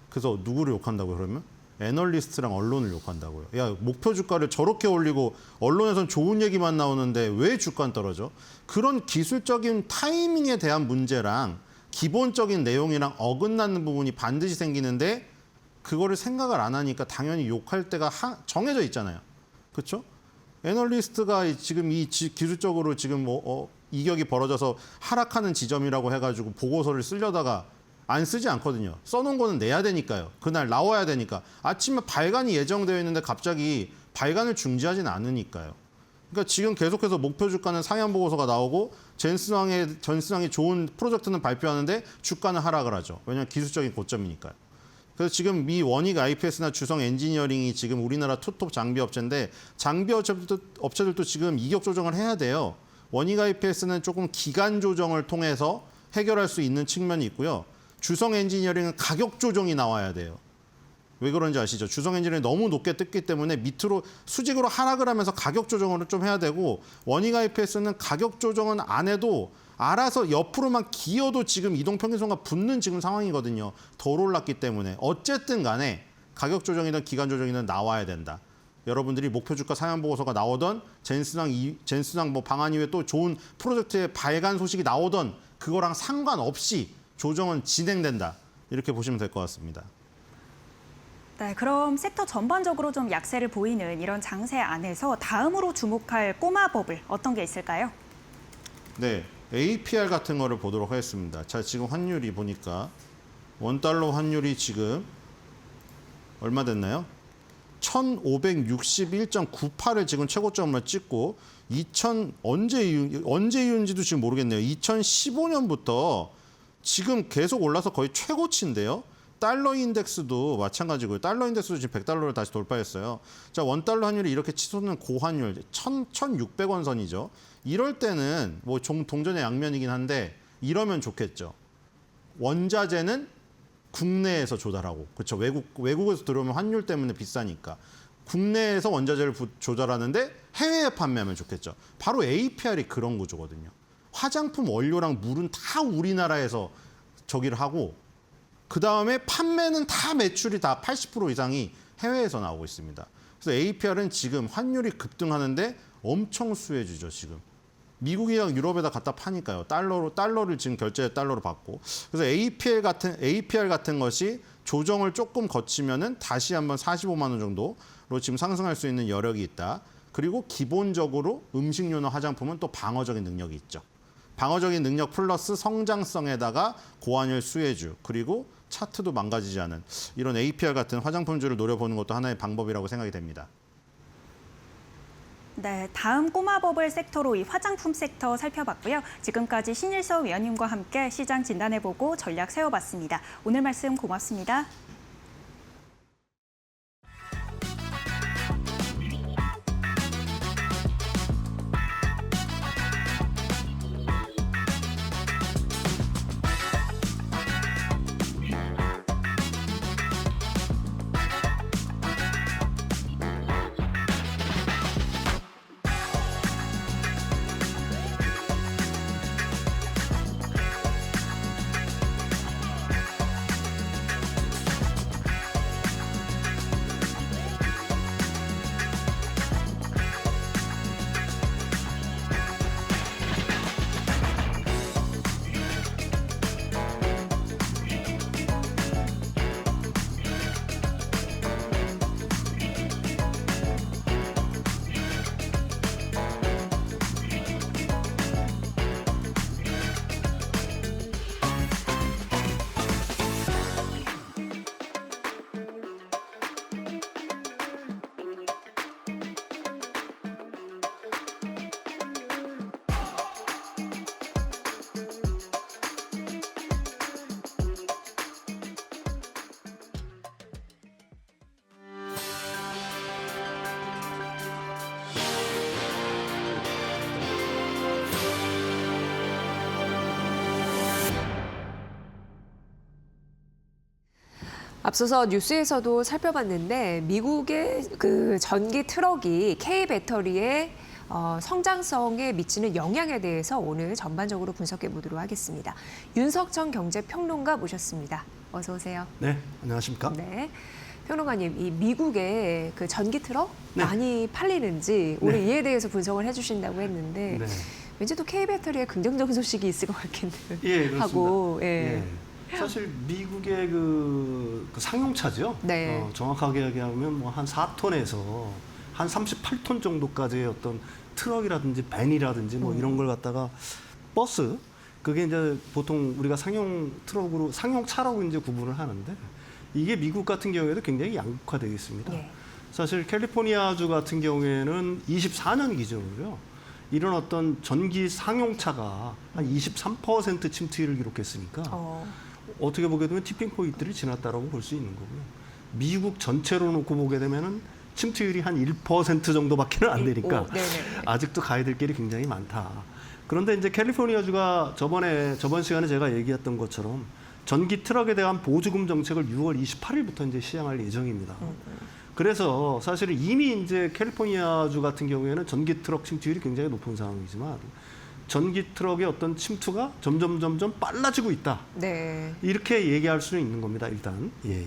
그래서 누구를 욕한다고요, 그러면? 애널리스트랑 언론을 욕한다고요. 야, 목표 주가를 저렇게 올리고 언론에선 좋은 얘기만 나오는데 왜 주가는 떨어져? 그런 기술적인 타이밍에 대한 문제랑 기본적인 내용이랑 어긋나는 부분이 반드시 생기는데 그거를 생각을 안 하니까 당연히 욕할 때가 정해져 있잖아요. 그렇죠? 애널리스트가 지금 이 기술적으로 지금 이격이 벌어져서 하락하는 지점이라고 해가지고 보고서를 쓰려다가 안 쓰지 않거든요. 써놓은 거는 내야 되니까요. 그날 나와야 되니까. 아침에 발간이 예정되어 있는데 갑자기 발간을 중지하지는 않으니까요. 그러니까 지금 계속해서 목표 주가는 상향 보고서가 나오고 젠스왕이 좋은 프로젝트는 발표하는데 주가는 하락을 하죠. 왜냐하면 기술적인 고점이니까요. 그래서 지금 미 원익 IPS나 주성 엔지니어링이 지금 우리나라 투톱 장비 업체인데 장비 업체들도 지금 이격 조정을 해야 돼요. 원익 IPS는 조금 기간 조정을 통해서 해결할 수 있는 측면이 있고요. 주성 엔지니어링은 가격 조정이 나와야 돼요. 왜 그런지 아시죠? 주성 엔지니어링이 너무 높게 뜯기 때문에 밑으로 수직으로 하락을 하면서 가격 조정을 좀 해야 되고 원익 IPS는 가격 조정은 안 해도 알아서 옆으로만 기어도 지금 이동평균선과 붙는 지금 상황이거든요. 덜 올랐기 때문에. 어쨌든 간에 가격 조정이든 기간 조정이든 나와야 된다. 여러분들이 목표 주가 상향 보고서가 나오던 젠스왕 뭐 방안 이후에 또 좋은 프로젝트의 발간 소식이 나오던 그거랑 상관없이 조정은 진행된다. 이렇게 보시면 될 것 같습니다. 네, 그럼 섹터 전반적으로 좀 약세를 보이는 이런 장세 안에서 다음으로 주목할 꼬마 버블 어떤 게 있을까요? 네, APR 같은 거를 보도록 하겠습니다. 자, 지금 환율이 보니까 $1 환율이 지금 얼마 됐나요? 1561.98을 지금 최고점을 찍고 언제 이윤지도 지금 모르겠네요. 2015년부터 지금 계속 올라서 거의 최고치인데요. 달러 인덱스도 마찬가지고요. 달러 인덱스도 지금 $100를 다시 돌파했어요. 자, $1 환율이 이렇게 치솟는 고환율 1,600원 선이죠. 이럴 때는 뭐 동전의 양면이긴 한데 이러면 좋겠죠. 원자재는 국내에서 조달하고, 그렇죠. 외국에서 들어오면 환율 때문에 비싸니까 국내에서 원자재를 조달하는데 해외에 판매하면 좋겠죠. 바로 APR이 그런 구조거든요. 화장품 원료랑 물은 다 우리나라에서 저기를 하고 그 다음에 판매는 다 매출이 다 80% 이상이 해외에서 나오고 있습니다. 그래서 APR은 지금 환율이 급등하는데 엄청 수혜주죠, 지금. 미국이랑 유럽에다 갖다 파니까요. 달러를 지금 달러로 받고. 그래서 APR 같은 것이 조정을 조금 거치면은 다시 한번 45만 원 정도로 지금 상승할 수 있는 여력이 있다. 그리고 기본적으로 음식료나 화장품은 또 방어적인 능력이 있죠. 방어적인 능력 플러스 성장성에다가 고환율 수혜주, 그리고 차트도 망가지지 않은 이런 APR 같은 화장품주를 노려보는 것도 하나의 방법이라고 생각이 됩니다. 네, 다음 꼬마 버블 섹터로 이 화장품 섹터 살펴봤고요. 지금까지 신일서 위원님과 함께 시장 진단해보고 전략 세워봤습니다. 오늘 말씀 고맙습니다. 앞서서 뉴스에서도 살펴봤는데 미국의 그 전기 트럭이 K 배터리의 성장성에 미치는 영향에 대해서 오늘 전반적으로 분석해 보도록 하겠습니다. 윤석천 경제평론가 모셨습니다. 어서 오세요. 네, 안녕하십니까? 네. 평론가님, 이 미국의 그 전기 트럭 네. 많이 팔리는지 오늘 네. 이에 대해서 분석을 해주신다고 했는데 네. 왠지 또 K 배터리에 긍정적인 소식이 있을 것 같긴 예, 그렇습니다. 하고. 예. 예. 사실 미국의 그 상용차죠. 네. 정확하게 얘기하면 뭐 한 4톤에서 한 38톤 정도까지의 어떤 트럭이라든지 밴이라든지 뭐 이런 걸 갖다가 버스, 그게 이제 보통 우리가 상용 트럭으로 상용차라고 이제 구분을 하는데 이게 미국 같은 경우에도 굉장히 양극화되어 있습니다. 예. 사실 캘리포니아주 같은 경우에는 24년 기준으로요. 이런 어떤 전기 상용차가 한 23% 침투율을 기록했으니까 어떻게 보게 되면 티핑 포인트를 지났다라고 볼 수 있는 거고요. 미국 전체로 놓고 보게 되면은 침투율이 한 1% 정도밖에 안 되니까 아직도 가야 될 길이 굉장히 많다. 그런데 이제 캘리포니아주가 저번 시간에 제가 얘기했던 것처럼 전기 트럭에 대한 보조금 정책을 6월 28일부터 이제 시행할 예정입니다. 그래서 사실은 이미 이제 캘리포니아주 같은 경우에는 전기 트럭 침투율이 굉장히 높은 상황이지만 전기 트럭의 어떤 침투가 점점 빨라지고 있다. 네. 이렇게 얘기할 수는 있는 겁니다. 일단. 예.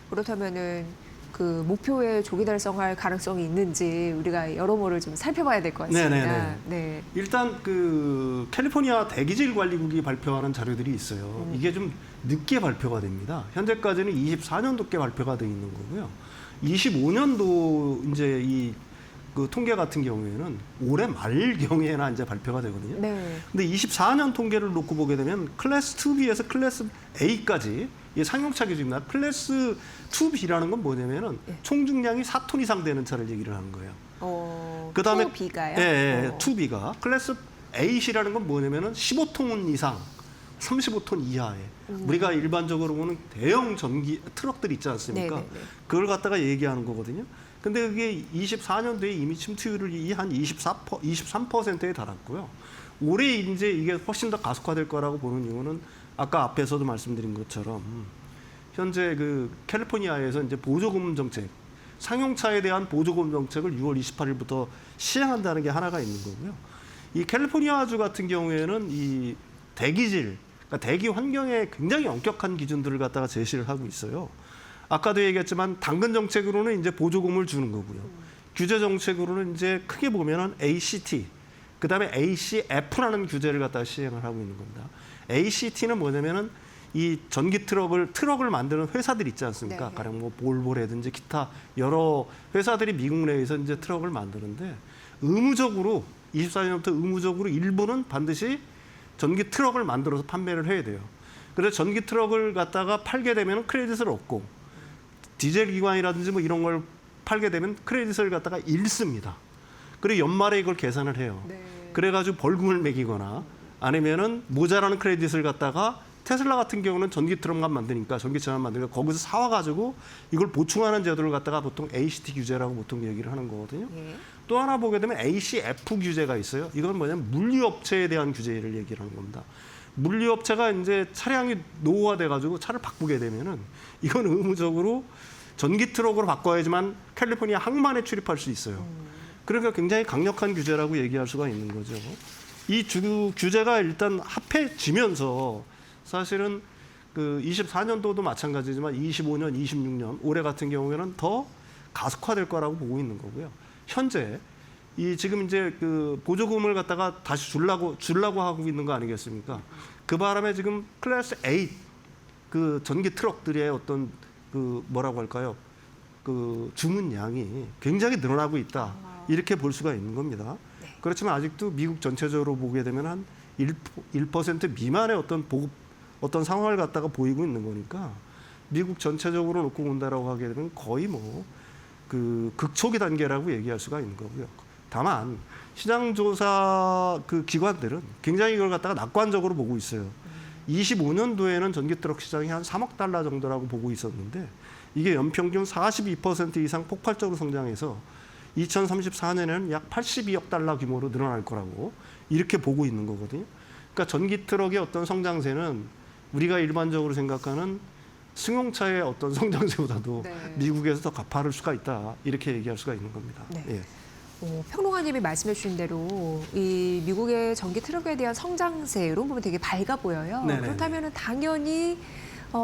그렇다면은 그 목표에 조기 달성할 가능성이 있는지 우리가 여러모를 좀 살펴봐야 될 것 같습니다. 네네네. 네. 일단 그 캘리포니아 대기질 관리국이 발표하는 자료들이 있어요. 이게 좀 늦게 발표가 됩니다. 현재까지는 24년도께 발표가 돼 있는 거고요. 25년도 이제 이 그 통계 같은 경우에는 올해 말경에나 이제 발표가 되거든요. 네. 근데 24년 통계를 놓고 보게 되면 클래스 2B에서 클래스 A까지 이 상용차 기준입니다. 클래스 2B라는 건 뭐냐면은 총 중량이 4톤 이상 되는 차를 얘기를 하는 거예요. 그다음에 2B가요? 예, 2B가 클래스 A라는 건 뭐냐면은 15톤 이상, 35톤 이하에 우리가 일반적으로 보는 대형 전기 트럭들 있지 않습니까? 네네네. 그걸 갖다가 얘기하는 거거든요. 근데 그게 24년도에 이미 침투율이 한 23%에 달았고요. 올해 이제 이게 훨씬 더 가속화될 거라고 보는 이유는 아까 앞에서도 말씀드린 것처럼 현재 그 캘리포니아에서 이제 보조금 정책, 상용차에 대한 보조금 정책을 6월 28일부터 시행한다는 게 하나가 있는 거고요. 이 캘리포니아주 같은 경우에는 이 대기질, 그러니까 대기 환경에 굉장히 엄격한 기준들을 갖다가 제시를 하고 있어요. 아까도 얘기했지만 당근 정책으로는 이제 보조금을 주는 거고요. 규제 정책으로는 이제 크게 보면은 ACT, 그다음에 ACF라는 규제를 갖다가 시행을 하고 있는 겁니다. ACT는 뭐냐면은 이 전기 트럭을 만드는 회사들 있지 않습니까? 네. 가령 뭐 볼보라든지 기타 여러 회사들이 미국 내에서 이제 트럭을 만드는데 의무적으로 24년부터 의무적으로 일부는 반드시 전기 트럭을 만들어서 판매를 해야 돼요. 그래서 전기 트럭을 갖다가 팔게 되면 크레딧을 얻고 디젤 기관이라든지 뭐 이런 걸 팔게 되면 크레딧을 갖다가 잃습니다. 그리고 연말에 이걸 계산을 해요. 그래가지고 벌금을 매기거나 아니면은 모자라는 크레딧을 갖다가 테슬라 같은 경우는 전기 트럭만 만드니까 전기차만 만드니까 거기서 사와가지고 이걸 보충하는 제도를 갖다가 보통 ACT 규제라고 보통 얘기를 하는 거거든요. 또 하나 보게 되면 ACF 규제가 있어요. 이건 뭐냐면 물류업체에 대한 규제를 얘기를 하는 겁니다. 물류업체가 이제 차량이 노후화돼가지고 차를 바꾸게 되면은 이건 의무적으로 전기 트럭으로 바꿔야지만 캘리포니아 항만에 출입할 수 있어요. 그러니까 굉장히 강력한 규제라고 얘기할 수가 있는 거죠. 이 규제가 일단 합해지면서 사실은 그 24년도도 마찬가지지만 25년, 26년 올해 같은 경우에는 더 가속화될 거라고 보고 있는 거고요. 현재 이 지금 이제 그 보조금을 갖다가 다시 주려고 하고 있는 거 아니겠습니까? 그 바람에 지금 클래스 8 그 전기 트럭들의 어떤 그 뭐라고 할까요? 그 주문량이 굉장히 늘어나고 있다. 이렇게 볼 수가 있는 겁니다. 그렇지만 아직도 미국 전체적으로 보게 되면 한 1% 미만의 어떤 상황을 갖다가 보이고 있는 거니까 미국 전체적으로 놓고 본다라고 하게 되면 거의 뭐 그 극초기 단계라고 얘기할 수가 있는 거고요. 다만 시장조사 그 기관들은 굉장히 이걸 갖다가 낙관적으로 보고 있어요. 25년도에는 전기 트럭 시장이 한 3억 달러 정도라고 보고 있었는데 이게 연평균 42% 이상 폭발적으로 성장해서 2034년에는 약 82억 달러 규모로 늘어날 거라고 이렇게 보고 있는 거거든요. 그러니까 전기 트럭의 어떤 성장세는 우리가 일반적으로 생각하는 승용차의 어떤 성장세보다도 네. 미국에서 더 가파를 수가 있다. 이렇게 얘기할 수가 있는 겁니다. 네. 예. 평론가님이 말씀해 주신 대로 이 미국의 전기 트럭에 대한 성장세 이런 부분 되게 밝아 보여요. 네네네. 그렇다면 당연히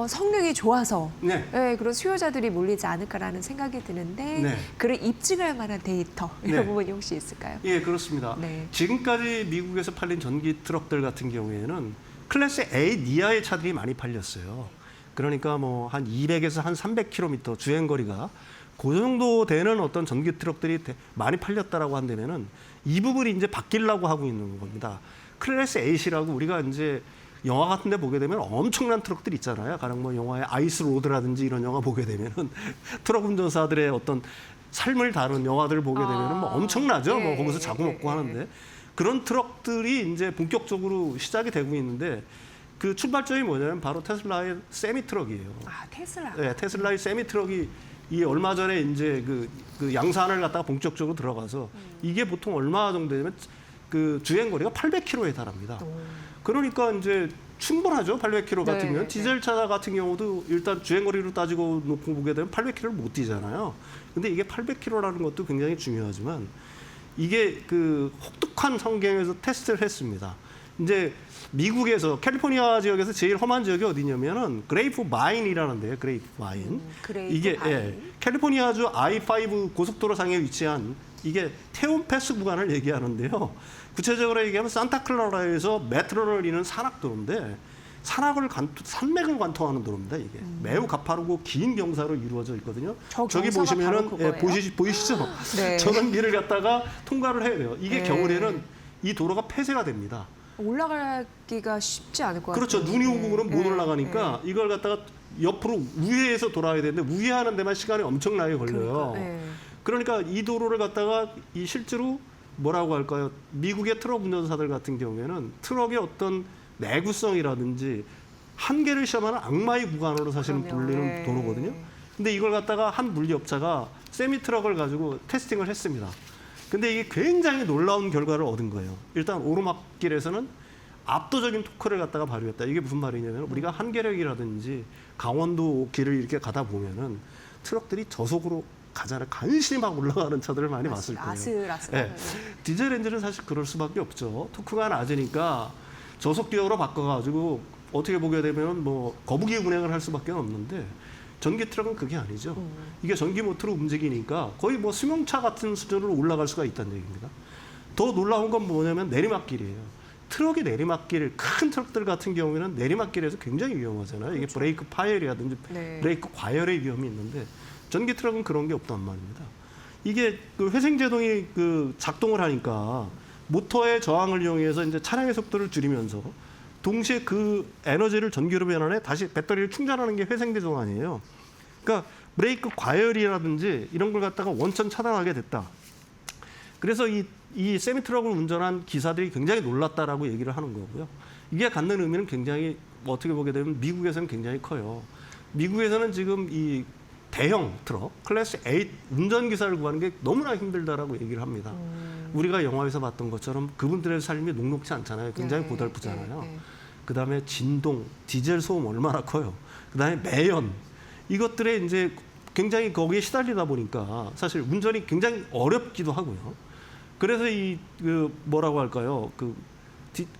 성능이 좋아서 네. 그런 수요자들이 몰리지 않을까라는 생각이 드는데 네. 그를 입증할 만한 데이터 이런 네. 부분이 혹시 있을까요? 예, 그렇습니다. 네. 지금까지 미국에서 팔린 전기 트럭들 같은 경우에는 클래스 A 이하의 차들이 많이 팔렸어요. 그러니까 뭐 한 200에서 한 300km 주행 거리가 그 정도 되는 어떤 전기 트럭들이 많이 팔렸다라고 한다면은 이 부분이 이제 바뀌려고 하고 있는 겁니다. 클래스 A시라고 우리가 이제 영화 같은 데 보게 되면 엄청난 트럭들 있잖아요. 가령 뭐 영화의 아이스 로드라든지 이런 영화 보게 되면은 트럭 운전사들의 어떤 삶을 다룬 영화들을 보게 되면은 뭐 엄청나죠. 뭐 거기서 자고 먹고 하는데 그런 트럭들이 이제 본격적으로 시작이 되고 있는데 그 출발점이 뭐냐면 바로 테슬라의 세미 트럭이에요. 아, 테슬라. 네, 테슬라의 세미 트럭이 이 얼마 전에 이제 그 양산을 갖다가 본격적으로 들어가서 이게 보통 얼마 정도 되면 그 주행 거리가 800km에 달합니다. 그러니까 이제 충분하죠. 800km 같으면 네. 디젤차 같은 경우도 일단 주행 거리로 따지고 놓고 보게 되면 800km를 못 뛰잖아요. 근데 이게 800km라는 것도 굉장히 중요하지만 이게 그 혹독한 환경에서 테스트를 했습니다. 이제 미국에서 캘리포니아 지역에서 제일 험한 지역이 어디냐면은 그레이프 바인이라는 데요. 그레이프 바인. 그레이프 이게 바인. 캘리포니아주 I5 고속도로 상에 위치한 이게 태움 패스 구간을 얘기하는데요. 구체적으로 얘기하면 산타클라라에서 메트로를 잇는 산악도로인데 산맥을 관통하는 도로입니다. 이게 매우 가파르고 긴 경사로 이루어져 있거든요. 저기 경사가 보시면은 바로 그거예요? 보이시죠? 네. 저런 길을 갖다가 통과를 해야 돼요. 이게 네. 겨울에는 이 도로가 폐쇄가 됩니다. 올라가기가 쉽지 않을 것 그렇죠. 같아요. 눈이 오고 그러면 못 올라가니까 이걸 갖다가 옆으로 우회해서 돌아야 되는데 우회하는 데만 시간이 엄청나게 걸려요. 그러니까 이 도로를 갖다가 이 실제로 뭐라고 할까요? 미국의 트럭 운전사들 같은 경우에는 트럭의 어떤 내구성이라든지 한계를 시험하는 악마의 구간으로 사실은 불리는 도로거든요. 근데 이걸 갖다가 한 물리업자가 세미 트럭을 가지고 테스팅을 했습니다. 근데 이게 굉장히 놀라운 결과를 얻은 거예요. 일단 오르막길에서는 압도적인 토크를 갖다가 발휘했다. 이게 무슨 말이냐면 우리가 한계력이라든지 강원도 길을 이렇게 가다 보면은 트럭들이 저속으로 가잖아요. 간신히 막 올라가는 차들을 많이 봤을 거예요. 아슬아슬. 네. 디젤 엔진은 사실 그럴 수밖에 없죠. 토크가 낮으니까 저속 기어로 바꿔가지고 어떻게 보게 되면 뭐 거북이 운행을 할 수밖에 없는데 전기 트럭은 그게 아니죠. 이게 전기 모터로 움직이니까 거의 뭐 승용차 같은 수준으로 올라갈 수가 있다는 얘기입니다. 더 놀라운 건 뭐냐면 내리막길이에요. 트럭이 내리막길, 큰 트럭들 같은 경우에는 내리막길에서 굉장히 위험하잖아요. 이게 브레이크 파열이라든지 브레이크 과열의 위험이 있는데 전기 트럭은 그런 게 없단 말입니다. 이게 그 회생제동이 그 작동을 하니까 모터의 저항을 이용해서 이제 차량의 속도를 줄이면서 동시에 그 에너지를 전기로 변환해 다시 배터리를 충전하는 게 회생제동 아니에요. 그러니까 브레이크 과열이라든지 이런 걸 갖다가 원천 차단하게 됐다. 그래서 이 세미트럭을 운전한 기사들이 굉장히 놀랐다라고 얘기를 하는 거고요. 이게 갖는 의미는 굉장히 어떻게 보게 되면 미국에서는 굉장히 커요. 미국에서는 지금 이 대형 트럭, 클래스 8 운전기사를 구하는 게 너무나 힘들다라고 얘기를 합니다. 우리가 영화에서 봤던 것처럼 그분들의 삶이 녹록지 않잖아요. 굉장히 고달프잖아요. 그다음에 진동, 디젤 소음 얼마나 커요. 그다음에 매연, 이것들에 이제 굉장히 거기에 시달리다 보니까 사실 운전이 굉장히 어렵기도 하고요. 그래서 그 뭐라고 할까요? 그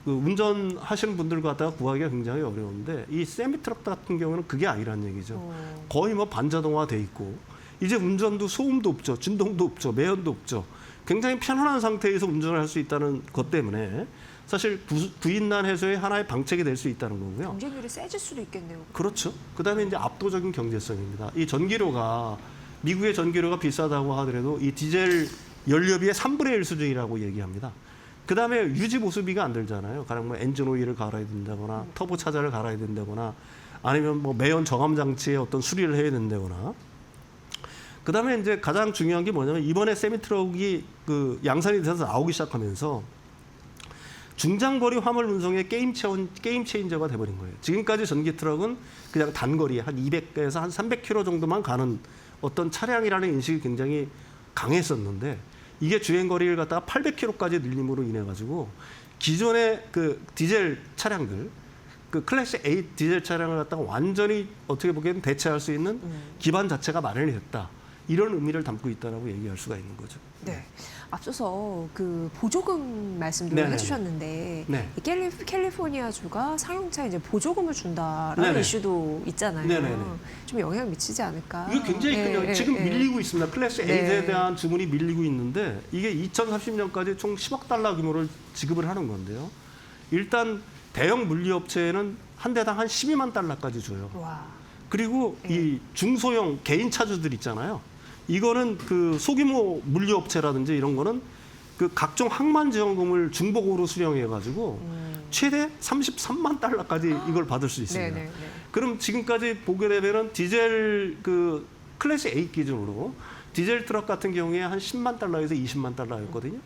운전하시는 분들 갖다가 구하기가 굉장히 어려운데 이 세미트럭 같은 경우는 그게 아니란 얘기죠. 거의 뭐 반자동화돼 있고 이제 운전도 소음도 없죠, 진동도 없죠, 매연도 없죠. 굉장히 편안한 상태에서 운전을 할 수 있다는 것 때문에 사실 부인난 해소의 하나의 방책이 될 수 있다는 거고요. 경쟁률이 세질 수도 있겠네요. 그렇죠. 그다음에 이제 압도적인 경제성입니다. 이 전기료가 미국의 전기료가 비싸다고 하더라도 이 디젤 연료비의 3분의 1 수준이라고 얘기합니다. 그다음에 유지 보수비가 안 들잖아요. 가령 뭐 엔진 오일을 갈아야 된다거나 터보 차저를 갈아야 된다거나 아니면 뭐 매연 정함 장치에 어떤 수리를 해야 된다거나. 그다음에 이제 가장 중요한 게 뭐냐면 이번에 세미트럭이 그 양산이 돼서 나오기 시작하면서 중장거리 화물 운송의 게임 체인저가 돼버린 거예요. 지금까지 전기 트럭은 그냥 단거리 한 200에서 한 300km 정도만 가는 어떤 차량이라는 인식이 굉장히 강했었는데 이게 주행 거리를 갖다가 800km까지 늘림으로 인해 가지고 기존의 그 디젤 차량들 그 클래스 8 디젤 차량을 갖다가 완전히 어떻게 보기에는 대체할 수 있는 기반 자체가 마련이 됐다. 이런 의미를 담고 있다라고 얘기할 수가 있는 거죠. 네. 앞서서 그 보조금 말씀도 네네네. 해주셨는데 네. 이 캘리포니아주가 상용차에 이제 보조금을 준다라는 네네. 이슈도 있잖아요. 네네네. 좀 영향을 미치지 않을까? 이거 굉장히 큰 영향. 지금 밀리고 있습니다. 클래스 8에 네. 대한 주문이 밀리고 있는데 이게 2030년까지 총 10억 달러 규모를 지급을 하는 건데요. 일단 대형 물류업체에는 한 대당 한 12만 달러까지 줘요. 와. 그리고 이 중소형 개인 차주들 있잖아요. 이거는 그 소규모 물류업체라든지 이런 거는 그 각종 항만 지원금을 중복으로 수령해가지고 최대 33만 달러까지 이걸 받을 수 있습니다. 네네네. 그럼 지금까지 보게 되면은 디젤 그 클래스 8 기준으로 디젤 트럭 같은 경우에 한 10만 달러에서 20만 달러였거든요.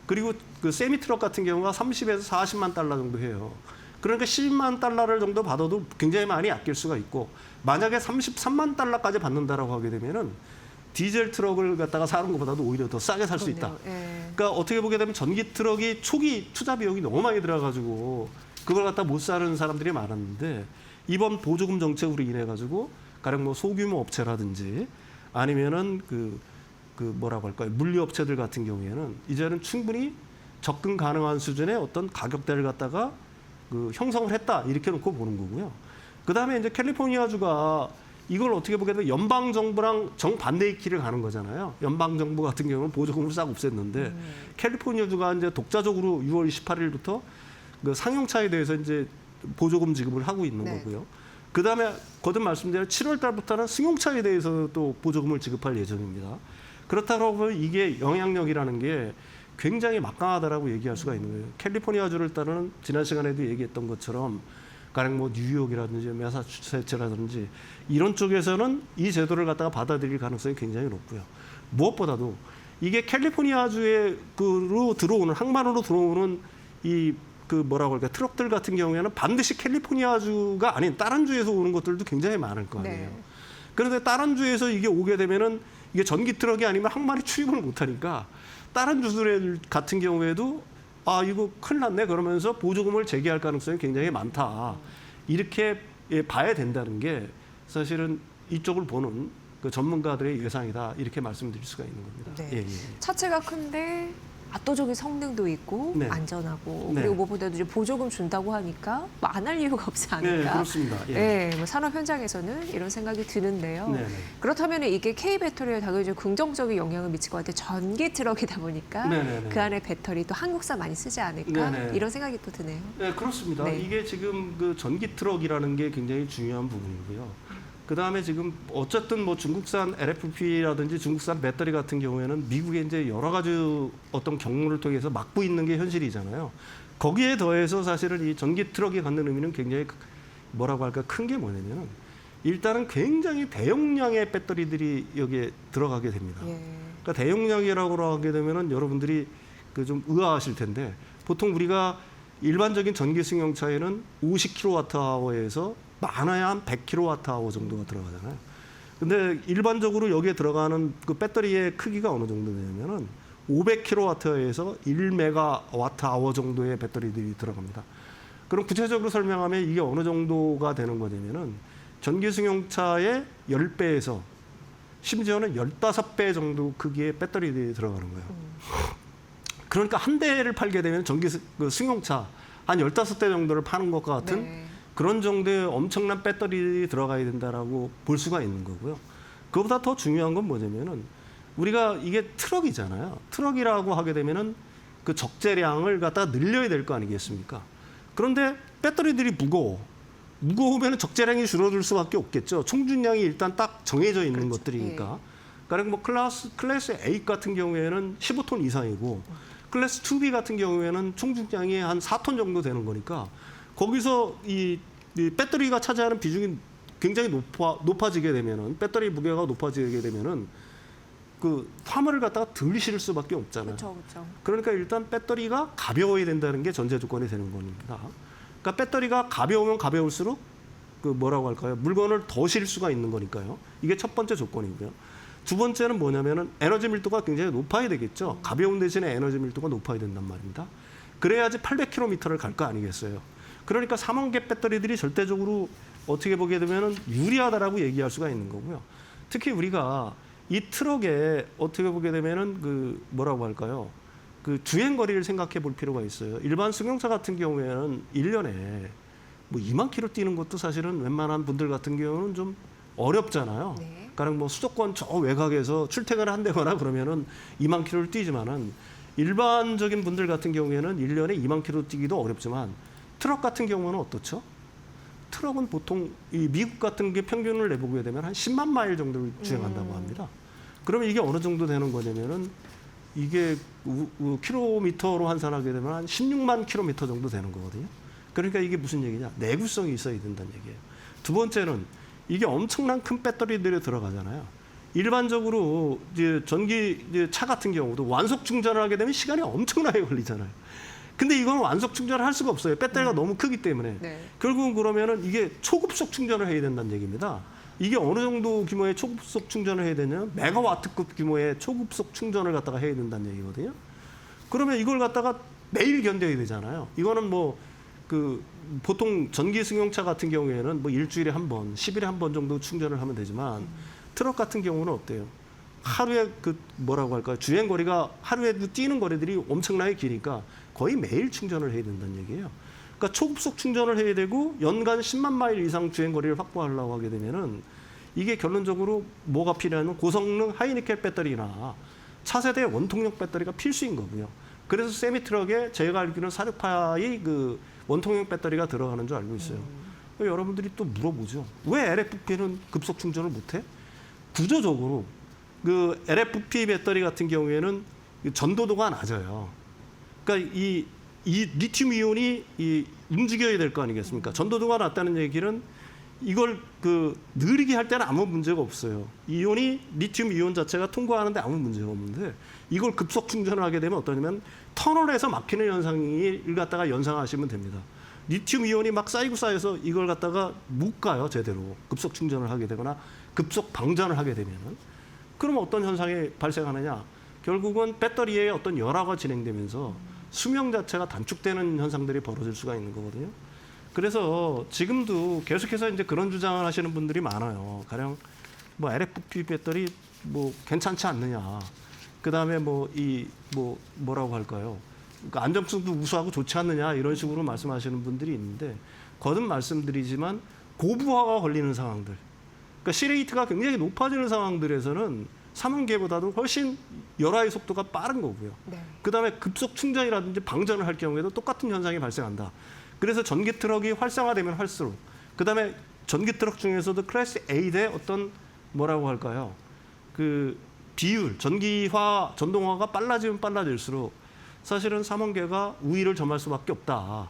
그리고 그 세미 트럭 같은 경우가 30에서 40만 달러 정도 해요. 그러니까 10만 달러를 정도 받아도 굉장히 많이 아낄 수가 있고 만약에 33만 달러까지 받는다라고 하게 되면은 디젤 트럭을 갖다가 사는 것보다도 오히려 더 싸게 살 수 있다. 예. 그러니까 어떻게 보게 되면 전기 트럭이 초기 투자 비용이 너무 많이 들어가지고 그걸 갖다 못 사는 사람들이 많았는데 이번 보조금 정책으로 인해 가지고 가령 뭐 소규모 업체라든지 아니면은 그 뭐라고 할까요 물류업체들 같은 경우에는 이제는 충분히 접근 가능한 수준의 어떤 가격대를 갖다가 그 형성을 했다 이렇게 놓고 보는 거고요. 그 다음에 이제 캘리포니아주가 이걸 어떻게 보게 되면 연방 정부랑 정반대의 길을 가는 거잖아요. 연방 정부 같은 경우는 보조금을 싹 없앴는데 캘리포니아주가 이제 독자적으로 6월 28일부터 그 상용차에 대해서 이제 보조금 지급을 하고 있는 네. 거고요. 그 다음에 거듭 말씀드린 7월 달부터는 승용차에 대해서 또 보조금을 지급할 예정입니다. 그렇다고 하면 이게 영향력이라는 게 굉장히 막강하다라고 얘기할 수가 있는 거예요. 캘리포니아주를 따르는 지난 시간에도 얘기했던 것처럼 가령 뭐 뉴욕이라든지 매사추세츠라든지 이런 쪽에서는 이 제도를 갖다가 받아들일 가능성이 굉장히 높고요. 무엇보다도 이게 캘리포니아주로 들어오는 항만으로 들어오는 이 그 뭐라고 할까 트럭들 같은 경우에는 반드시 캘리포니아주가 아닌 다른 주에서 오는 것들도 굉장히 많을 거 아니에요. 네. 그런데 다른 주에서 이게 오게 되면은 이게 전기 트럭이 아니면 항만이 출입을 못하니까 다른 주들 같은 경우에도 아 이거 큰일 났네 그러면서 보조금을 제기할 가능성이 굉장히 많다. 이렇게 봐야 된다는 게 사실은 이쪽을 보는 그 전문가들의 예상이다. 이렇게 말씀드릴 수가 있는 겁니다. 네. 예, 예. 차체가 큰데 압도적인 성능도 있고 네. 안전하고 네. 그리고 무엇보다도 이제 보조금 준다고 하니까 뭐 안 할 이유가 없지 않을까. 네, 그렇습니다. 예. 네, 뭐 산업 현장에서는 이런 생각이 드는데요. 네, 네. 그렇다면 이게 K 배터리에 당연히 이제 긍정적인 영향을 미칠 것 같아요. 전기 트럭이다 보니까 네, 네, 네. 그 안에 배터리 또 한국산 많이 쓰지 않을까 네, 네. 이런 생각이 또 드네요. 네, 그렇습니다. 네. 이게 지금 그 전기 트럭이라는 게 굉장히 중요한 부분이고요. 그 다음에 지금 어쨌든 뭐 중국산 LFP라든지 중국산 배터리 같은 경우에는 미국에 이제 여러 가지 어떤 경로를 통해서 막고 있는 게 현실이잖아요. 거기에 더해서 사실은 이 전기 트럭이 갖는 의미는 굉장히 뭐라고 할까 큰 게 뭐냐면은 일단은 굉장히 대용량의 배터리들이 여기에 들어가게 됩니다. 예. 그러니까 대용량이라고 하게 되면은 여러분들이 그 좀 의아하실 텐데 보통 우리가 일반적인 전기 승용차에는 50kWh에서 많아야 한 100kWh 정도가 들어가잖아요. 근데 일반적으로 여기에 들어가는 그 배터리의 크기가 어느 정도 되냐면은 500kWh에서 1MWh 정도의 배터리들이 들어갑니다. 그럼 구체적으로 설명하면 이게 어느 정도가 되는 거냐면은 전기 승용차의 10배에서 심지어는 15배 정도 크기의 배터리들이 들어가는 거예요. 그러니까 한 대를 팔게 되면 전기 승용차 한 15대 정도를 파는 것과 같은 네. 그런 정도의 엄청난 배터리 들어가야 된다라고 볼 수가 있는 거고요. 그보다 더 중요한 건 뭐냐면은 우리가 이게 트럭이잖아요. 트럭이라고 하게 되면은 그 적재량을 갖다가 늘려야 될 거 아니겠습니까? 그런데 배터리들이 무거우면 적재량이 줄어들 수밖에 없겠죠. 총중량이 일단 딱 정해져 있는 그렇죠. 것들이니까. 그러니까 뭐 클래스 8 같은 경우에는 15톤 이상이고 클래스 2B 같은 경우에는 총중량이 한 4톤 정도 되는 거니까 거기서 이 배터리가 차지하는 비중이 굉장히 높아지게 되면은 배터리 무게가 높아지게 되면은 그 화물을 갖다가 덜 실을 수밖에 없잖아요. 그렇죠, 그렇죠. 그러니까 일단 배터리가 가벼워야 된다는 게 전제 조건이 되는 겁니다. 그러니까 배터리가 가벼우면 가벼울수록 그 뭐라고 할까요? 물건을 더 실을 수가 있는 거니까요. 이게 첫 번째 조건이고요. 두 번째는 뭐냐면은 에너지 밀도가 굉장히 높아야 되겠죠. 가벼운 대신에 에너지 밀도가 높아야 된단 말입니다. 그래야지 800km를 갈 거 아니겠어요. 그러니까 3원 개 배터리들이 절대적으로 어떻게 보게 되면은 유리하다라고 얘기할 수가 있는 거고요. 특히 우리가 이 트럭에 어떻게 보게 되면은 그 뭐라고 할까요? 그 주행 거리를 생각해 볼 필요가 있어요. 일반 승용차 같은 경우에는 1년에 뭐 2만 킬로 뛰는 것도 사실은 웬만한 분들 같은 경우는 좀 어렵잖아요. 네. 가령 뭐 수도권 저 외곽에서 출퇴근을 한다거나 그러면은 2만 킬로를 뛰지만은 일반적인 분들 같은 경우에는 1년에 2만 킬로 뛰기도 어렵지만 트럭 같은 경우는 어떻죠? 트럭은 보통 이 미국 같은 게 평균을 내보게 되면 한 10만 마일 정도를 주행한다고 합니다. 그러면 이게 어느 정도 되는 거냐면은 이게 킬로미터로 환산하게 되면 한 16만 킬로미터 정도 되는 거거든요. 그러니까 이게 무슨 얘기냐? 내구성이 있어야 된다는 얘기예요. 두 번째는 이게 엄청난 큰 배터리들이 들어가잖아요. 일반적으로 이제 전기 이제 차 같은 경우도 완속 충전을 하게 되면 시간이 엄청나게 걸리잖아요. 근데 이건 완속 충전을 할 수가 없어요. 배터리가 너무 크기 때문에. 네. 결국은 그러면은 이게 초급속 충전을 해야 된다는 얘기입니다. 이게 어느 정도 규모의 초급속 충전을 해야 되냐면 메가와트급 규모의 초급속 충전을 갖다가 해야 된다는 얘기거든요. 그러면 이걸 갖다가 매일 견뎌야 되잖아요. 이거는 뭐 그 보통 전기 승용차 같은 경우에는 뭐 일주일에 한 번, 10일에 한 번 정도 충전을 하면 되지만 트럭 같은 경우는 어때요? 하루에 그 뭐라고 할까요? 주행 거리가 하루에도 뛰는 거리들이 엄청나게 기니까 거의 매일 충전을 해야 된다는 얘기예요. 그러니까 초급속 충전을 해야 되고 연간 10만 마일 이상 주행 거리를 확보하려고 하게 되면은 이게 결론적으로 뭐가 필요하냐면 고성능 하이니켈 배터리나 차세대 원통력 배터리가 필수인 거고요. 그래서 세미 트럭에 제가 알기로는 46파의 그 원통형 배터리가 들어가는 줄 알고 있어요. 여러분들이 또 물어보죠. 왜 LFP는 급속 충전을 못해? 구조적으로 그 LFP 배터리 같은 경우에는 전도도가 낮아요. 그러니까 이 리튬 이온이 움직여야 될 거 아니겠습니까? 전도도가 낮다는 얘기는 이걸 그 느리게 할 때는 아무 문제가 없어요. 이온이 리튬 이온 자체가 통과하는데 아무 문제가 없는데 이걸 급속 충전을 하게 되면 어떠냐면 터널에서 막히는 현상을 갖다가 연상하시면 됩니다. 리튬 이온이 막 쌓여서 이걸 갖다가 못 가요, 제대로. 급속 충전을 하게 되거나 급속 방전을 하게 되면은. 그럼 어떤 현상이 발생하느냐? 결국은 배터리에 어떤 열화가 진행되면서 수명 자체가 단축되는 현상들이 벌어질 수가 있는 거거든요. 그래서 지금도 계속해서 이제 그런 주장을 하시는 분들이 많아요. 가령 뭐 LFP 배터리 뭐 괜찮지 않느냐. 그다음에 뭐라고 할까요? 그러니까 안정성도 우수하고 좋지 않느냐 이런 식으로 말씀하시는 분들이 있는데 거듭 말씀드리지만 고부하가 걸리는 상황들. 그러니까 C레이트가 굉장히 높아지는 상황들에서는 3원계보다도 훨씬 열화의 속도가 빠른 거고요. 네. 그다음에 급속 충전이라든지 방전을 할 경우에도 똑같은 현상이 발생한다. 그래서 전기 트럭이 활성화되면 할수록 그다음에 전기 트럭 중에서도 클래스 A의 어떤 뭐라고 할까요? 그 비율, 전동화가 빨라지면 빨라질수록 사실은 3원계가 우위를 점할 수밖에 없다.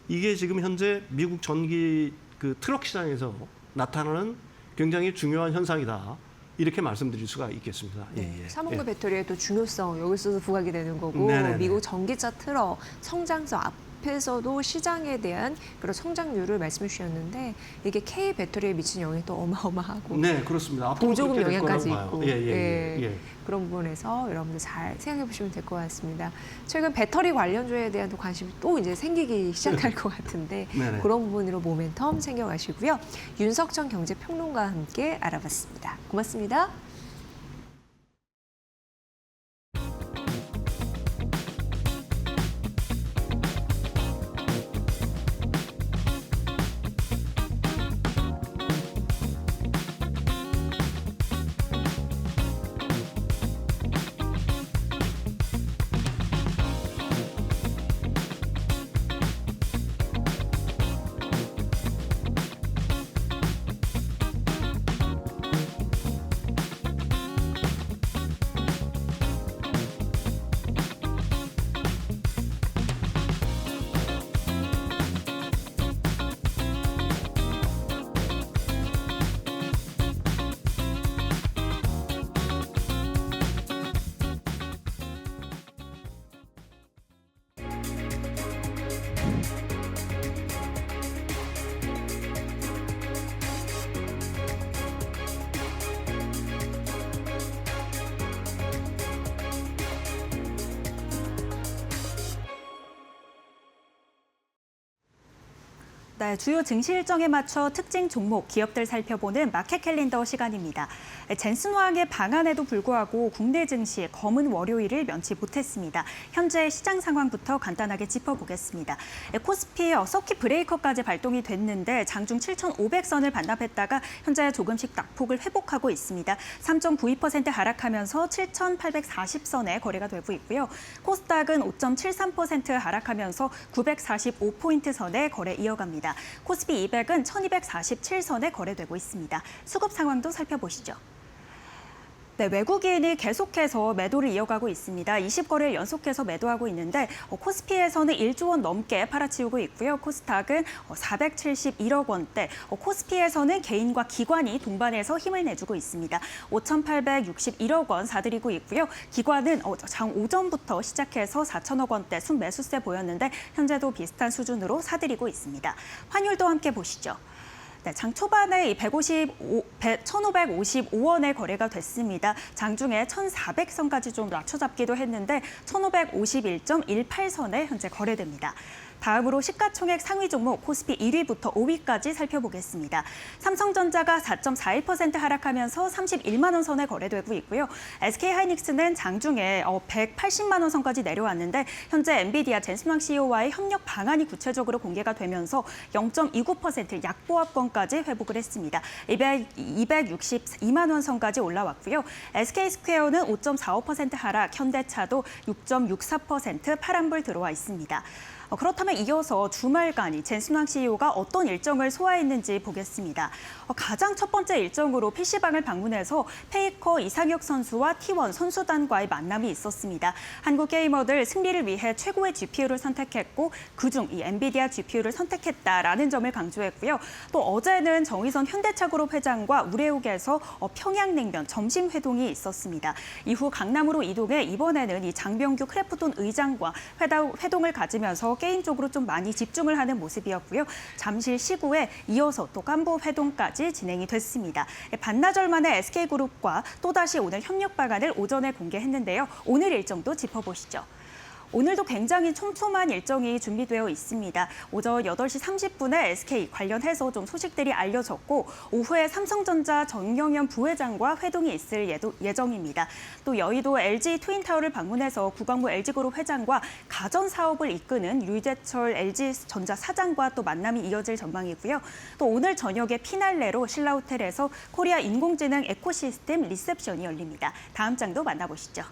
이게 지금 현재 미국 전기 그 트럭 시장에서 나타나는 굉장히 중요한 현상이다. 이렇게 말씀드릴 수가 있겠습니다. 네, 예. 3원계 배터리의 또 중요성 여기서도 부각이 되는 거고 네네네. 미국 전기차 트럭 성장성 앞에서도 시장에 대한 그런 성장률을 말씀해 주셨는데 이게 K 배터리에 미친 영향이 또 어마어마하고 네, 그렇습니다. 앞으로 보조금 그렇게 될 영향까지 거라고 봐요. 있고 예. 그런 부분에서 여러분들 잘 생각해 보시면 될 것 같습니다. 최근 배터리 관련주에 대한 또 관심이 또 이제 생기기 시작할 것 같은데 네네. 그런 부분으로 모멘텀 챙겨가시고요. 윤석천 경제평론가와 함께 알아봤습니다. 고맙습니다. 네, 주요 증시 일정에 맞춰 특징 종목, 기업들 살펴보는 마켓 캘린더 시간입니다. 젠슨황의 방안에도 불구하고 국내 증시의 검은 월요일을 면치 못했습니다. 현재 시장 상황부터 간단하게 짚어보겠습니다. 코스피 서킷 브레이커까지 발동이 됐는데 장중 7,500선을 반납했다가 현재 조금씩 낙폭을 회복하고 있습니다. 3.92% 하락하면서 7,840선에 거래가 되고 있고요. 코스닥은 5.73% 하락하면서 945포인트 선에 거래 이어갑니다. 코스피 200은 1247선에 거래되고 있습니다. 수급 상황도 살펴보시죠. 네, 외국인이 계속해서 매도를 이어가고 있습니다. 20거래일 연속해서 매도하고 있는데 코스피에서는 1조 원 넘게 팔아치우고 있고요. 코스닥은 471억 원대, 코스피에서는 개인과 기관이 동반해서 힘을 내주고 있습니다. 5,861억 원 사들이고 있고요. 기관은 장 오전부터 시작해서 4천억 원대 순매수세 보였는데 현재도 비슷한 수준으로 사들이고 있습니다. 환율도 함께 보시죠. 네, 장 초반에 1,555원에 거래가 됐습니다. 장중에 1,400선까지 좀 낮춰잡기도 했는데 1,551.18선에 현재 거래됩니다. 다음으로 시가총액 상위 종목 코스피 1위부터 5위까지 살펴보겠습니다. 삼성전자가 4.41% 하락하면서 31만 원 선에 거래되고 있고요. SK하이닉스는 장중에 180만 원 선까지 내려왔는데 현재 엔비디아 젠슨황 CEO와의 협력 방안이 구체적으로 공개가 되면서 0.29% 약보합권까지 회복을 했습니다. 262만 원 선까지 올라왔고요. SK스퀘어는 5.45% 하락, 현대차도 6.64% 파란불 들어와 있습니다. 그렇다면 이어서 주말간 젠슨황 CEO가 어떤 일정을 소화했는지 보겠습니다. 가장 첫 번째 일정으로 PC방을 방문해서 페이커 이상혁 선수와 T1 선수단과의 만남이 있었습니다. 한국 게이머들 승리를 위해 최고의 GPU를 선택했고 그중 이 엔비디아 GPU를 선택했다라는 점을 강조했고요. 또 어제는 정의선 현대차그룹 회장과 우레옥에서 평양냉면 점심 회동이 있었습니다. 이후 강남으로 이동해 이번에는 이 장병규 크래프톤 의장과 회동을 가지면서 개인적으로 좀 많이 집중을 하는 모습이었고요. 잠실 시구에 이어서 또 간부 회동까지 진행이 됐습니다. 반나절 만에 SK그룹과 또다시 오늘 협력 방안을 오전에 공개했는데요. 오늘 일정도 짚어보시죠. 오늘도 굉장히 촘촘한 일정이 준비되어 있습니다. 오전 8시 30분에 SK 관련해서 좀 소식들이 알려졌고 오후에 삼성전자 정영현 부회장과 회동이 있을 예정입니다. 또 여의도 LG 트윈타워를 방문해서 구광모 LG그룹 회장과 가전 사업을 이끄는 유재철 LG전자 사장과 또 만남이 이어질 전망이고요. 또 오늘 저녁에 피날레로 신라호텔에서 코리아 인공지능 에코시스템 리셉션이 열립니다. 다음 장도 만나보시죠.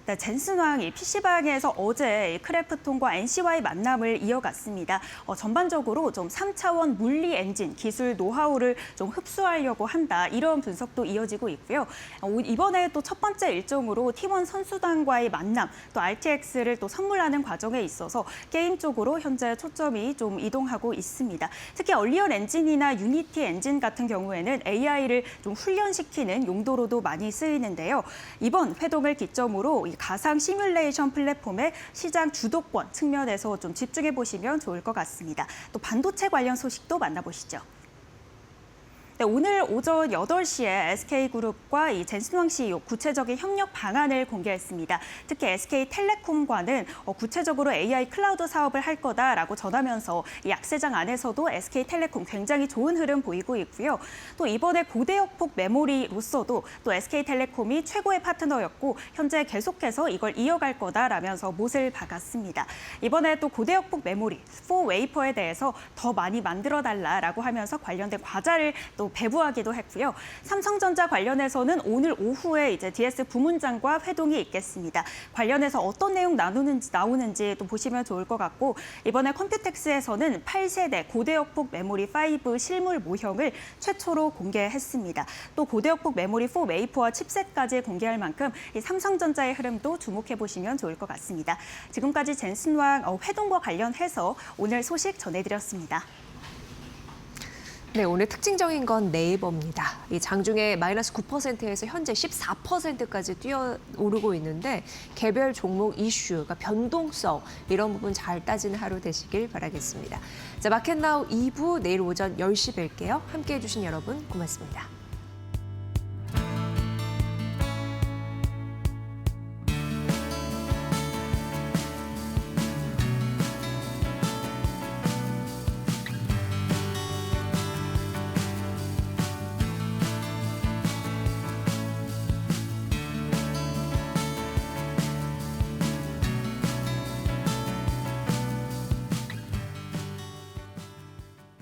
네, 젠슨황이 PC방에서 어제 크래프톤과 NC와의 만남을 이어갔습니다. 전반적으로 좀 3차원 물리 엔진 기술 노하우를 좀 흡수하려고 한다. 이런 분석도 이어지고 있고요. 이번에 또 첫 번째 일정으로 T1 선수단과의 만남, 또 RTX를 또 선물하는 과정에 있어서 게임 쪽으로 현재 초점이 좀 이동하고 있습니다. 특히 얼리얼 엔진이나 유니티 엔진 같은 경우에는 AI를 좀 훈련시키는 용도로도 많이 쓰이는데요. 이번 회동을 기점으로 가상 시뮬레이션 플랫폼의 시장 주도권 측면에서 좀 집중해 보시면 좋을 것 같습니다. 또 반도체 관련 소식도 만나보시죠. 네, 오늘 오전 8시에 SK그룹과 이 젠슨황 CEO 구체적인 협력 방안을 공개했습니다. 특히 SK텔레콤과는 구체적으로 AI 클라우드 사업을 할 거다라고 전하면서 이 약세장 안에서도 SK텔레콤 굉장히 좋은 흐름 보이고 있고요. 또 이번에 고대역폭 메모리로서도 또 SK텔레콤이 최고의 파트너였고 현재 계속해서 이걸 이어갈 거다라면서 못을 박았습니다. 이번에 또 고대역폭 메모리 4웨이퍼에 대해서 더 많이 만들어달라라고 하면서 관련된 과자를 또 배부하기도 했고요. 삼성전자 관련해서는 오늘 오후에 이제 DS 부문장과 회동이 있겠습니다. 관련해서 어떤 내용 나오는지 또 보시면 좋을 것 같고 이번에 컴퓨텍스에서는 8세대 고대역폭 메모리 5 실물 모형을 최초로 공개했습니다. 또 고대역폭 메모리 4웨이퍼와 칩셋까지 공개할 만큼 이 삼성전자의 흐름도 주목해 보시면 좋을 것 같습니다. 지금까지 젠슨황 회동과 관련해서 오늘 소식 전해드렸습니다. 네, 오늘 특징적인 건 네이버입니다. 이 장중에 마이너스 9%에서 현재 14%까지 뛰어오르고 있는데 개별 종목 이슈, 그러니까 변동성 이런 부분 잘 따지는 하루 되시길 바라겠습니다. 자, 마켓나우 2부 내일 오전 10시 뵐게요. 함께해 주신 여러분 고맙습니다.